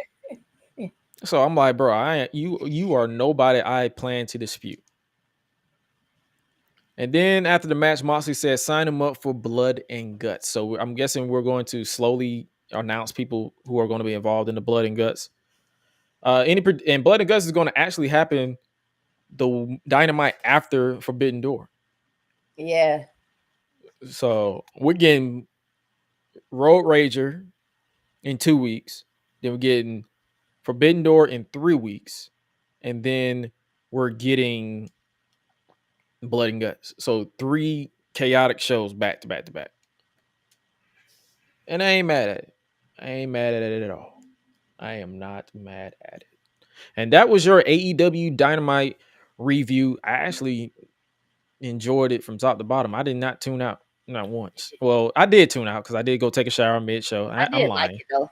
So I'm like, bro, you are nobody I plan to dispute. And then after the match, Moxley said, sign him up for Blood and Guts. So I'm guessing we're going to slowly announce people who are going to be involved in the Blood and Guts. And Blood and Guts is going to actually happen the Dynamite after Forbidden Door. yeah. So we're getting Road Rager in 2 weeks. Then we're getting Forbidden Door in 3 weeks. And then we're getting Blood and Guts. So 3 chaotic shows back to back to back. And I ain't mad at it. I ain't mad at it at all. I am not mad at it. And that was your AEW Dynamite review. I actually enjoyed it from top to bottom. I did not tune out, not once. Well, I did tune out because I did go take a shower mid-show. I'm lying. Like it, though.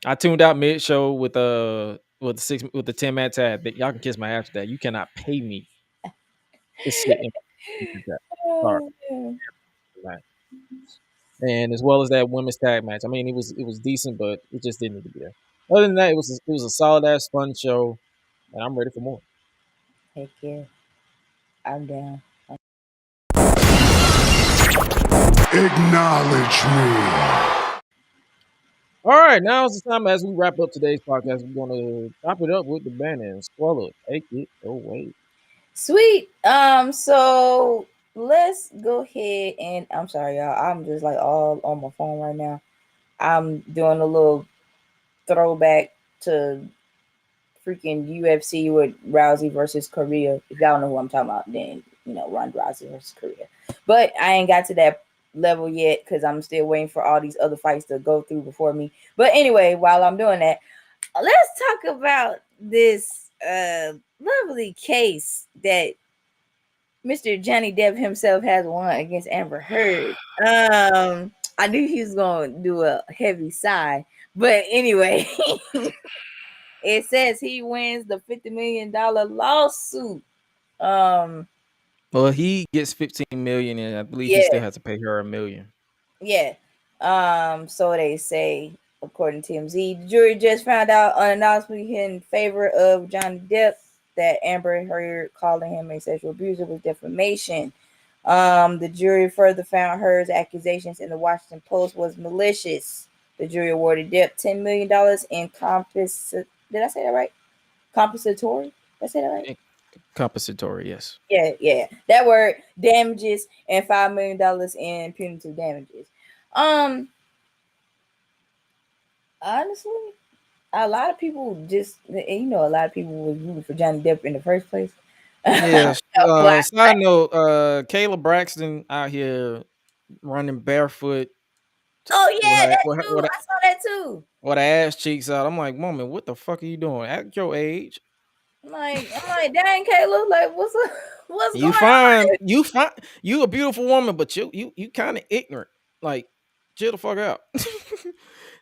I tuned out mid-show with the 10-man tag. Y'all can kiss my ass for that. You cannot pay me to sit in that. Sorry. And as well as that women's tag match. I mean, it was decent, but it just didn't need to be there. Other than that, it was a solid ass fun show, and I'm ready for more. Heck yeah. I'm down. Acknowledge me. All right, now is the time as we wrap up today's podcast. We're going to wrap it up with the Bandit and Suela. Take it away. Sweet. So let's go ahead and I'm sorry, y'all. I'm just like all on my phone right now. I'm doing a little throwback to freaking UFC with Rousey versus Korea. If y'all know who I'm talking about, then Ronda Rousey versus Korea. But I ain't got to that level yet because I'm still waiting for all these other fights to go through before me. But anyway, while I'm doing that, let's talk about this lovely case that Mr. Johnny Depp himself has won against Amber Heard. I knew he was going to do a heavy sigh, but anyway, it says he wins the $50 million lawsuit. Well, he gets $15 million, and I believe he still has to pay her $1 million. Yeah. So they say, according to TMZ, the jury just found out unanimously in favor of Johnny Depp that Amber Heard calling him a sexual abuser was defamation. The jury further found Heard's accusations in the Washington Post was malicious. The jury awarded Depp $10 million in did I say that right? Compensatory? Did I say that right? Compensatory, yes. Yeah. That word, damages, and $5 million in punitive damages. Honestly, a lot of people a lot of people were rooting for Johnny Depp in the first place. Yeah. Side note, Kayla Braxton out here running barefoot. Oh yeah, I saw that too. With her ass cheeks out. I'm like, woman, what the fuck are you doing? At your age. I'm like, dang, Kayla, like, what's up? What's You going on? fine. You a beautiful woman, but you kind of ignorant. Like, chill the fuck out.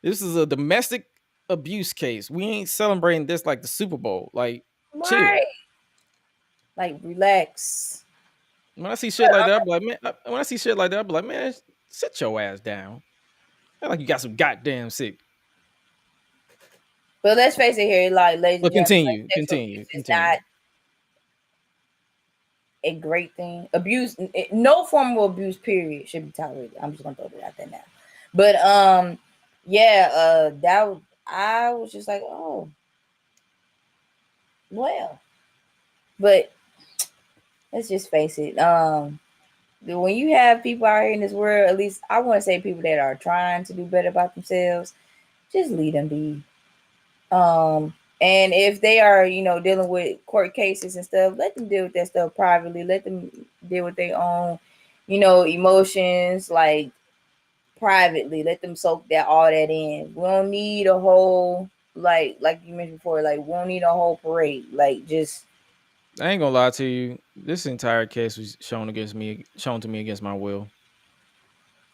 This is a domestic abuse case. We ain't celebrating this like the Super Bowl. Like, chill. Right. Like, relax. When I see shit like that, I'm like, man. When I see shit like that, I'm like, man, sit your ass down. Act like you got some goddamn sick. But let's face it here, like, ladies But and gentlemen, continue. sexual abuse is not a great thing. Abuse, no form of abuse, period, should be tolerated. I'm just gonna throw it out there now. But that I was just like, oh, well. But let's just face it. When you have people out here in this world, at least I want to say people that are trying to do better about themselves, just leave them be. And if they are, dealing with court cases and stuff, let them deal with that stuff privately. Let them deal with their own, emotions, like, privately. Let them soak all that in. We don't need a whole, like you mentioned before, like, we don't need a whole parade. Like, just. I ain't gonna lie to you. This entire case was shown to me against my will.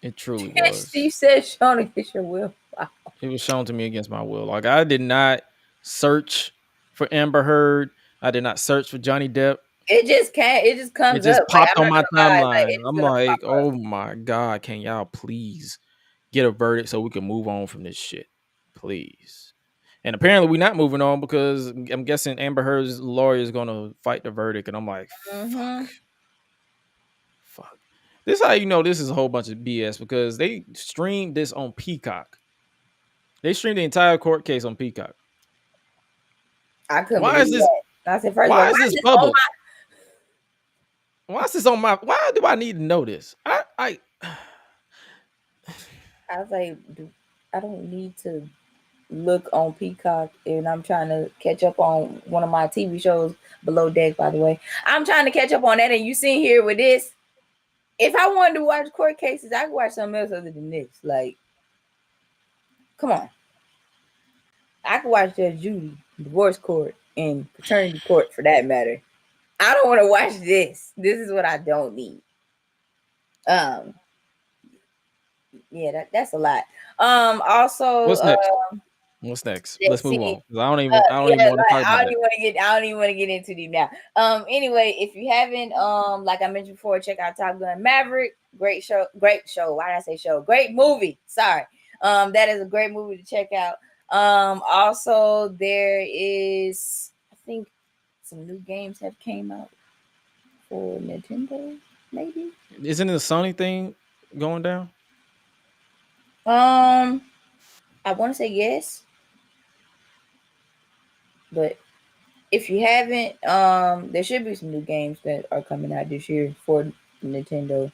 It truly was. You said shown against your will. Wow. It was shown to me against my will. Like, I did not search for Amber Heard. I did not search for Johnny Depp. It just can't. It just comes. It just up. popped on my timeline. Like, I'm like, oh my God, can y'all please get a verdict so we can move on from this shit, please? And apparently we're not moving on because I'm guessing Amber Heard's lawyer is gonna fight the verdict, and I'm like, fuck. This is how you know this is a whole bunch of BS because they streamed this on Peacock. They streamed the entire court case on Peacock. I couldn't. Why is this? I said, first why of all, is this public? Why is this on my? Why do I need to know this? I was like, I don't need to look on Peacock, and I'm trying to catch up on one of my TV shows, Below Deck, by the way. I'm trying to catch up on that, and you sitting here with this. If I wanted to watch court cases, I could watch something else other than this. Like, come on. I could watch Judge Judy, divorce court, and paternity court for that matter. I don't want to watch this. This is what I don't need. Yeah, that's a lot. Also, what's next? What's next? Let's move on. I don't even want to talk about that. I don't even want to get into these now. Anyway, if you haven't, like I mentioned before, check out Top Gun Maverick. Great show. Why did I say show? Great movie. Sorry. That is a great movie to check out. Also there is, I think, some new games have came out for Nintendo, maybe. Isn't the Sony thing going down? I want to say yes, but if you haven't, there should be some new games that are coming out this year for Nintendo.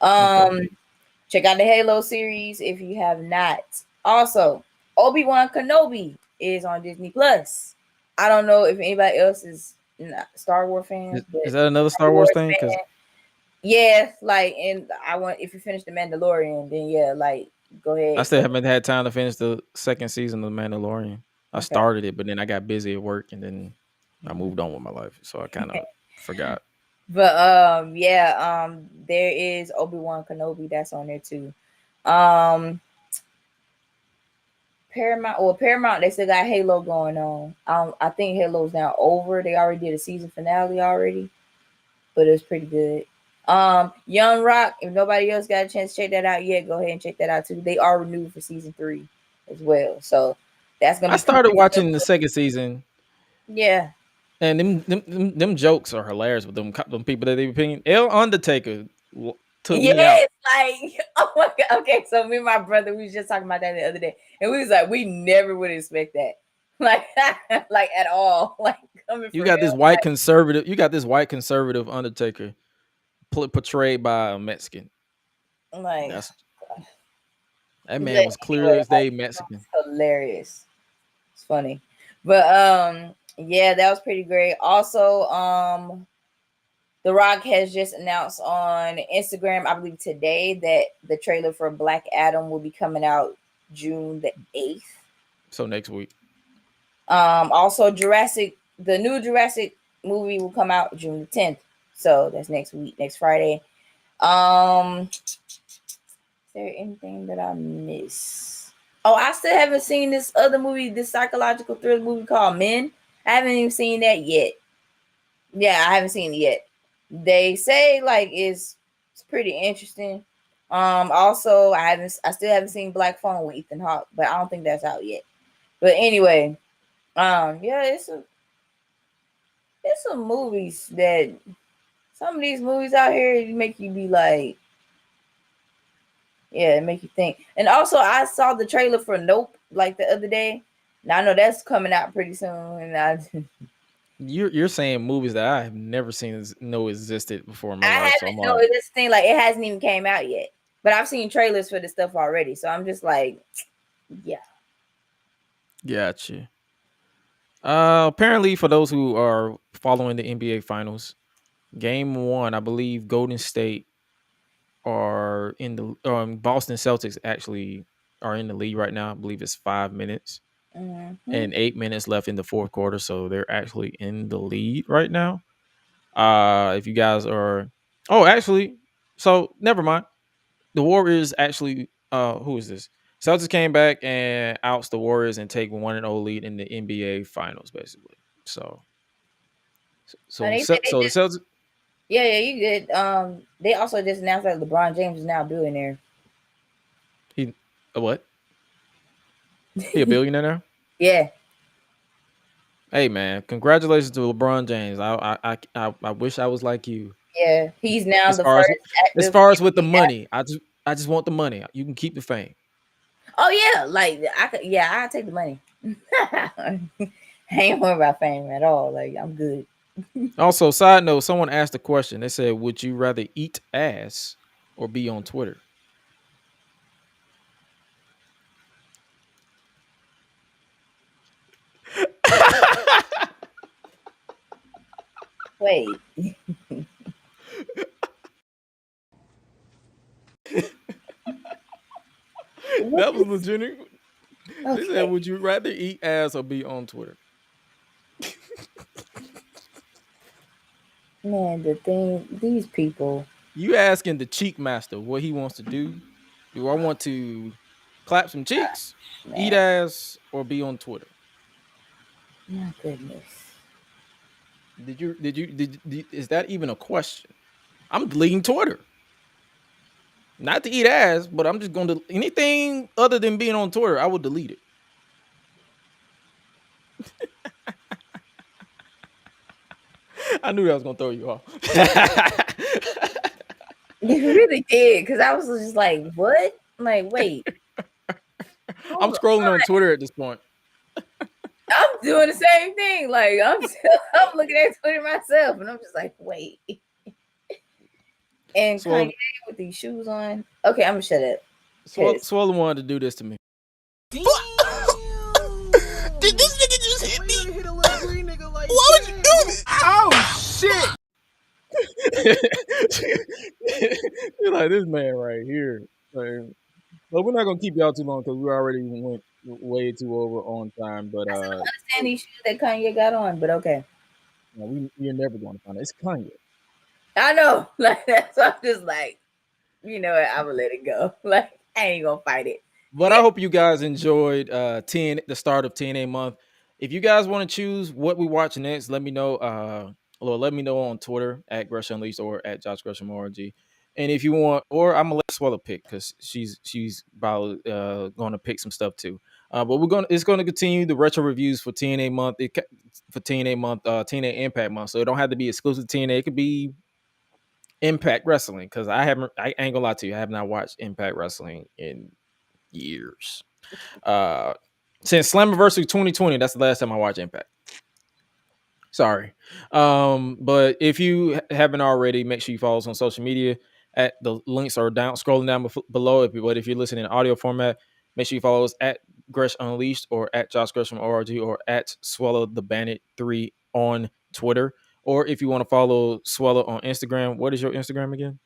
Check out the Halo series if you have not. Also, Obi-Wan Kenobi is on Disney Plus. I don't know if anybody else is Star Wars fans. Is that another Star Wars thing? Yeah, like, and if you finish the Mandalorian, then yeah, like, go ahead. I still haven't had time to finish the second season of The Mandalorian. I started it, but then I got busy at work, and then I moved on with my life, so I kind of forgot. But there is Obi-Wan Kenobi that's on there too. Paramount, they still got Halo going on. I think Halo's now over. They already did a season finale already, but it was pretty good. Young Rock, if nobody else got a chance to check that out yet, go ahead and check that out too. They are renewed for season 3 as well. So that's gonna be. I started watching the second season. Yeah. And them jokes are hilarious with them people that they be picking. El Undertaker took me out. Like, oh my God. Okay, so me and my brother, we was just talking about that the other day, and we was like, we never would expect that, like, like at all. Like, coming You from got this him, white conservative. You got this white conservative Undertaker portrayed by a Mexican. like, that man was clear as day Mexican. Hilarious. It's funny, but yeah, that was pretty great. Also, The Rock has just announced on Instagram, I believe today, that the trailer for Black Adam will be coming out June the 8th. So next week. Also, Jurassic the new Jurassic movie will come out June the 10th. So that's next week, next Friday. Is there anything that I miss? Oh, I still haven't seen this other movie, this psychological thriller movie called Men. I haven't even seen that yet. Yeah, I haven't seen it yet. They say like it's pretty interesting. Also I still haven't seen Black Phone with Ethan Hawke, but I don't think that's out yet. But anyway, yeah, it's some movies that some of these movies out here make you be like, yeah, it make you think. And also I saw the trailer for Nope like the other day. Now I know that's coming out pretty soon, and You're saying movies that I have never seen know existed before in my I life. So haven't I'm know like, this thing like it hasn't even came out yet. But I've seen trailers for this stuff already. So I'm just like, yeah. gotcha. Apparently, for those who are following the NBA Finals, Game 1, I believe Golden State are in the Boston Celtics actually are in the lead right now. I believe it's 5 minutes and 8 minutes left in the fourth quarter, so they're actually in the lead right now. If you guys are, actually, so never mind. The Warriors actually, who is this? Celtics came back and outs the Warriors and take 1-0 lead in the NBA Finals, basically. So They said the Celtics. yeah, you good. They also just announced that LeBron James is now a billionaire. He a what? He a billionaire now? Yeah. Hey man, congratulations to LeBron James. I wish I was like you. Yeah, he's now As the far first as active far as with the NBA money, I just want the money. You can keep the fame. Oh yeah, like I take the money. I ain't worried about fame at all. Like I'm good. Also, side note, someone asked a question. They said, "Would you rather eat ass or be on Twitter?" Wait. That was legitimate. Okay. They said, "Would you rather eat ass or be on Twitter?" Man, the thing, these people. You asking the cheek master what he wants to do? Do I want to clap some cheeks, eat Man, ass, or be on Twitter? my goodness. Is that even a question? I'm deleting Twitter. Not to eat ass, but I'm just going to anything other than being on Twitter, I would delete it. I knew that was going to throw you off. You really did, because I was just like, what? I'm like, wait. I'm scrolling on Twitter at this point. I'm doing the same thing. Like I'm looking at Twitter myself, and I'm just like, wait. And So, Kanye with these shoes on. Okay, I'm gonna shut up. Suela wanted to do this to me. Did this nigga just hit me? Why would you do this? Oh shit! You're like this man right here. Like, but we're not gonna keep y'all too long because we already went way too over on time. But I still don't understand these shoes that Kanye got on, but okay. You're never going to find it. It's Kanye. I know, like that's why I'm just like, you know what? I'm gonna let it go. Like I ain't gonna fight it. But I hope you guys enjoyed the start of TNA month. If you guys want to choose what we watch next, let me know. Let me know on Twitter at GRESH UNLEASHED or at Josh Gresham RG. And if you want, or I'm gonna let Suela pick because she's about going to pick some stuff too. But it's gonna continue the retro reviews for TNA month. TNA Impact month. So it don't have to be exclusive to TNA. It could be Impact Wrestling because I ain't gonna lie to you, I have not watched Impact Wrestling in years. Since Slammiversary 2020, that's the last time I watched Impact. Sorry. But if you haven't already, make sure you follow us on social media. At the links are scrolling down below. But if you're listening in audio format, make sure you follow us at Gresh Unleashed or at Josh Gresham ORG or at Suela the Bandit 3 on Twitter. Or if you want to follow Suela on Instagram, what is your Instagram again?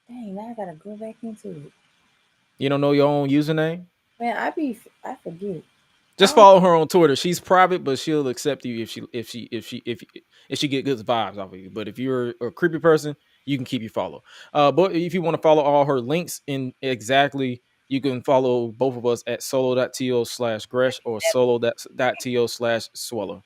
Dang, now I gotta go back into it. You don't know your own username? Man, I forget. Just follow her on Twitter. She's private, but she'll accept you if she get good vibes off of you. But if you're a creepy person, you can keep your follow. But if you want to follow all her links in exactly, you can follow both of us at solo.to/gresh or solo.to/Suela.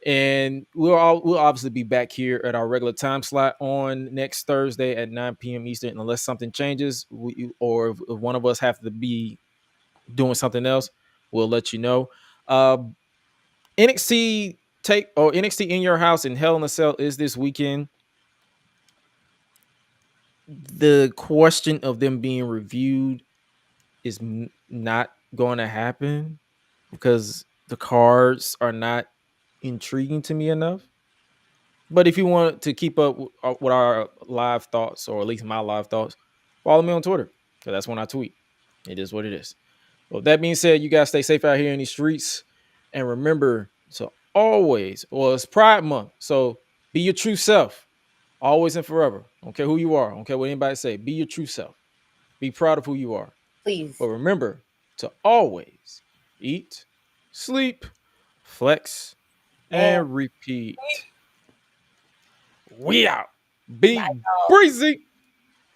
And we'll obviously be back here at our regular time slot on next Thursday at 9 p.m. Eastern, unless something changes, or if one of us have to be doing something else, we'll let you know. NXT NXT in your house and Hell in a Cell is this weekend. The question of them being reviewed is not going to happen because the cards are not intriguing to me enough. But if you want to keep up with our live thoughts, or at least my live thoughts, follow me on Twitter, because that's when I tweet. It is what it is. Well, that being said, you guys stay safe out here in these streets. And remember to always, well, it's Pride Month, so be your true self, always and forever. Don't care who you are. Don't care what anybody say. Be your true self. Be proud of who you are. Please. But remember to always eat, sleep, flex, and repeat. We out. Be breezy.